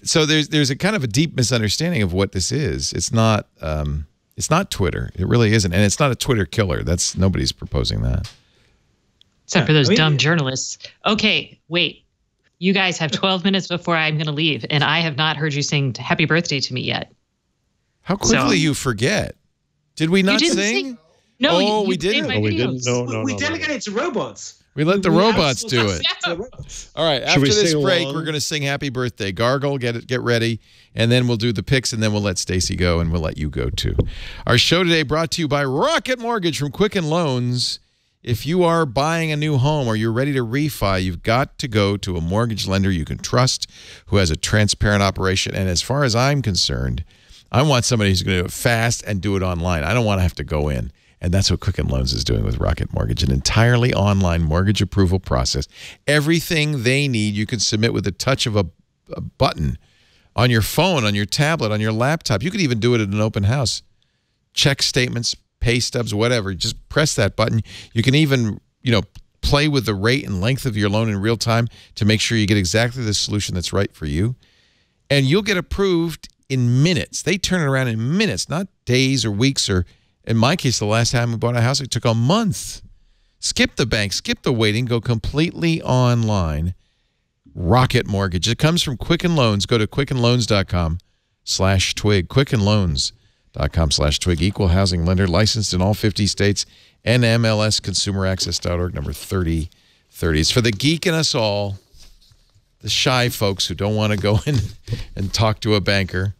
A: So there's a kind of a deep misunderstanding of what this is. It's not Twitter. It really isn't. And it's not a Twitter killer. Nobody's proposing that.
D: Except for those dumb journalists. Okay, wait. You guys have 12 minutes before I'm going to leave, and I have not heard you sing happy birthday to me yet.
A: How quickly you forget. Did we not sing?
D: No,
A: we didn't.
E: No, we didn't. No,
F: we delegated it to robots.
A: We let the robots do it. All right, after this break, we're going to sing happy birthday. Gargle, get ready, and then we'll do the picks, and then we'll let Stacey go, and we'll let you go, too. Our show today brought to you by Rocket Mortgage from Quicken Loans. If you are buying a new home or you're ready to refi, you've got to go to a mortgage lender you can trust who has a transparent operation. And as far as I'm concerned, I want somebody who's going to do it fast and do it online. I don't want to have to go in. And that's what Quicken Loans is doing with Rocket Mortgage, an entirely online mortgage approval process. Everything they need you can submit with the touch of a button on your phone, on your tablet, on your laptop. You could even do it at an open house. Check statements, pay stubs, whatever. Just press that button. You can even, play with the rate and length of your loan in real time to make sure you get exactly the solution that's right for you. And you'll get approved in minutes. They turn it around in minutes, not days or weeks, or in my case, the last time we bought a house, it took a month. Skip the bank, skip the waiting, go completely online. Rocket Mortgage. It comes from Quicken Loans. Go to quickenloans.com/twig. quickenloans.com/twig. Equal housing lender, licensed in all 50 states. NMLSconsumeraccess.org, number 3030. It's for the geek in us all, the shy folks who don't want to go in and talk to a banker.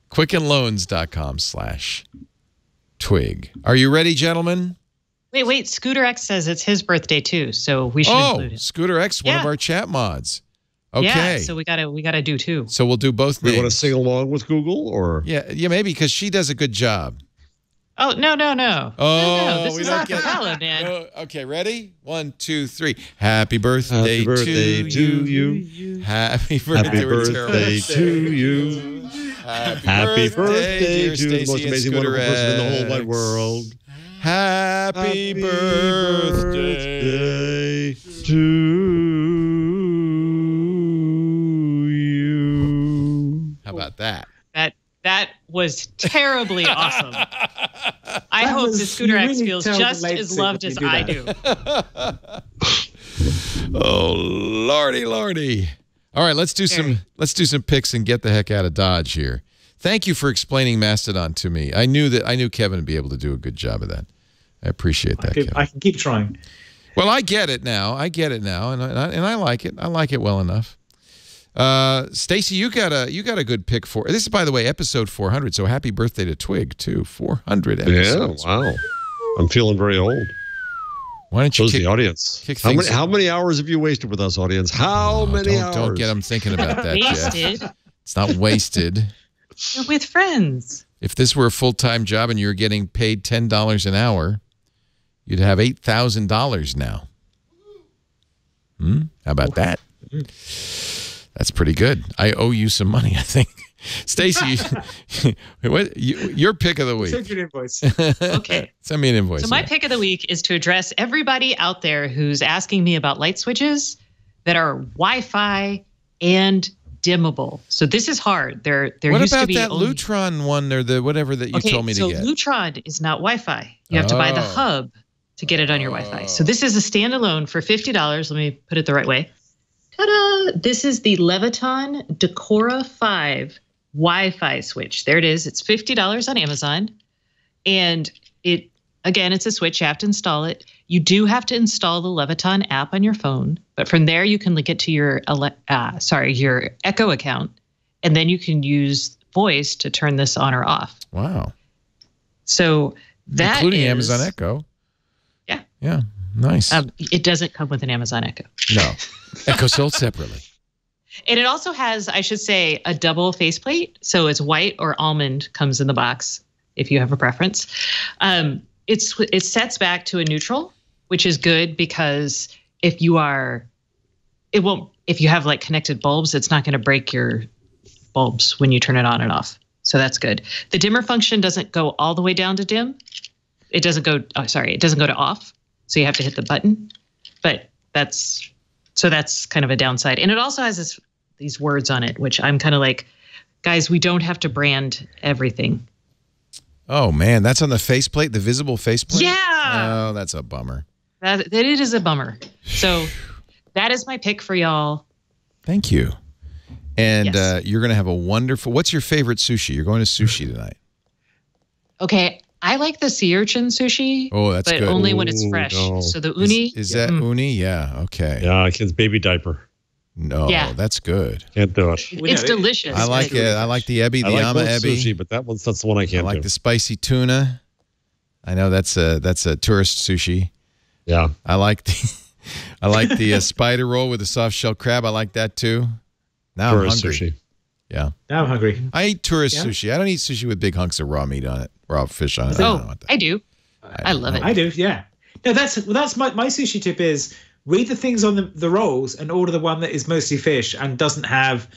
A: quickenloans.com/twig. Are you ready, gentlemen?
D: Wait. Scooter X says it's his birthday too, so we should include it.
A: Scooter X, one of our chat mods. Okay.
D: Yeah, so we gotta do two.
A: So we'll do both names.
E: We want to sing along with Google, or
A: yeah, maybe because she does a good job.
D: Oh no!
A: Oh,
D: no, this is not acapella, man.
A: Okay, ready? 1, 2, 3. Happy birthday to you. Happy birthday to you.
E: Happy birthday to the most amazing, wonderful person in the whole wide world.
A: Happy birthday
E: to you.
A: How about that?
D: That was terribly awesome. I hope the Scooter X feels just as loved as I do.
A: Oh, lordy. All right, let's do some picks and get the heck out of Dodge here. Thank you for explaining Mastodon to me. I knew Kevin would be able to do a good job of that. I appreciate that, Kevin.
F: I can keep trying.
A: Well, I get it now, and I like it. I like it well enough. Stacey, you got a good pick for this is, by the way, episode 400. So happy birthday to Twig too. 400 episodes.
E: Yeah, wow. I'm feeling very old.
A: Why don't you
E: the audience? How many hours have you wasted with us, audience? How many hours?
A: Don't get them thinking about that,
D: wasted.
A: Jeff. It's not wasted.
D: You're with friends.
A: If this were a full-time job and you were getting paid $10 an hour, you'd have $8,000 now. How about that? That's pretty good. I owe you some money, I think. Stacey, your pick of the week.
F: Send your invoice.
D: Okay.
A: Send me an invoice.
D: So my pick of the week is to address everybody out there who's asking me about light switches that are Wi-Fi and dimmable. So this is hard. There
A: what
D: used
A: about
D: to be
A: that Lutron one or the whatever that you told me to get?
D: So Lutron is not Wi-Fi. You have to buy the hub to get it on your Wi-Fi. So this is a standalone for $50. Let me put it the right way. Ta-da! This is the Leviton Decora 5 Wi-Fi switch. There it is. It's $50 on Amazon. And it's a switch. You have to install it. You do have to install the Leviton app on your phone. But from there, you can link it to your Echo account. And then you can use voice to turn this on or off.
A: Wow.
D: So
A: including Amazon Echo.
D: Yeah.
A: Yeah. Nice.
D: It doesn't come with an Amazon Echo.
A: No. Echo sold separately.
D: And it also has, I should say, a double faceplate. So it's white or almond comes in the box if you have a preference. It sets back to a neutral, which is good because if you have like connected bulbs, it's not going to break your bulbs when you turn it on and off. So that's good. The dimmer function doesn't go all the way down to dim. It doesn't go to off. So you have to hit the button. But that's kind of a downside. And it also has these words on it, which I'm kind of like, guys, we don't have to brand everything.
A: Oh, man. That's on the faceplate, the visible faceplate?
D: Yeah.
A: Oh, that's a bummer.
D: It is a bummer. So that is my pick for y'all.
A: Thank you. And
D: Yes.
A: You're going to have a wonderful... What's your favorite sushi? You're going to sushi tonight.
D: Okay. I like the sea urchin sushi.
A: Oh, that's
D: but
A: good.
D: only when it's fresh.
E: No.
D: So the uni.
A: Is that uni? Yeah. Okay.
E: Yeah, kid's baby diaper.
A: No,
D: Yeah.
A: that's good.
E: Can't do it.
D: It's delicious.
A: I like it. I like the ebi, the
E: I like
A: ama
E: both
A: ebi.
E: sushi, but that's the one I can't
A: I like
E: do.
A: the spicy tuna. I know that's a tourist sushi.
E: Yeah.
A: I like the spider roll with the soft shell crab. I like that too. Now
E: Tourist
A: I'm hungry.
E: sushi.
A: Yeah.
F: Now I'm hungry.
A: I eat tourist sushi. I don't eat sushi with big hunks of raw meat on it, raw fish on it. I don't want that.
D: I do. I love it.
F: I do, yeah. No, that's my sushi tip is read the things on the rolls and order the one that is mostly fish and doesn't have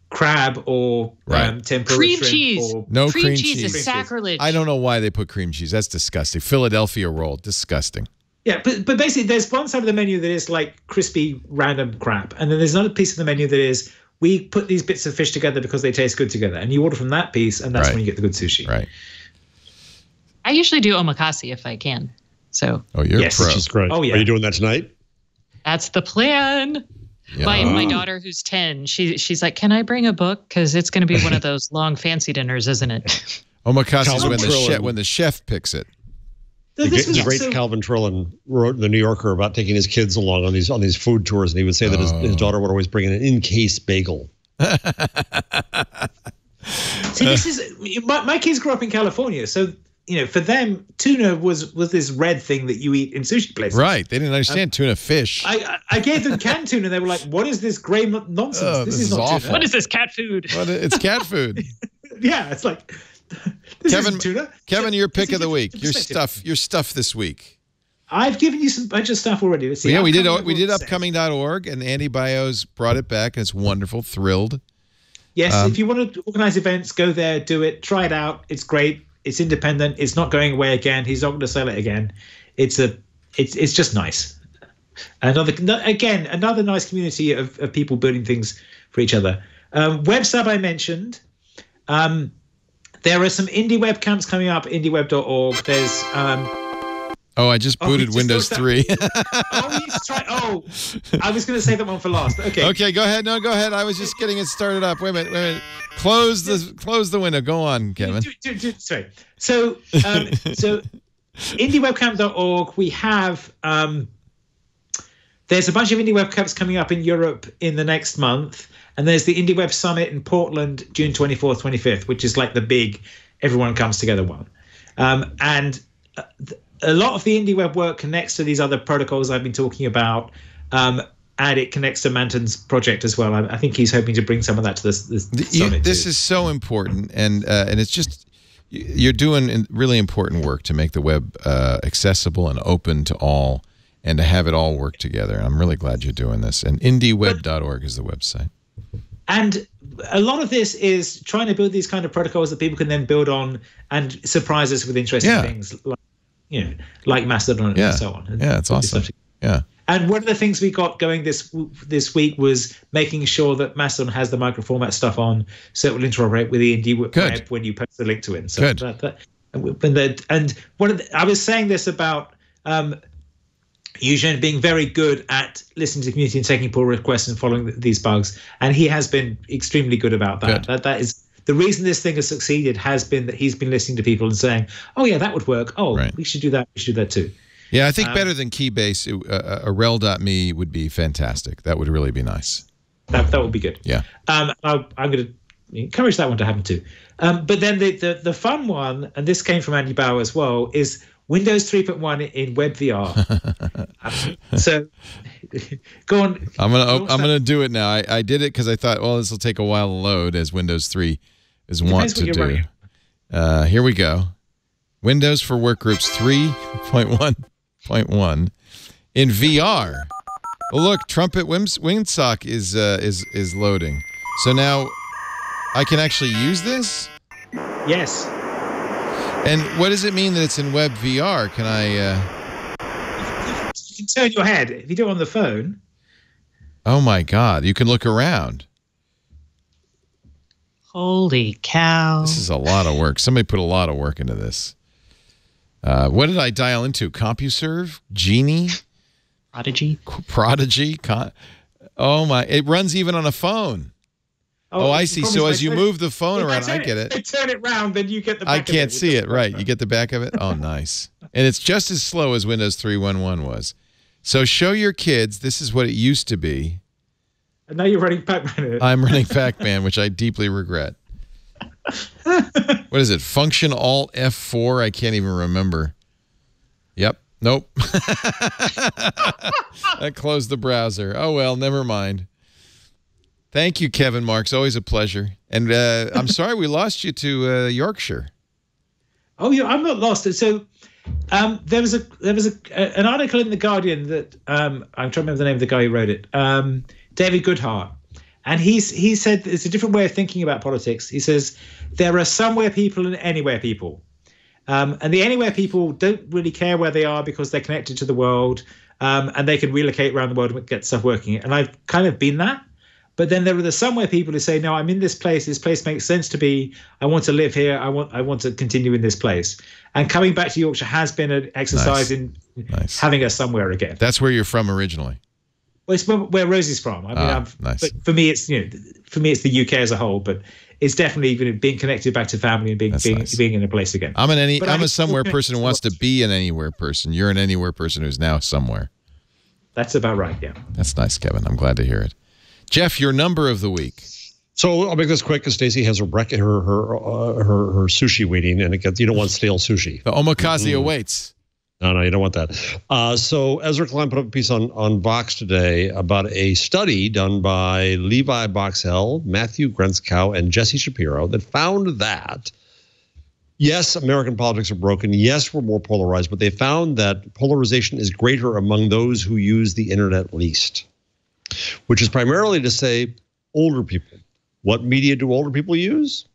F: crab or tempura
D: Cream
F: shrimp
D: cheese.
F: or
A: No
D: cream
A: cream
D: cheese
A: cheese.
D: is sacrilege.
A: I don't know why they put cream cheese. That's disgusting. Philadelphia roll, disgusting.
F: yeah, but basically there's one side of the menu that is like crispy random crap, and then there's another piece of the menu that is we put these bits of fish together because they taste good together, and you order from that piece, and that's
A: Right.
F: when you get the good sushi.
A: Right.
D: I usually do omakase if I can. So
A: Oh, you're
F: Yes.
A: a pro.
E: Which is great.
F: Oh, yeah.
E: Are you doing that tonight?
D: that's the plan.
A: Yeah.
D: My daughter, who's 10, she's like, "Can I bring a book? Because it's going to be one of those long fancy dinners, isn't it?"
A: Omakase is
E: Calvin Trillin.
A: when the chef picks it.
E: The great Calvin Trillin wrote in the New Yorker about taking his kids along on these food tours, and he would say that his daughter would always bring an in-case bagel.
F: See, this is my kids grew up in California, so for them, tuna was this red thing that you eat in sushi places.
A: Right. They didn't understand tuna fish.
F: I gave them canned tuna. They were like, "What is this gray nonsense? This is not
A: awful.
F: tuna."
D: What is this cat food?
A: It's cat food.
F: Yeah, it's like this
A: Kevin,
F: isn't tuna.
A: Kevin, your pick of the week.
F: It's
A: Your
F: perspective.
A: stuff this week.
F: I've given you some bunch of stuff already. Let's see.
A: Yeah, we did
F: Upcoming.org.
A: upcoming.org, and Andy Bios brought it back, and it's wonderful. Thrilled.
F: Yes, if you want to organize events, go there, do it, try it out. It's great. It's independent. It's not going away again. He's not going to sell it again. It's just nice. Another nice community of people building things for each other. Web sub I mentioned. There are some indie web camps coming up. IndieWeb.org. There's
A: I just booted Windows 3.
F: I was going to say that one for last. Okay.
A: Okay, go ahead. No, go ahead. I was just getting it started up. Wait a minute. Close the window. Go on, Kevin.
F: Sorry. So IndieWebCamp.org. We have there's a bunch of indie web camps coming up in Europe in the next month, and there's the Indie Web Summit in Portland, June 24th, 25th, which is like the big everyone comes together one. And a lot of the indie web work connects to these other protocols I've been talking about, and it connects to Manton's project as well. I think he's hoping to bring some of that to this summit.
A: This is so important, and it's just you're doing really important work to make the web accessible and open to all, and to have it all work together. I'm really glad you're doing this. And indieweb.org is the website.
F: And a lot of this is trying to build these kind of protocols that people can then build on and surprise us with interesting things, like Mastodon and so on.
A: Yeah, it's awesome. Yeah.
F: And one of the things we got going this week was making sure that Mastodon has the microformat stuff on, so it will interoperate with the indie web when you post the link to it. So I was saying this about Eugene being very good at listening to the community and taking pull requests and following these bugs, and he has been extremely good about that. That is the reason this thing has succeeded, has been that he's been listening to people and saying, "Oh yeah, that would work. Oh, we should do that. We should do that too."
A: Yeah, I think better than Keybase, a rel.me would be fantastic. That would really be nice.
F: That would be good.
A: Yeah.
F: I'm going to encourage that one to happen too. But then the fun one, and this came from Andy Bauer as well, is Windows 3.1 in Web VR. So go on.
A: I'm gonna do it now. I did it because I thought, well, this will take a while to load, as Windows 3 is wont to do. Here we go. Windows for Workgroups 3.1.1 in VR. Oh, look, Trumpet Windsock is loading. So now I can actually use this?
F: Yes.
A: And what does it mean that it's in Web VR? Can I...
F: You can turn your head. If you do it on the phone...
A: Oh, my God. You can look around.
D: Holy cow.
A: This is a lot of work. Somebody put a lot of work into this. What did I dial into? CompuServe? Genie? Prodigy? Oh, my. It runs even on a phone. Oh, I see. So as you move the phone around, I get it.
F: If I turn it round, then you get the back
A: I can't see it, right. You get the back of it? Oh, nice. And it's just as slow as Windows 3.1.1 was. So show your kids, this is what it used to be.
F: And now you're running Pac-Man.
A: I'm running Pac-Man, which I deeply regret. What is it? Function Alt F4? I can't even remember. Yep. Nope. I closed the browser. Oh, well, never mind. Thank you, Kevin Marks. Always a pleasure. And I'm sorry we lost you to Yorkshire.
F: Oh, yeah, I'm not lost. So there was an article in The Guardian that I'm trying to remember the name of the guy who wrote it, David Goodhart. And he said it's a different way of thinking about politics. He says there are somewhere people and anywhere people. And the anywhere people don't really care where they are because they're connected to the world, and they can relocate around the world and get stuff working. And I've kind of been that. But then there are the somewhere people who say, no, I'm in this place. This place makes sense to be. I want to live here. I want to continue in this place. And coming back to Yorkshire has been an exercise in having us somewhere again.
A: That's where you're from originally.
F: Well, it's where Rosie's from. I mean,
A: nice.
F: But for me, it's the UK as a whole. But it's definitely being connected back to family and being in a place again.
A: I'm a somewhere person who wants to be an anywhere person. You're an anywhere person who's now somewhere.
F: That's about right. Yeah.
A: That's nice, Kevin. I'm glad to hear it. Jeff, your number of the week.
E: So I'll make this quick because Stacey has her sushi waiting, and you don't want stale sushi.
A: The omakase awaits.
E: No, you don't want that. So Ezra Klein put up a piece on Vox today about a study done by Levi Boxell, Matthew Grenskow, and Jesse Shapiro that found that, yes, American politics are broken. Yes, we're more polarized, but they found that polarization is greater among those who use the internet least, which is primarily to say older people. What media do older people use?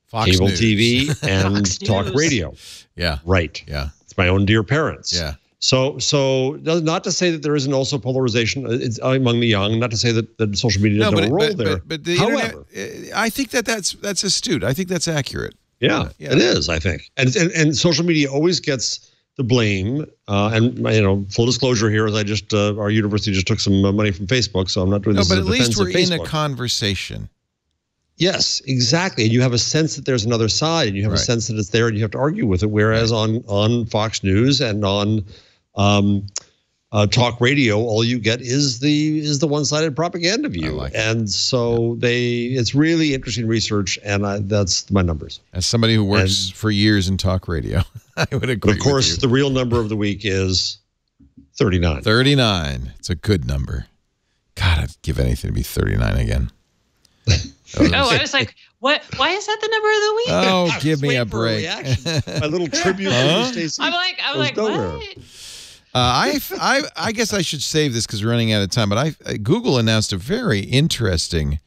A: Fox
E: Cable
A: News.
E: TV and talk radio.
A: Yeah.
E: Right.
A: Yeah.
E: It's my own dear parents.
A: Yeah.
E: So not to say that there isn't also polarization among the young, not to say that social media doesn't have a role there.
A: But the
E: However,
A: internet, I think that's astute. I think that's accurate.
E: Yeah, it is, I think. And social media always gets the blame. And full disclosure here is our university just took some money from Facebook, so I'm not doing this.
A: No, but
E: as
A: at
E: a
A: least we're
E: defense of
A: in
E: Facebook.
A: a conversation.
E: Yes, exactly. And you have a sense that there's another side, and you have a sense that it's there, and you have to argue with it. Whereas on Fox News and on talk radio, all you get is the one-sided propaganda view. And so it's really interesting research, and that's my numbers.
A: As somebody who works for years in talk radio, I would agree.
E: Of course, the real number of the week is 39.
A: 39. It's a good number. God, I'd give anything to be 39 again.
D: I was like, what? Why is that the number of the week?
A: Oh, give me a break.
E: My little tribute to Stacey.
D: I'm like, what?
A: I guess I should save this because we're running out of time. But Google announced a very interesting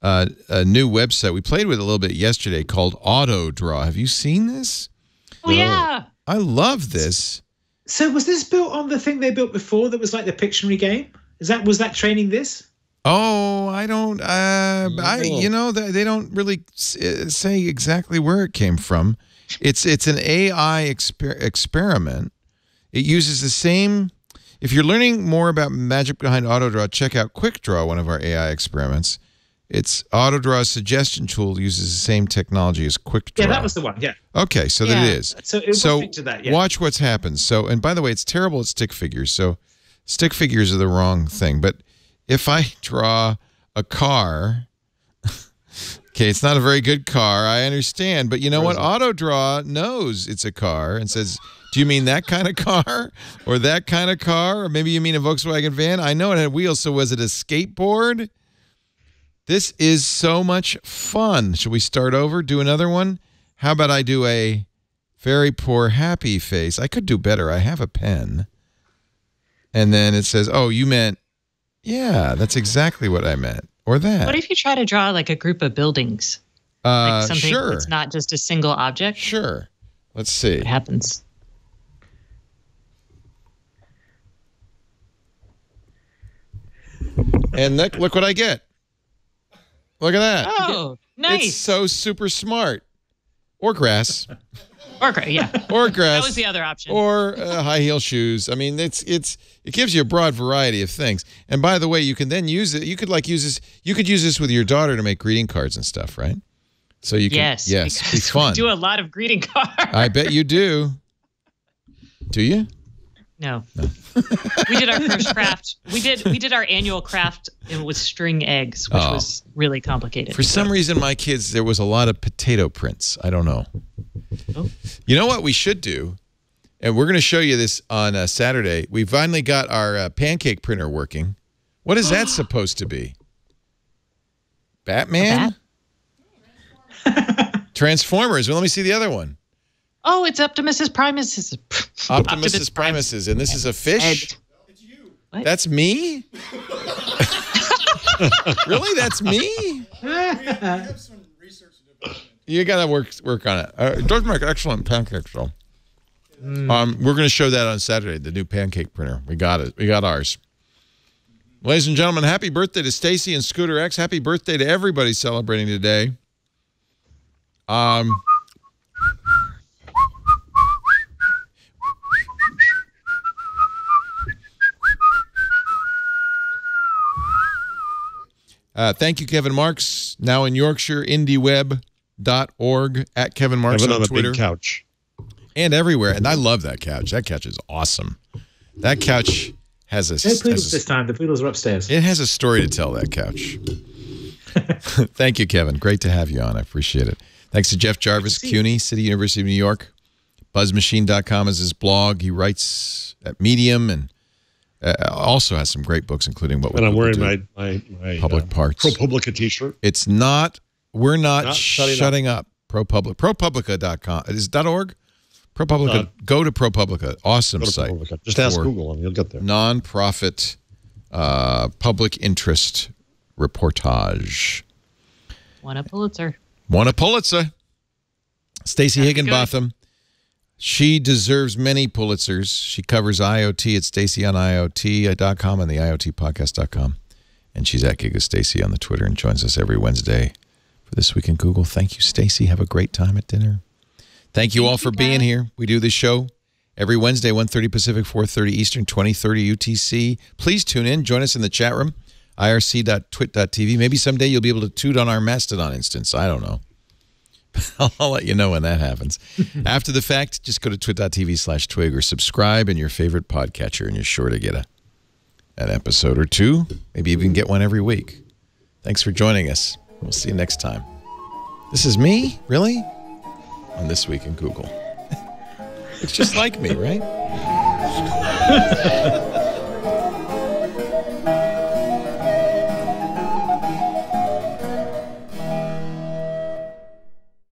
A: a new website. We played with it a little bit yesterday called AutoDraw. Have you seen this?
D: Oh, yeah.
A: I love this.
F: So was this built on the thing they built before that was like the Pictionary game? Was that training this?
A: Oh, I don't. They don't really say exactly where it came from. It's an AI experiment. It uses the same. If you're learning more about magic behind AutoDraw, check out QuickDraw, one of our AI experiments. It's AutoDraw's suggestion tool uses the same technology as QuickDraw.
F: Yeah, that was the one. Yeah.
A: Okay, so that it is.
F: So it will to that. Yeah.
A: Watch what's happened. So, and by the way, it's terrible at stick figures. So, stick figures are the wrong thing. But if I draw a car, Okay, it's not a very good car. I understand. But you know what? AutoDraw knows it's a car and says, do you mean that kind of car or that kind of car? Or maybe you mean a Volkswagen van? I know it had wheels, so was it a skateboard? This is so much fun. Should we start over? Do another one? How about I do a very poor happy face? I could do better. I have a pen. And then it says, oh, you meant, yeah, that's exactly what I meant. Or that.
D: What if you try to draw like a group of buildings? Like something that's not just a single object?
A: Sure. Let's see.
D: What happens?
A: And look what I get. Look at that.
D: Oh, nice.
A: It's so super smart. Or grass.
D: Or grass, yeah.
A: Or grass.
D: That was the other option.
A: Or high heel shoes. I mean, it gives you a broad variety of things. And by the way, you can then use it. You could use this. You could use this with your daughter to make greeting cards and stuff, right? So you can. Yes. Be fun.
D: We do a lot of greeting cards.
A: I bet you do. Do you?
D: No. We did our first craft. We did our annual craft with string eggs, which was really complicated.
A: For some reason, my kids, there was a lot of potato prints. I don't know. Oh. You know what we should do? And we're going to show you this on Saturday. We finally got our pancake printer working. What is that supposed to be? Batman? Transformers. Well, let me see the other one.
D: Oh, it's Optimus Primus.
A: Optimus Primus. And this is a fish?
D: It's you. What?
A: That's me? Really? That's me?
M: We have some research to do.
A: You got to work on it. It does make excellent pancakes, though. We're going to show that on Saturday, the new pancake printer. We got it. We got ours. Ladies and gentlemen, happy birthday to Stacy and Scooter X. Happy birthday to everybody celebrating today. Thank you, Kevin Marks. Now in Yorkshire, indieweb.org, at Kevin Marks on Twitter.
E: Big couch.
A: And everywhere. And I love that couch. That couch is awesome. That couch has a...
F: No poodles this time. The poodles are upstairs.
A: It has a story to tell, that couch. Thank you, Kevin. Great to have you on. I appreciate it. Thanks to Jeff Jarvis, CUNY, City University of New York. BuzzMachine.com is his blog. He writes at Medium and also has some great books, including What
E: And I'm wearing my
A: Public Parts.
E: ProPublica t-shirt.
A: It's not... We're not shutting up. ProPublica.com. Is it .org? ProPublica. Go to ProPublica. Awesome site.
E: ProPublica. Just ask Google and you'll get there.
A: Non-profit public interest reportage.
D: Won a Pulitzer.
A: Won a Pulitzer. Stacey Higginbotham. She deserves many Pulitzers. She covers IoT at StaceyOnIoT.com and the IoTpodcast.com. And she's at GigaStacey on the Twitter and joins us every Wednesday for This Week in Google. Thank you, Stacey. Have a great time at dinner. Thank you all for being here. We do this show every Wednesday, 1:30 Pacific, 4:30 Eastern, 20:30 UTC. Please tune in. Join us in the chat room, irc.twit.tv. Maybe someday you'll be able to toot on our Mastodon instance. I don't know. I'll let you know when that happens. After the fact, just go to twit.tv/twig or subscribe in your favorite podcatcher, and you're sure to get an episode or two. Maybe even get one every week. Thanks for joining us. We'll see you next time. This is me? Really? On This Week in Google. It's just like me, right?